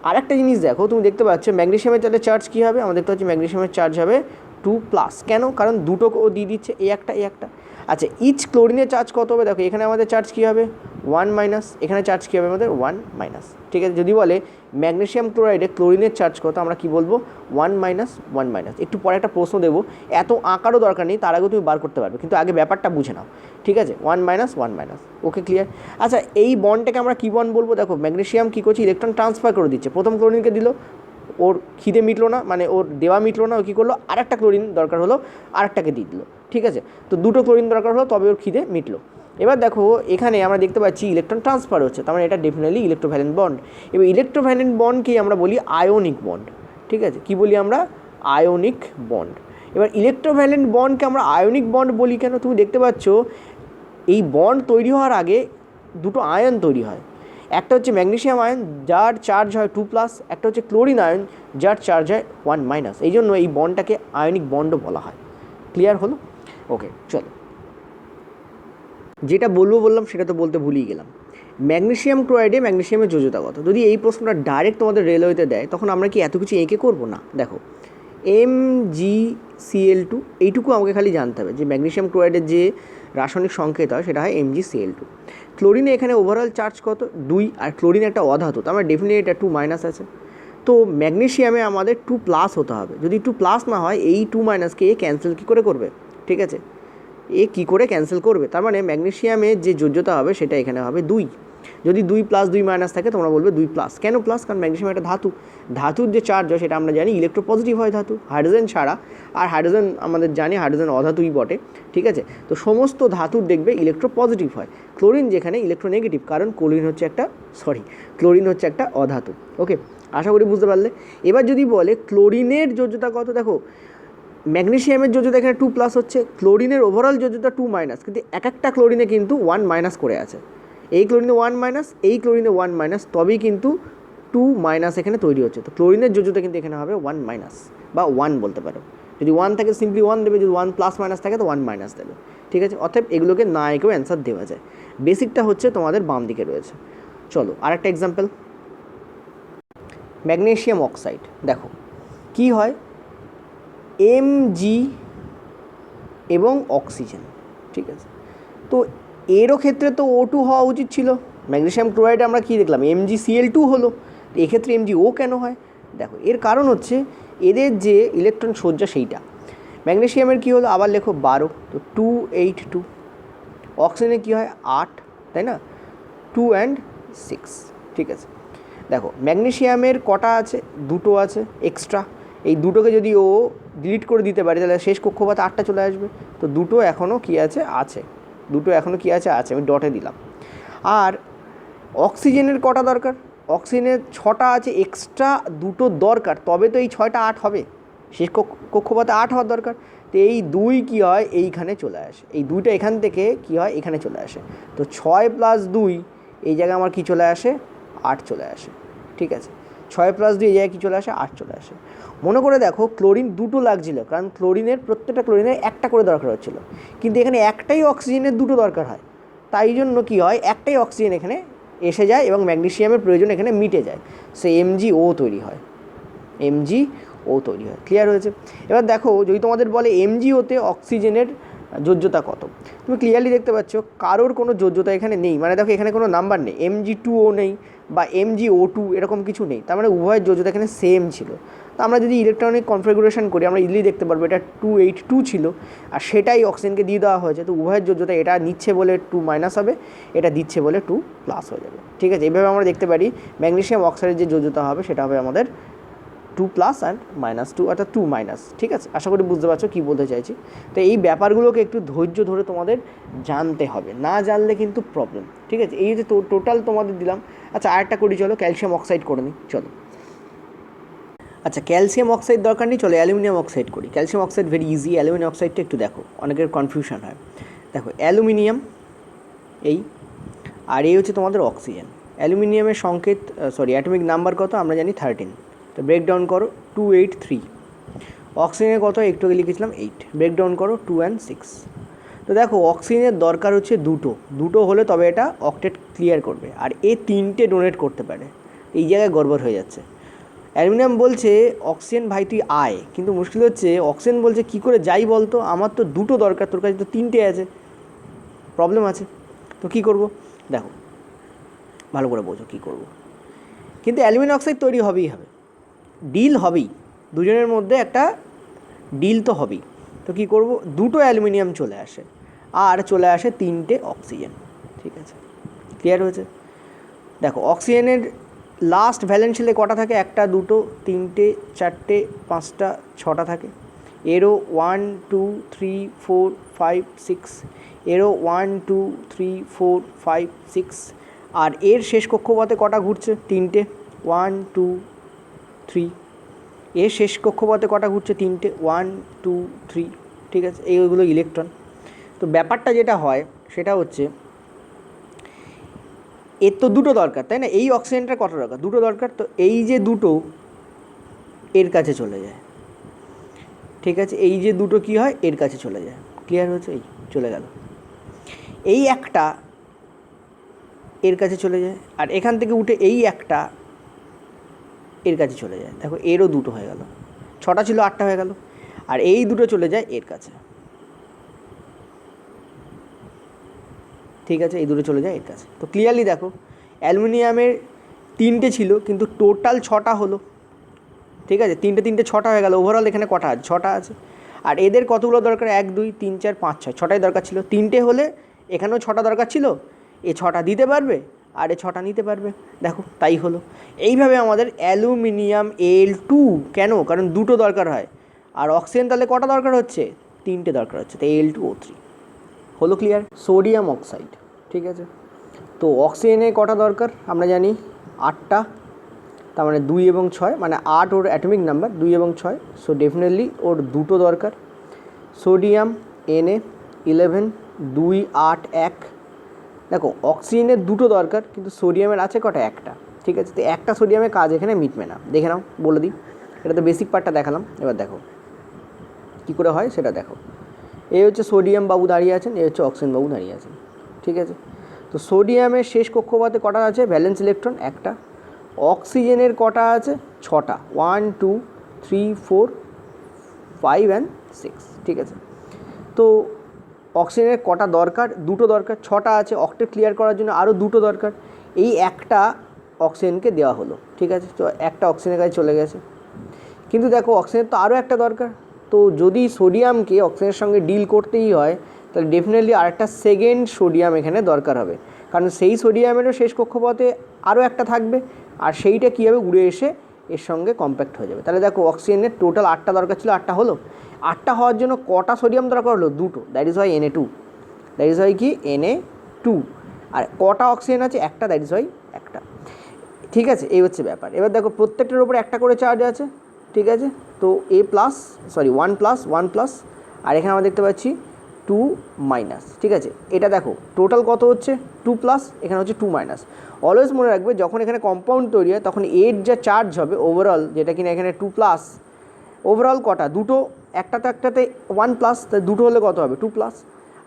আর একটা জিনিস দেখো, তুমি দেখতে পাচ্ছ ম্যাগনেশিয়ামের তাহলে চার্জ কী হবে? আমরা দেখতে পাচ্ছি ম্যাগনেশিয়ামের চার্জ হবে 2+। কেন? কারণ দুটো ও দিয়ে দিচ্ছে, এই একটা। আচ্ছা ইচ ক্লোরিনের চার্জ কত হবে? দেখো এখানে আমাদের চার্জ কী হবে? 1-, এখানে চার্জ কী হবে আমাদের? 1-, ঠিক আছে? যদি বলে ম্যাগনেশিয়াম ক্লোরাইডে ক্লোরিনের চার্জ কত, আমরা কি বলবো? 1-1-। একটু পরে একটা প্রশ্ন দেবো, এত আঁকারও দরকার নেই, তার আগে তুমি বার করতে পারবে, কিন্তু আগে ব্যাপারটা বুঝে নাও, ঠিক আছে? 1-1-, ওকে ক্লিয়ার? আচ্ছা এই বন্ডটাকে আমরা কী বন্ড বলবো? দেখো ম্যাগনেশিয়াম কী করছে? ইলেকট্রন ট্রান্সফার করে দিচ্ছে। প্রথম ক্লোরিনকে দিল, ওর খিদে মিটলো না, মানে ওর দেওয়া মিটলো না, ও কী করলো? আরেকটা ক্লোরিন দরকার হলো, আরেকটাকে দিয়ে দিল, ঠিক আছে? তো দুটো ক্লোরিন দরকার হলো, তবে ওর খিদে মিটলো। এবার দেখো এখানে আমরা দেখতে পাচ্ছি ইলেকট্রন ট্রান্সফার হচ্ছে, তার মানে এটা ডেফিনেটলি ইলেকট্রোভ্যালেন্ট বন্ড। এবার ইলেকট্রোভ্যালেন্ট বন্ডকেই আমরা বলি আয়োনিক বন্ড, ঠিক আছে? কী বলি আমরা? Ionic bond. এবার ইলেকট্রোভ্যালেন্ট বন্ডকে আমরা আয়োনিক বন্ড বলি কেন? তুমি দেখতে পাচ্ছ এই বন্ড তৈরি হওয়ার আগে দুটো আয়ন তৈরি হয়। একটা হচ্ছে ম্যাগনেশিয়াম আয়ন, যার চার্জ হয় 2+, একটা হচ্ছে ক্লোরিন আয়ন, যার চার্জ হয় 1-। এই জন্য এই বন্ডটাকে আয়নিক বন্ডও বলা হয়। ক্লিয়ার হলো? ওকে চলো, যেটা বললাম সেটা তো বলতে ভুলেই গেলাম। ম্যাগনেশিয়াম ক্লোরাইডে ম্যাগনেশিয়ামের যোজ্যতা কত? যদি এই প্রশ্নটা ডাইরেক্ট তোমাদের রেলওয়েতে দেয়, তখন আমরা কি এত কিছু এঁকে করবো না? দেখো MgCl2, এইটুকু আমাকে খালি জানতে হবে যে ম্যাগনেশিয়াম ক্লোরাইডের যে রাসায়নিক সংকেত হয় সেটা হয় MgCl2। ক্লোরিনে এখানে ওভারঅল চার্জ কত? 2, আর ক্লোরিন একটা অধাতু, তো আমার ডেফিনেটলি এটা 2- আছে। তো ম্যাগনেশিয়ামে আমাদের 2+ হতে হবে। যদি 2+ না হয়, এই 2- এ ক্যান্সেল কী করে করবে? ঠিক আছে, এ কী করে ক্যান্সেল করবে? তার মানে ম্যাগনেশিয়ামের যে যোজ্যতা হবে সেটা এখানে হবে 2। যদি 2+, 2- থাকে, তোমরা বলবে 2+। কেন প্লাস? কারণ ম্যাগনেশিয়াম একটা ধাতু, ধাতুর যে চার্জ হয় সেটা আমরা জানি ইলেকট্রোপজিটিভ হয় ধাতু, হাইড্রোজেন ছাড়া। আর হাইড্রোজেন আমাদের জানি হাইড্রোজেন অধাতুই বটে, ঠিক আছে? তো সমস্ত ধাতুর দেখবে ইলেকট্রোপজিটিভ হয়। ক্লোরিন যেখানে ইলেকট্রোনেগেটিভ, কারণ ক্লোরিন হচ্ছে একটা অধাতু। ওকে, আশা করি বুঝতে পারলে। এবার যদি বলে ক্লোরিনের যোজ্যতা কত, দেখো ম্যাগনেশিয়ামের যোজ্যতা এখানে 2+ হচ্ছে, ক্লোরিনের ওভারঅল যোজ্যতা 2-, কিন্তু একটা ক্লোরিনে কিন্তু 1- করে আছে। এই ক্লোরিনে 1-, এই ক্লোরিনে 1-, তবেই কিন্তু টু মাইনাস এখানে তৈরি হচ্ছে, তো ক্লোরিনের যোজ্যতা কিন্তু এখানে হবে 1 মাইনাস বা 1 বলতে পারো। যদি 1 থাকে সিম্পলি 1 দেবে, যদি 1 প্লাস মাইনাস থাকে তো 1 মাইনাস দেবে, ঠিক আছে। অর্থাৎ এগুলোকে না একেও অ্যান্সার দেওয়া যায়। বেসিকটা হচ্ছে তোমাদের বাম দিকে রয়েছে। চলো আরেকটা এক্সাম্পল, ম্যাগনেসিয়াম অক্সাইড। দেখো কি হয়, Mg এবং অক্সিজেন, ঠিক আছে। তো এরও ক্ষেত্রে তো O2 হওয়া উচিত ছিল। ম্যাগনেসিয়াম ক্লোরাইডে আমরা কী দেখলাম, MgCl2 হলো, তো এক্ষেত্রে MgO কেন হয়? দেখো এর কারণ হচ্ছে এদের যে ইলেকট্রন সজ্জা সেইটা। ম্যাগনেসিয়ামের কী হলো, আবার লেখো 12, তো 2 8 2। অক্সিজেনের কী হয় 8, তাই না, 2 and 6, ঠিক আছে। দেখো ম্যাগনেসিয়ামের কটা আছে, দুটো আছে এক্সট্রা। এই দুটোকে যদি ও ডিলিট করে দিতে পারে তাহলে শেষ কক্ষপথে 8টা চলে আসবে। তো দুটো এখনও কী আছে, দুটো এখনও কী আছে, আমি ডটে দিলাম। আর অক্সিজেনের কটা দরকার, অক্সিজেনের 6টা আছে এক্সট্রা, দুটো দরকার, তবে তো এই 6টা 8 হবে, শেষ কক্ষপথে 8 হওয়ার দরকার। তো এই 2 কী হয় এইখানে চলে আসে, এই 2টা এখান থেকে কী হয় এখানে চলে আসে। তো 6 প্লাস 2 এই জায়গায় আমার কী চলে আসে, 8 চলে আসে, ঠিক আছে। 6 প্লাস 2 এই জায়গায় কী চলে আসে, 8 চলে আসে। মনে করে দেখো ক্লোরিন দুটো লাগছিল, কারণ ক্লোরিনের প্রত্যেকটা ক্লোরিনের একটা করে দরকার হচ্ছিলো, কিন্তু এখানে একটাই অক্সিজেনের দুটো দরকার হয়, তাই জন্য কী হয় একটাই অক্সিজেন এখানে এসে যায় এবং ম্যাগনেসিয়ামের প্রয়োজন এখানে মিটে যায়, সে MgO তৈরি হয়, MgO তৈরি হয়। ক্লিয়ার হয়েছে? এবার দেখো যদি তোমাদের বলে MgOতে অক্সিজেনের যোজ্যতা কত, তুমি ক্লিয়ারলি দেখতে পাচ্ছ কারোর কোনো যোজ্যতা এখানে নেই, মানে দেখো এখানে কোনো নাম্বার নেই, Mg2O নেই বা MgO2 এরকম কিছু নেই, তার মানে উভয়ের যোজ্যতা এখানে সেম ছিল। তো আমরা যদি ইলেকট্রনিক কনফিগারেশন করি আমরা ইজিলি দেখতে পারবো এটা 282 ছিল, আর সেটাই অক্সিজেনকে দিয়ে দেওয়া হয়েছে, তো উভয়ের যোজ্যতা এটা নিচ্ছে বলে 2 মাইনাস হবে, এটা দিচ্ছে বলে 2 প্লাস হয়ে যাবে, ঠিক আছে। এইভাবে আমরা দেখতে পারি ম্যাগনেসিয়াম অক্সাইডের যে যোজ্যতা হবে সেটা হবে আমাদের 2 প্লাস অ্যান্ড -2, অর্থাৎ 2 মাইনাস, ঠিক আছে। আশা করি বুঝতে পারছো কী বলতে চাইছি। তো এই ব্যাপারগুলোকে একটু ধৈর্য ধরে তোমাদের জানতে হবে, না জানলে কিন্তু প্রবলেম, ঠিক আছে। এই যে টোটাল তোমাদের দিলাম। আচ্ছা আরেকটা করি, চলো ক্যালসিয়াম অক্সাইড করে নিই, চলো। আচ্ছা ক্যালসিয়াম অক্সাইড দরকার নেই, চলো অ্যালুমিনিয়াম অক্সাইড করি। Calcium oxide very easy, aluminium অক্সাইডটা একটু দেখো, অনেকের কনফিউশন হয়। দেখো অ্যালুমিনিয়াম এই, আর এই হচ্ছে তোমাদের অক্সিজেন। অ্যালুমিনিয়ামের সংকেত অ্যাটমিক নাম্বার কত আমরা জানি 13, তো ব্রেকডাউন করো 283। অক্সিজেনের কত একটু আগে লিখেছিলাম 8, ব্রেকডাউন করো 2 and 6। তো দেখো অক্সিজেনের দরকার হচ্ছে দুটো হলে তবে এটা অক্টেট ক্লিয়ার করবে, আর এ 3টে ডোনেট করতে পারে, এই জায়গায় গড়বড় হয়ে যাচ্ছে। অ্যালুমিনিয়াম বলছে অক্সিজেন ভাই তুই আয়, কিন্তু মুশকিল হচ্ছে অক্সিজেন বলছে কী করে যাই বলতো, আমার তো দুটো দরকার, তোর কাছে তো 3টে আছে, প্রবলেম আছে। তো কী করব, দেখো ভালো করে বোঝো কী করব। কিন্তু অ্যালুমিনিয়াম অক্সাইড তৈরি হবেই হবে, ডিল হবেই, দুজনের মধ্যে একটা ডিল তো হবেই। তো কী করব, দুটো অ্যালুমিনিয়াম চলে আসে আর চলে আসে 3টে অক্সিজেন, ঠিক আছে। ক্লিয়ার হয়েছে? দেখো অক্সিজেনের লাস্ট ভ্যালেন্স শেলে কটা থাকে, 1 2 3 4 5 6টা থাকে। এরও 1 2 3 4 5 6, এরও 1 2 3 4 5 6, আর এর শেষ কক্ষপথে কটা ঘুরছে, 3টে, 1 2 3। এর শেষ কক্ষপথে কটা ঘুরছে, 3টে, 1 2 3, ঠিক আছে। এইগুলো ইলেকট্রন। তো ব্যাপারটা যেটা হয় সেটা হচ্ছে এর তো দুটো দরকার, তাই না, এই অক্সিজেনটার কত দরকার, দুটো দরকার, তো এই যে দুটো এর কাছে চলে যায়, ঠিক আছে। এই যে দুটো কী হয় এর কাছে চলে যায়, ক্লিয়ার হয়েছে, এই চলে গেল। এই একটা এর কাছে চলে যায়, আর এখান থেকে উঠে এই একটা এর কাছে চলে যায়। দেখো এরও দুটো হয়ে গেল, 6টা ছিল 8টা হয়ে গেল, আর এই দুটো চলে যায় এর কাছে, ঠিক আছে, এই দুটো চলে যায় এর কাছে। তো ক্লিয়ারলি দেখো অ্যালুমিনিয়ামের 3টে ছিল কিন্তু টোটাল 6টা হলো, ঠিক আছে। 3টে 6টা হয়ে গেল, ওভারঅল এখানে কটা আছে, 6টা আছে। আর এদের কতগুলো দরকার, 1 2 3 4 5 6, 6টাই দরকার ছিল। 3টে হলে এখানেও 6টা দরকার ছিল, এ 6টা দিতে পারবে আর এ 6টা নিতে পারবে, দেখো তাই হলো। এইভাবে আমাদের অ্যালুমিনিয়াম Al2, কেন, কারণ দুটো দরকার হয়, আর অক্সিজেন তাহলে কটা দরকার হচ্ছে, 3টে দরকার হচ্ছে, তাই Al2O3 হলো। ক্লিয়ার? সোডিয়াম অক্সাইড, ঠিক আছে। তো অক্সিজেনে কটা দরকার আমরা জানি 8টা, তার মানে 2 এবং 6, মানে 8 ওর অ্যাটমিক নাম্বার, 2 এবং 6, সো ডেফিনেটলি ওর দুটো দরকার। Sodium Na11 2 8 1। দেখো অক্সিজেনের দুটো দরকার কিন্তু সোডিয়ামের আছে কটা, একটা, ঠিক আছে। তো একটা সোডিয়ামের কাজ এখানে মিটবে না, দেখে নাও, বলে দিই। এটা তো বেসিক পার্টটা দেখালাম, এবার দেখো কী করে হয় সেটা দেখো। এই হচ্ছে সোডিয়াম বাবু দাঁড়িয়ে আছেন, এই হচ্ছে অক্সিজেন বাবু দাঁড়িয়ে আছেন, ঠিক আছে। তো সোডিয়ামের শেষ কক্ষপথে কটা আছে? ভ্যালেন্স ইলেকট্রন একটা। অক্সিজেনের কটা আছে? 6টা, 1 2 3 4 5 and 6, ঠিক আছে। তো অক্সিজেনের কটা দরকার? দুটো দরকার। 6টা আছে, অক্টেট ক্লিয়ার করার জন্য আরও দুটো দরকার। এই একটা অক্সিজেনকে দেওয়া হলো, ঠিক আছে। তো একটা অক্সিজেনের কাছে চলে গেছে। কিন্তু দেখো অক্সিজেনের তো আরও একটা দরকার। তো যদি সোডিয়ামকে অক্সিজেনের সঙ্গে ডিল করতেই হয়, তাহলে ডেফিনেটলি আরেকটা সেকেন্ড সোডিয়াম এখানে দরকার হবে, কারণ সেই সোডিয়ামেরও শেষ কক্ষপথে আরও একটা থাকবে, আর সেইটা কী হবে? উড়ে এসে এর সঙ্গে কম্প্যাক্ট হয়ে যাবে। তাহলে দেখো অক্সিজেনের টোটাল 8টা দরকার ছিল, 8টা হলো। 8টা হওয়ার জন্য কটা সোডিয়াম দরকার হলো? দুটো, that is Y Na2, that is Y কি Na2। আর কটা অক্সিজেন আছে? একটা, দ্যাট ইজ ওয়াই একটা, ঠিক আছে। এই হচ্ছে ব্যাপার। এবার দেখো প্রত্যেকটার উপরে একটা করে চার্জ আছে, ঠিক আছে। তো A+, 1+, 1+, আর এখানে আমরা দেখতে পাচ্ছি 2-, ঠিক আছে। এটা দেখো টোটাল কত হচ্ছে? 2+, এখানে হচ্ছে 2-। অলওয়েজ মনে রাখবে যখন এখানে কম্পাউন্ড তৈরি হয় তখন এর যা চার্জ হবে ওভারঅল, যেটা কিনা এখানে 2+, ওভারঅল কটা? দুটো, একটাতে 1+, তাই দুটো হলে কত হবে? 2+,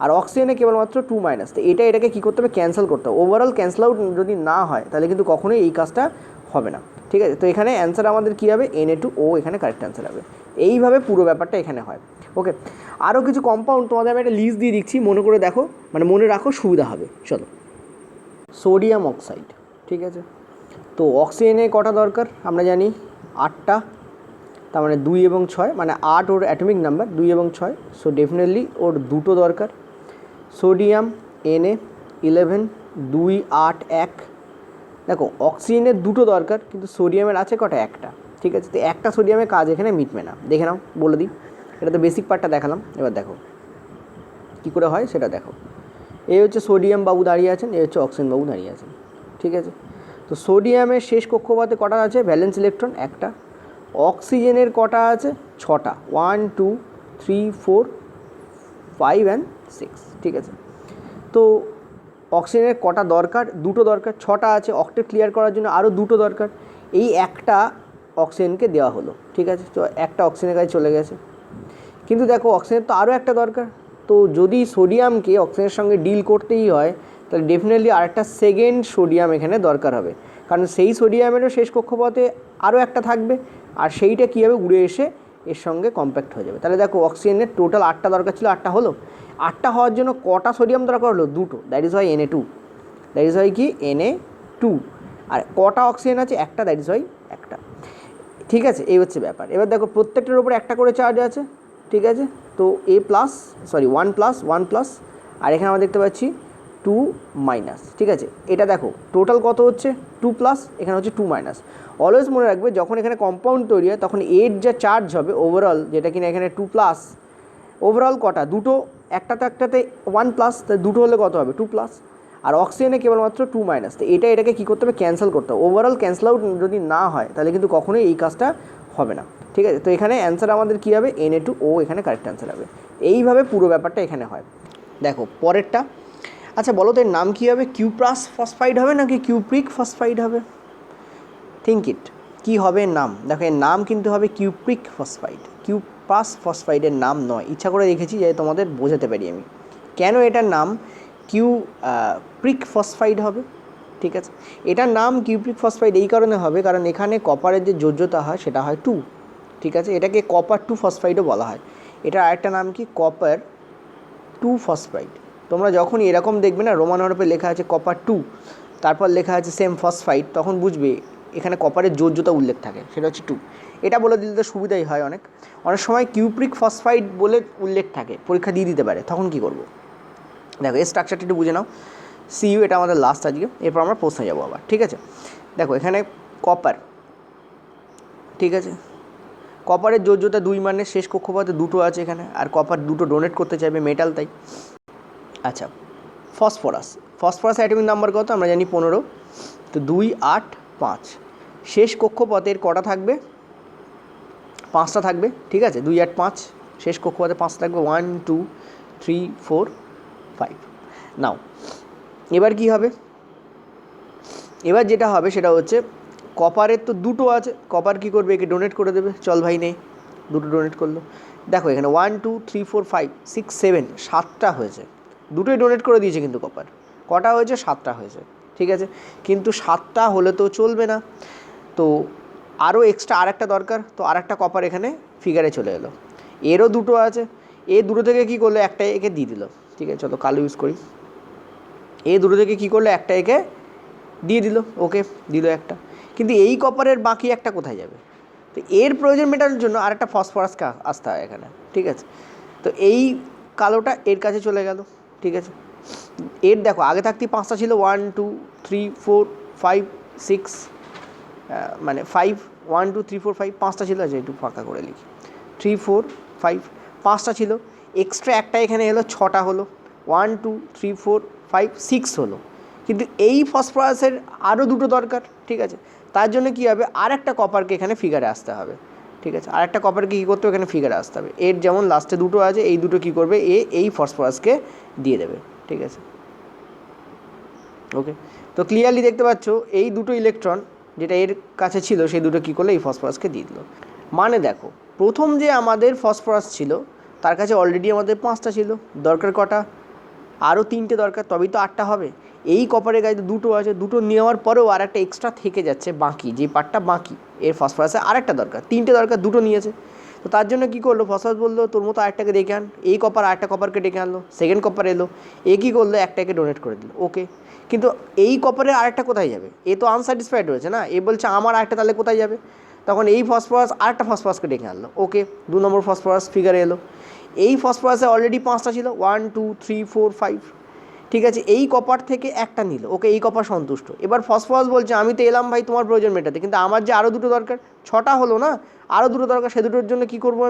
আর অক্সিজেনে কেবলমাত্র 2-। তো এটাকে কী করতে হবে? ক্যান্সেল করতে হবে। ওভারঅল ক্যান্সেল আউট যদি না হয় তাহলে কিন্তু কখনোই এই কাজটা হবে না, ঠিক আছে। তো এখানে অ্যান্সার আমাদের কী হবে? Na2O এখানে কারেক্ট অ্যান্সার হবে। এইভাবে পুরো ব্যাপারটা এখানে হয়, ওকে। আরও কিছু কম্পাউন্ড তোমাদের আমি একটা লিস্ট দিয়ে দিচ্ছি, মনে করে দেখো, মানে মনে রাখো, সুবিধা হবে। চলো, সোডিয়াম অক্সাইড, ঠিক আছে। তো অক্সিজেনে কটা দরকার? আমরা জানি 8টা, তার মানে 2 এবং 6, মানে 8 ওর অ্যাটমিক নাম্বার, 2 এবং 6, সো ডেফিনেটলি ওর দুটো দরকার। Sodium Na11, 2 8 1। দেখো অক্সিজেনের দুটো দরকার, কিন্তু সোডিয়ামের আছে কটা? একটা, ঠিক আছে। তো একটা সোডিয়ামের কাজ এখানে মিটবে না, দেখে নাও, বলে দিই। এটা তো বেসিক পার্টটা দেখালাম, এবার দেখো কী করে হয় সেটা দেখো। এই হচ্ছে সোডিয়াম বাবু দাঁড়িয়ে আছেন, এই হচ্ছে অক্সিজেন বাবু দাঁড়িয়ে আছেন, ঠিক আছে। তো সোডিয়ামের শেষ কক্ষপথে কটা আছে? ভ্যালেন্স ইলেকট্রন একটা। অক্সিজেনের কটা আছে? 6টা, 1 2 3 4 5 and 6, ঠিক আছে। তো অক্সিজেনের কটা দরকার? দুটো দরকার। 6টা আছে, অক্টেট ক্লিয়ার করার জন্য আরও দুটো দরকার। এই একটা অক্সিজেনকে দেওয়া হলো, ঠিক আছে। তো একটা অক্সিজেনের কাছে চলে গেছে। কিন্তু দেখো অক্সিজেনের তো আরও একটা দরকার। তো যদি সোডিয়ামকে অক্সিজেনের সঙ্গে ডিল করতেই হয়, তাহলে ডেফিনেটলি আরেকটা সেকেন্ড সোডিয়াম এখানে দরকার হবে, কারণ সেই সোডিয়ামেরও শেষ কক্ষপথে আরও একটা থাকবে, আর সেইটা কী হবে? উড়ে এসে এর সঙ্গে কম্প্যাক্ট হয়ে যাবে। তাহলে দেখো অক্সিজেনের টোটাল 8টা দরকার ছিল, 8টা হলো। 8টা হওয়ার জন্য কটা সোডিয়াম দরকার হলো? দুটো, that is Y Na2, that is Y কি Na2। আর কটা অক্সিজেন আছে? একটা, দ্যাট ইজ ওয়াই একটা, ঠিক আছে। এই হচ্ছে ব্যাপার। এবার দেখো প্রত্যেকটার উপরে একটা করে চার্জ আছে, ঠিক আছে। তো A+, 1+, আর এখানে আমরা দেখতে পাচ্ছি 2-, ঠিক আছে। এটা দেখো টোটাল কত হচ্ছে? 2+, এখানে হচ্ছে 2-। অলওয়েজ মনে রাখবে যখন এখানে কম্পাউন্ড তৈরি হয় তখন এর যা চার্জ হবে ওভারঅল, যেটা কিনা এখানে 2+, ওভারঅল কটা? দুটো, একটাতে 1+, তাই দুটো হলে কত হবে? 2+, আর অক্সিজেনে কেবলমাত্র 2-। তো এটাকে কী করতে হবে? ক্যান্সেল করতে হবে। ওভারঅল ক্যান্সেল আউট যদি না হয় তাহলে কিন্তু কখনোই এই কাজটা হবে না, ঠিক আছে। তো এখানে অ্যান্সার আমাদের কী হবে? Na2O এখানে কারেক্ট অ্যান্সার হবে। এইভাবে পুরো ব্যাপারটা এখানে হয়। দেখো পরেরটা, আচ্ছা বলো তো এর নাম কী হবে? কিউপ্রাস ফসফাইড হবে নাকি কিউপ্রিক ফসফাইড হবে? থিঙ্ক ইট, কী হবে এর নাম? দেখো এর নাম কিন্তু হবে কিউপ্রিক ফসফাইড, কিউপ্রাস ফসফাইডের নাম নয়। ইচ্ছা করে রেখেছি যে তোমাদের বোঝাতে পারি আমি কেন এটার নাম কিউপ্রিক ফসফাইড হবে, ঠিক আছে। এটার নাম কিউপ্রিক ফসফাইড এই কারণে হবে কারণ এখানে কপারের যে যোজ্যতা হয় সেটা হয় 2, ঠিক আছে। এটাকে কপার 2 ফসফাইডও বলা হয়। এটার আরেকটা নাম কি? Copper 2 phosphide. তোমরা যখন এরকম দেখবে না রোমান হরফে লেখা আছে কপার 2, তারপর লেখা আছে সেম ফসফাইড, তখন বুঝবে এখানে কপারের যোজ্যতা উল্লেখ থাকে, সেটা হচ্ছে 2। এটা বলে দিলে তো সুবিধাই হয়। অনেক সময় কিউপ্রিক ফসফাইড বলে উল্লেখ থাকে, পরীক্ষা দিয়ে দিতে পারে, তখন কি করব? দেখো এই স্ট্রাকচারটা একটু বুঝে নাও। সিইউ এটা আমাদের লাস্ট আজকে, এরপর আমরা প্রশ্নে যাবো আবার, ঠিক আছে। দেখো এখানে কপার, ঠিক আছে। কপারের যোজ্যতা 2, মানে শেষ কক্ষপথে দুটো আছে এখানে, আর কপার দুটো ডোনেট করতে চাইবে, মেটাল তাই। আচ্ছা ফসফরাস, ফসফরাস অ্যাটমিক নাম্বার কত? আমরা জানি 15। তো 2 8 5, শেষ কক্ষপথের কটা থাকবে? 5টা থাকবে, ঠিক আছে। 2 8 5, শেষ কক্ষপথে 5টা থাকবে, 1 2 3 4 5। নাও এবার কি হবে? এবার যেটা হবে সেটা হচ্ছে কপারের তো দুটো আছে, কপার কী করবে, একে ডোনেট করে দেবে, চল ভাই নেই, দুটো ডোনেট করলো। দেখো এখানে 1 2 3 4 5 6 7 7টা হয়েছে, দুটোই ডোনেট করে দিয়েছে কিন্তু কপার। কটা হয়েছে? 7টা হয়েছে, ঠিক আছে। কিন্তু 7টা হলে তো চলবে না, তো আরও এক্সট্রা আর একটা দরকার, তো আর একটা কপার এখানে ফিগারে চলে এলো। এরও দুটো আছে, এ দুটো থেকে কী করলো, একটা একে দিয়ে দিল, ঠিক আছে। চলো কালো ইউজ করি। এ দুটো থেকে কী করলো, একটা একে দিয়ে দিল, ওকে দিল একটা। কিন্তু এই কপারের বাকি একটা কোথায় যাবে? তো এর প্রয়োজন মেটানোর জন্য আরেকটা ফসফরাসকে আসতে হয় এখানে, ঠিক আছে। তো এই কালোটা এর কাছে চলে গেল, ঠিক আছে। এর দেখো আগে থাকতেই 5টা ছিল, 1 2 3 4 5 6, মানে 5 1 2 3 4 5 5টা ছিল, আছে একটু ফাঁকা করে লিখি, 3 4 5 5টা ছিল, এক্সট্রা একটা এখানে এলো, 6টা হলো, 1 2 3 4 5 6 হলো। কিন্তু এই ফসফরাসের আরও দুটো দরকার, ঠিক আছে। তার জন্য কী হবে, আর একটা কপারকে এখানে ফিগারে আসতে হবে, ঠিক আছে। আর একটা কপারকে কী করতে হবে, এখানে ফিগারে আসতে হবে। এর যেমন লাস্টে দুটো আছে, এই দুটো কী করবে, এই ফসফরাসকে দিয়ে দেবে, ঠিক আছে। ওকে, তো ক্লিয়ারলি দেখতে পাচ্ছ এই দুটো ইলেকট্রন যেটা এর কাছে ছিল, সেই দুটো কী করলো, এই ফসফরাসকে দিয়ে দিল। মানে দেখো প্রথম যে আমাদের ফসফরাস ছিল তার কাছে অলরেডি আমাদের 5টা ছিল, দরকার কটা, আরও 3টে দরকার, তবেই তো 8টা হবে। এই কপারের গায়ে দুটো আছে, দুটো নেওয়ার পরেও আর একটা এক্সট্রা থেকে যাচ্ছে বাকি, যে পার্টটা বাকি, এর ফসফরাসে আরেকটা দরকার, 3টে দরকার, দুটো নিয়েছে। তো তার জন্য কী করলো, ফসফরাস বললো তোর মতো আরেকটাকে ডেকে আন, এই কপার আরেকটা কপারকে ডেকে আনলো, সেকেন্ড কপার এলো, এ কী করলো, একটাকে ডোনেট করে দিল, ওকে। কিন্তু এই কপারের আরেকটা কোথায় যাবে, এ তো আনস্যাটিসফাইড রয়েছে না, এ বলছে আমার আরেকটা তাহলে কোথায় যাবে, তখন এই ফসফরাস আরেকটা ফসফরাসকে ডেকে আনলো, ওকে, 2 নম্বর ফসফরাস ফিগারে এলো। এই ফসফরাসে অলরেডি 5টা ছিল, 1 2 3 4 5, ঠিক আছে। এই কপার থেকে একটা নিল, ওকে, এই কপার সন্তুষ্ট। এবার ফসফরাস বলছে আমি তো এলাম ভাই তোমার প্রয়োজন মেটাতে, কিন্তু আমার যে আরও দুটো দরকার, 6টা হলো না, আরও দুটো দরকার, সে দুটোর জন্য কী করবো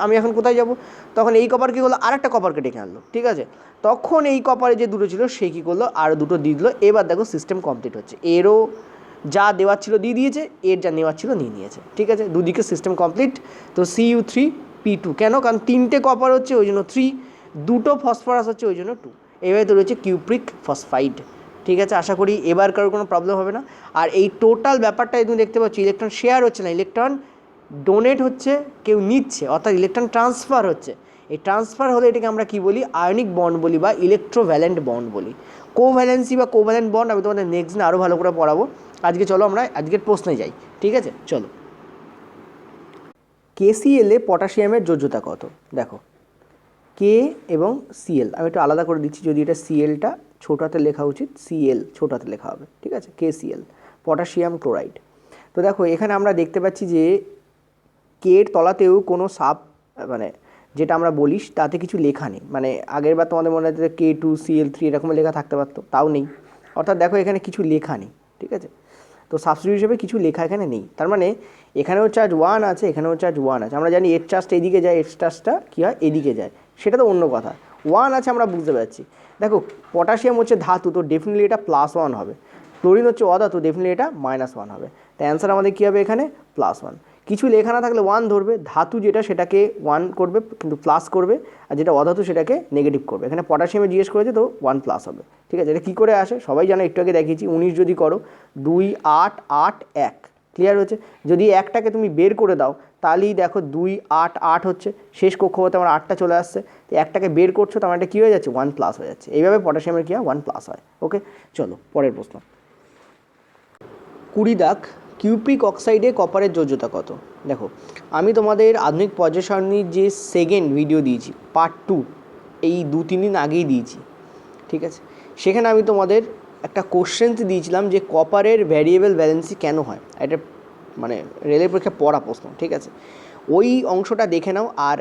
আমি এখন কোথায় যাব? তখন এই কপার কী করলো, আরেকটা কপারকে ডেকে আনলো, ঠিক আছে। তখন এই কপারে যে দুটো ছিল সে কী করলো, আরও দুটো দিয়ে দিল। এবার দেখো সিস্টেম কমপ্লিট হচ্ছে, এরও যা দেওয়ার ছিল দিয়ে দিয়েছে, এর যা নেওয়ার ছিল নিয়ে নিয়েছে, ঠিক আছে। দুদিকে সিস্টেম কমপ্লিট। তো Cu3P2 কেন, কারণ 3টে কপার হচ্ছে ওই জন্য 3, দুটো ফসফরাস হচ্ছে ওই জন্য 2। এবারে তো রয়েছে কিউপ্রিক ফসফাইড, ঠিক আছে। আশা করি এবার কারোর কোনো প্রবলেম হবে না। আর এই টোটাল ব্যাপারটা তুমি দেখতে পাচ্ছ, ইলেকট্রন শেয়ার হচ্ছে না, ইলেকট্রন ডোনেট হচ্ছে, কেউ নিচ্ছে, অর্থাৎ ইলেকট্রন ট্রান্সফার হচ্ছে। এই ট্রান্সফার হলে এটাকে আমরা কী বলি, আয়নিক বন্ড বলি বা ইলেকট্রোভ্যালেন্ট বন্ড বলি। কোভ্যালেন্সি বা কোভ্যালেন্ট বন্ড আমি তোমাদের নেক্সট দিন আরও ভালো করে পড়াবো। আজকে চলো আমরা আজকের প্রশ্নে যাই, ঠিক আছে। চলো, KCl এ পটাশিয়ামের যোজ্যতা কত? দেখো কে এবং সিএল আমি একটু আলাদা করে দিচ্ছি, যদি এটা সিএলটা ছোট হাতে লেখা উচিত, সিএল ছোট হাতে লেখা হবে, ঠিক আছে। KCl potassium chloride. তো দেখো এখানে আমরা দেখতে পাচ্ছি যে কে এর তলাতেও কোনো মানে যেটা আমরা বলিস তাতে কিছু লেখা নেই, মানে আগের বার তোমাদের মনে হচ্ছে K2Cl3 এরকম লেখা থাকতে পারতো, তাও নেই। অর্থাৎ দেখো এখানে কিছু লেখা নেই, ঠিক আছে। তো সাবস্টিটিউট হিসেবে কিছু লেখা এখানে নেই, তার মানে এখানেও চার্জ 1 আছে, এখানেও চার্জ 1 আছে। আমরা জানি এর চার্জটা এদিকে যায়, এর চার্জটা কী হয়, এদিকে যায়, সেটা তো অন্য কথা। 1 আছে আমরা বুঝতে পারছি। দেখো পটাশিয়াম হচ্ছে ধাতু, তো ডেফিনেটলি এটা +1 হবে। ক্লোরিন হচ্ছে অধাতু, ডেফিনেটলি এটা -1 হবে। তাই অ্যান্সার আমাদের কী হবে এখানে, +1। কিছু লেখা না থাকলে 1 ধরবে, ধাতু যেটা সেটাকে 1 করবে কিন্তু প্লাস করবে, আর যেটা অধাতু সেটাকে নেগেটিভ করবে। এখানে পটাশিয়ামে জিজ্ঞেস করেছে, তো 1+ হবে, ঠিক আছে। এটা কী করে আসে সবাই জানো, একটু আগে দেখিয়েছি, 19 যদি করো 2 8 8 1, ক্লিয়ার হচ্ছে। যদি একটাকে তুমি বের করে দাও তাহলেই দেখো 2 8 8 হচ্ছে, শেষ কক্ষপথে আমার 8টা চলে আসছে। তো একটাকে বের করছো, তো আমার এটা কী হয়ে যাচ্ছে, 1+ হয়ে যাচ্ছে। এইভাবে পটাশিয়ামের কী হয়, 1+ হয়। ওকে, চলো পরের প্রশ্ন। 20 দাগ, কিউপ্রিক অক্সাইডে কপারের যোজ্যতা কত? দেখো আমি তোমাদের আধুনিক পর্যায় সারণীর যে সেকেন্ড ভিডিও দিয়েছি, পার্ট 2, এই 2-3 দিন আগেই দিয়েছি, ঠিক আছে। সেখানে আমি তোমাদের একটা কোশ্চেন দিয়েছিলাম যে কপারের ভ্যারিয়েবল ভ্যালেন্সি কেন হয়, এটা মানে রেলের পরীক্ষা পড়া প্রশ্ন, ঠিক আছে। ওই অংশটা দেখে নাও। আর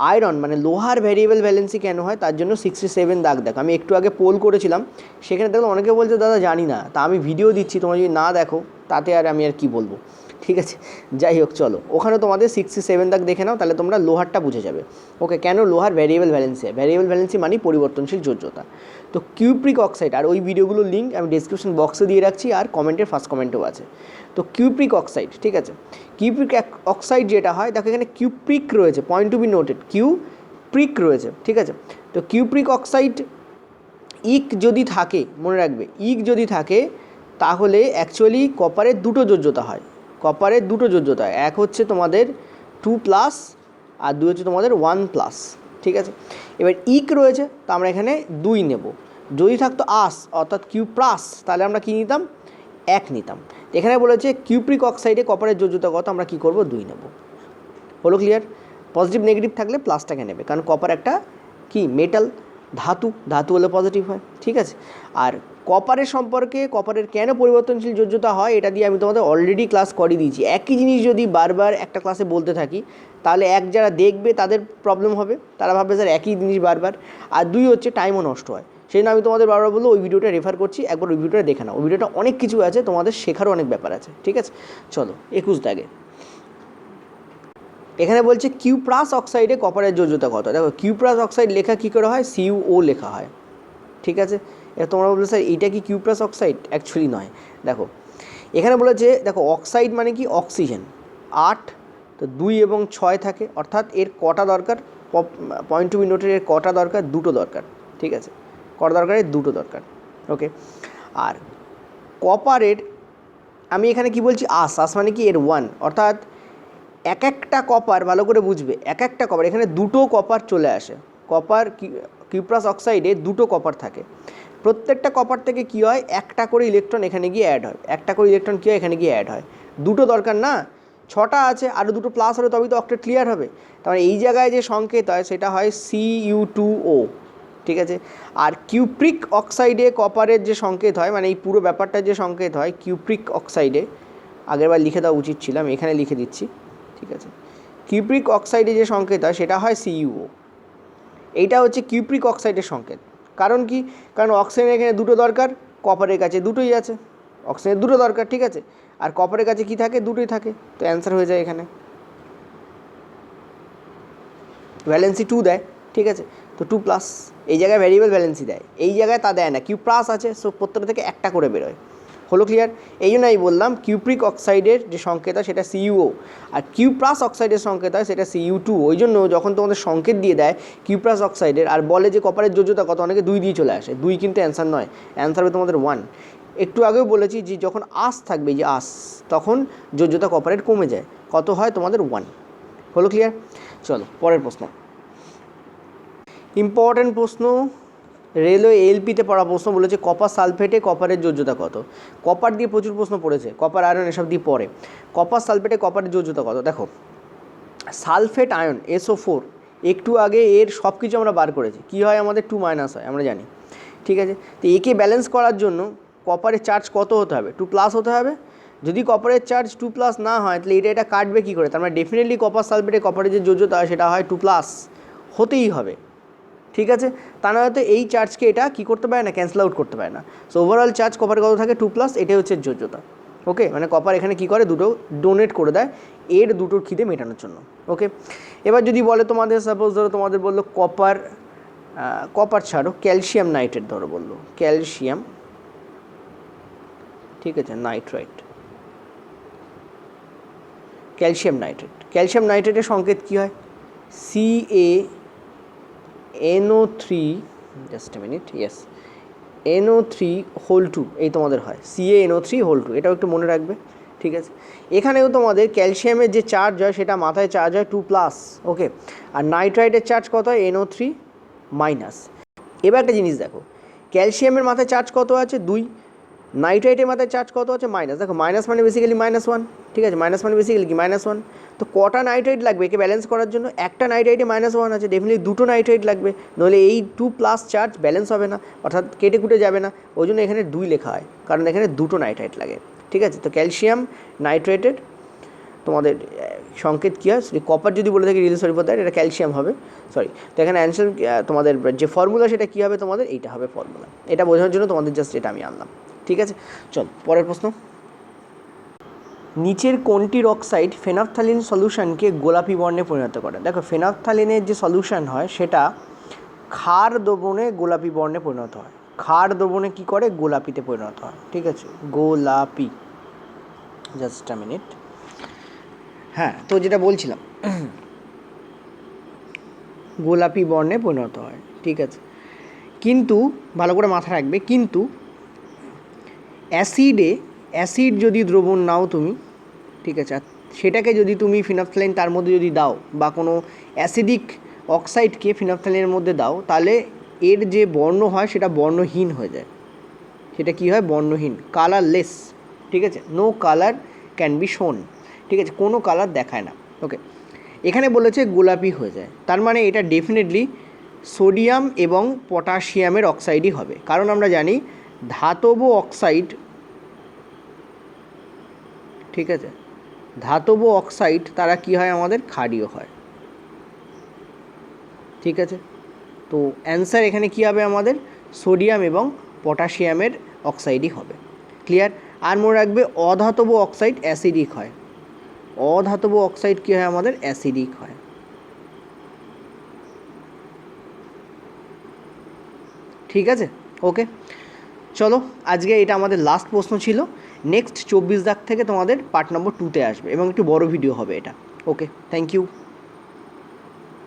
আয়রন মানে লোহার ভ্যারিয়েবল ভ্যালেন্সি কেন হয়, তার জন্য 67 দাগ দেখো। আমি একটু আগে পোল করেছিলাম, সেখানে দেখলাম অনেকে বলছে দাদা জানি না, তা আমি ভিডিও দিচ্ছি, তোমরা যদি না দেখো তাতে আমি আর কি বলবো, ঠিক আছে। যাই হোক চলো, ওখানে তোমাদের 67 দাগ দেখে নাও, তাহলে তোমরা লোহারটা বুঝে যাবে। ওকে, কেন লোহার ভ্যারিয়েবল ভ্যালেন্সি হয়, ভ্যারিয়েবল ভ্যালেন্সি মানে পরিবর্তনশীল যোজ্যতা। তো কিউপ্রিক অক্সাইড, আর ওই ভিডিওগুলোর লিঙ্ক আমি ডিসক্রিপশন বক্সে দিয়ে রাখছি, আর কমেন্টের ফার্স্ট কমেন্টেও আছে। তো কিউপ্রিক অক্সাইড, ঠিক আছে। কিউপ্রিক অক্সাইড যেটা হয়, দেখো এখানে কিউপ্রিক রয়েছে, point to be noted, cupric রয়েছে, ঠিক আছে। তো কিউপ্রিক অক্সাইড ইক যদি থাকে, মনে রাখবে ইক যদি থাকে তাহলে অ্যাকচুয়ালি কপারের দুটো যোজ্যতা হয়, কপারের দুটো যোজ্যতা হয়, এক হচ্ছে তোমাদের 2+ আর 2 হচ্ছে তোমাদের 1+, ঠিক আছে। এবার ইক রয়েছে, তো আমরা এখানে 2 নেব। যদি থাকতো আস অর্থাৎ কিউপ্রাস, তাহলে আমরা কী নিতাম, 1 নিতাম। এখানে বলেছে কিউপ্রিক অক্সাইডে কপারের যোজ্যতা কত, আমরা কী করব, 2 নেব। হলো ক্লিয়ার? পজিটিভ নেগেটিভ থাকলে প্লাসটাকে নেবে, কারণ কপার একটা কি মেটাল, ধাতু, ধাতু হলে পজিটিভ হয়, ঠিক আছে। আর কপারের সম্পর্কে, কপারের কেন পরিবর্তনশীল যোজ্যতা হয় এটা দিয়ে আমি তোমাদের অলরেডি ক্লাস করিয়ে দিয়েছি। একই জিনিস যদি বারবার একটা ক্লাসে বলতে থাকি তাহলে যারা দেখবে তাদের প্রবলেম হবে, তারা ভাববে স্যার একই জিনিস বারবার। আর 2 হচ্ছে টাইমও নষ্ট হয়, সেই জন্য আমি তোমাদের বারবার বলবো ওই ভিডিওটা রেফার করছি, একবার ওই ভিডিওটা দেখে নাও, ওই ভিডিওটা অনেক কিছু আছে, তোমাদের শেখারও অনেক ব্যাপার আছে, ঠিক আছে। চলো 21 দাগে এখানে বলছে কিউপ্রাস অক্সাইডে কপারের যোজ্যতা কত। দেখো কিউপ্রাস অক্সাইড লেখা কী করে হয়, CuO লেখা হয়, ঠিক আছে। এবার তোমরা বলবে স্যার এইটা কি কিউপ্রাস অক্সাইড, অ্যাকচুয়ালি নয়। দেখো এখানে বলেছে, দেখো অক্সাইড মানে কি অক্সিজেন 8, তো 2 এবং 6 থাকে, অর্থাৎ এর কটা দরকার, পয়েন্ট টু বি নোটের, এর কটা দরকার, দুটো দরকার, ঠিক আছে। কটা দরকার, এর দুটো দরকার, ওকে। আর কপারের আমি এখানে কি বলছি, আস মানে কি এর 1, অর্থাৎ এক একটা কপার, ভালো করে বুঝবে, এক একটা কপার, এখানে দুটো কপার চলে আসে। কপার কিউপ্রাস অক্সাইডে দুটো কপার থাকে, প্রত্যেকটা কপার থেকে কী হয়, একটা করে ইলেকট্রন এখানে গিয়ে অ্যাড হয়, একটা করে ইলেকট্রন কী হয়, এখানে গিয়ে অ্যাড হয়। দুটো দরকার না, 6টা আছে, আরও দুটো প্লাস হলে তবেই তো অক্টেট ক্লিয়ার হবে। তার মানে এই জায়গায় যে সংকেত হয় সেটা হয় Cu2O, ঠিক আছে। আর কিউপ্রিক অক্সাইডে কপারের যে সংকেত হয়, মানে এই পুরো ব্যাপারটার যে সংকেত হয় কিউপ্রিক অক্সাইডে, আগেরবার লিখে দেওয়া উচিত ছিলাম, এখানে লিখে দিচ্ছি, ঠিক আছে। কিউপ্রিক অক্সাইডে যে সংকেত হয় সেটা হয় CuO। এইটা হচ্ছে কিউপ্রিক অক্সাইডের সংকেত। কারণ কি, কারণ অক্সিজেনের এখানে দুটো দরকার, কপারের কাছে দুটোই আছে, অক্সিজেনের দুটো দরকার, ঠিক আছে। আর কপারের কাছে কি থাকে, দুটোই থাকে, তো অ্যান্সার হয়ে যায় এখানে ভ্যালেন্সি 2 দেয়, ঠিক আছে। তো 2+, এই জায়গায় ভ্যারিয়েবল ভ্যালেন্সি দেয়, এই জায়গায় তা দেয় না, কিউপ্রাস আছে, সো প্রত্যেকটা থেকে একটা করে বেরোয়। হলো ক্লিয়ার? এই জন্য আমি বললাম কিউপ্রিক অক্সাইডের যে সংকেত হয় সেটা CuO, আর কিউপ্রাস অক্সাইডের সংকেত হয় সেটা Cu2। ওই জন্য যখন তোমাদের সংকেত দিয়ে দেয় কিউপ্রাস অক্সাইডের আর বলে যে কপারের যোজ্যতা কত, অনেকে 2 দিয়ে চলে আসে, 2 কিন্তু অ্যান্সার নয়, অ্যান্সার হবে তোমাদের 1। একটু আগেও বলেছি যে যখন আস থাকবে, যে আস, তখন যোজ্যতা কপারের কমে যায়, কত হয় তোমাদের 1। হলো ক্লিয়ার? চলো পরের প্রশ্ন, ইম্পর্ট্যান্ট প্রশ্ন, রেলওয়ে এলপিতে পড়া প্রশ্ন, বলেছে কপার সালফেটে কপারের যোজ্যতা কত। কপার দিয়ে প্রচুর প্রশ্ন পড়েছে, কপার আয়রন এসব দিয়ে পড়ে। কপার সালফেটে কপারের যোজ্যতা কত, দেখো সালফেট আয়ন SO4, একটু আগে এর সব কিছু আমরা বার করেছি, কী হয় আমাদের 2- হয়, আমরা জানি, ঠিক আছে। তো একে ব্যালেন্স করার জন্য কপারের চার্জ কত হতে হবে, 2+ হতে হবে। যদি কপারের চার্জ 2+ না হয় তাহলে এটা কাটবে কী করে, তার মানে ডেফিনেটলি কপার সালফেটে কপারের যে যোজ্যতা হয় সেটা হয় 2+ হতেই হবে, ঠিক আছে। তা না হয়তো এই চার্জকে এটা কী করতে পারে না, ক্যান্সেল আউট করতে পারে না। সো ওভারঅল চার্জ কপারে কত থাকে, 2+, এটাই হচ্ছে যোজ্যতা, ওকে। মানে কপার এখানে কী করে, দুটো ডোনেট করে দেয় এর দুটোর খিদে মেটানোর জন্য, ওকে। এবার যদি বলে তোমাদের, সাপোজ ধরো তোমাদের বললো কপার ছাড়ো, ক্যালসিয়াম নাইট্রেট ধরো, বললো ক্যালসিয়াম, ঠিক আছে, নাইট্রাইট, ক্যালসিয়াম নাইট্রেট, ক্যালসিয়াম নাইট্রেটের সংকেত কী হয়, CaNO3, just a minute, yes, NO3(2), এই তোমাদের হয় CaNO3(2), এটাও একটু মনে রাখবে, ঠিক আছে। এখানেও তোমাদের ক্যালসিয়ামের যে চার্জ হয় সেটা মাথায় চার্জ হয় 2+, ওকে। আর নাইট্রাইটের চার্জ কত হয়, NO3-। এবার একটা জিনিস দেখো, ক্যালসিয়ামের মাথায় চার্জ কত আছে, 2, নাইট্রাইটের মাথায় চার্জ কত আছে, -। দেখো মাইনাস মানে বেসিক্যালি -1, ঠিক আছে, মাইনাস মানে বেসিক্যালি কি -1। তো কটা নাইট্রাইট লাগবে একে ব্যালেন্স করার জন্য, একটা নাইট্রাইটে -1 আছে, ডেফিনেটলি দুটো নাইট্রাইট লাগবে, নইলে এই 2+ চার্জ ব্যালেন্স হবে না, অর্থাৎ কেটে কুটে যাবে না, ওই জন্য এখানে 2 লেখা হয়, কারণ এখানে দুটো নাইট্রাইট লাগে, ঠিক আছে। তো ক্যালসিয়াম নাইট্রেটের তোমাদের সংকেত কী হয়, কপার যদি বলে থাকি রিলি সরি ফর দ্যাট, এটা ক্যালসিয়াম হবে, সরি। তো এখানে অ্যান্সার তোমাদের যে ফর্মুলা সেটা কী হবে, তোমাদের এইটা হবে ফর্মুলা, এটা বোঝানোর জন্য তোমাদের জাস্ট এটা আমি আনলাম, ঠিক আছে। চল পরের প্রশ্ন, নিচের কোনটির অক্সাইড ফেনাফথ্যালিন সলিউশনকে গোলাপি বর্ণে পরিণত করে। দেখো ফেনাফথ্যালিনের যে সলিউশন হয় সেটা ক্ষার দ্রবণে গোলাপি বর্ণে পরিণত হয়, ক্ষার দ্রবণে কী করে, গোলাপিতে পরিণত হয়, ঠিক আছে, গোলাপি, জাস্ট আ মিনিট। হ্যাঁ, তো যেটা বলছিলাম গোলাপি বর্ণে পরিণত হয়, ঠিক আছে। কিন্তু ভালো করে মাথা রাখবে, কিন্তু অ্যাসিড যদি দ্রবণ নাও তুমি, ঠিক আছে, সেটাকে যদি তুমি ফিনাফথ্যালিন তার মধ্যে যদি দাও বা কোনো অ্যাসিডিক অক্সাইডকে ফিনাফথ্যালিনের মধ্যে দাও, তাহলে এর যে বর্ণ হয় সেটা বর্ণহীন হয়ে যায়। সেটা কী হয়? বর্ণহীন, কালারলেস, ঠিক আছে, নো কালার ক্যান বি শোন, ঠিক আছে, কোনো কালার দেখায় না। ওকে, এখানে বলেছে গোলাপি হয়ে যায়, তার মানে এটা ডেফিনেটলি সোডিয়াম এবং পটাশিয়ামের অক্সাইডই হবে, কারণ আমরা জানি ধাতব অক্সাইড, ঠিক আছে, ধাতব অক্সাইড তারা কি হয়? আমাদের ক্ষারীয় হয়, ঠিক আছে। তো অ্যান্সার এখানে কি হবে? আমাদের সোডিয়াম এবং পটাশিয়ামের অক্সাইডই হবে। ক্লিয়ার? আর মনে রাখবে অধাতব অক্সাইড অ্যাসিডিক হয়, অধাতব অক্সাইড কী হয়? আমাদের অ্যাসিডিক হয়। ঠিক আছে, ওকে, চলো আজকে এটা আমাদের লাস্ট প্রশ্ন ছিল। নেক্সট 24 দাগ থেকে তোমাদের পার্ট নম্বর 2-তে আসবে এবং একটু বড় ভিডিও হবে এটা। ওকে, থ্যাংক ইউ।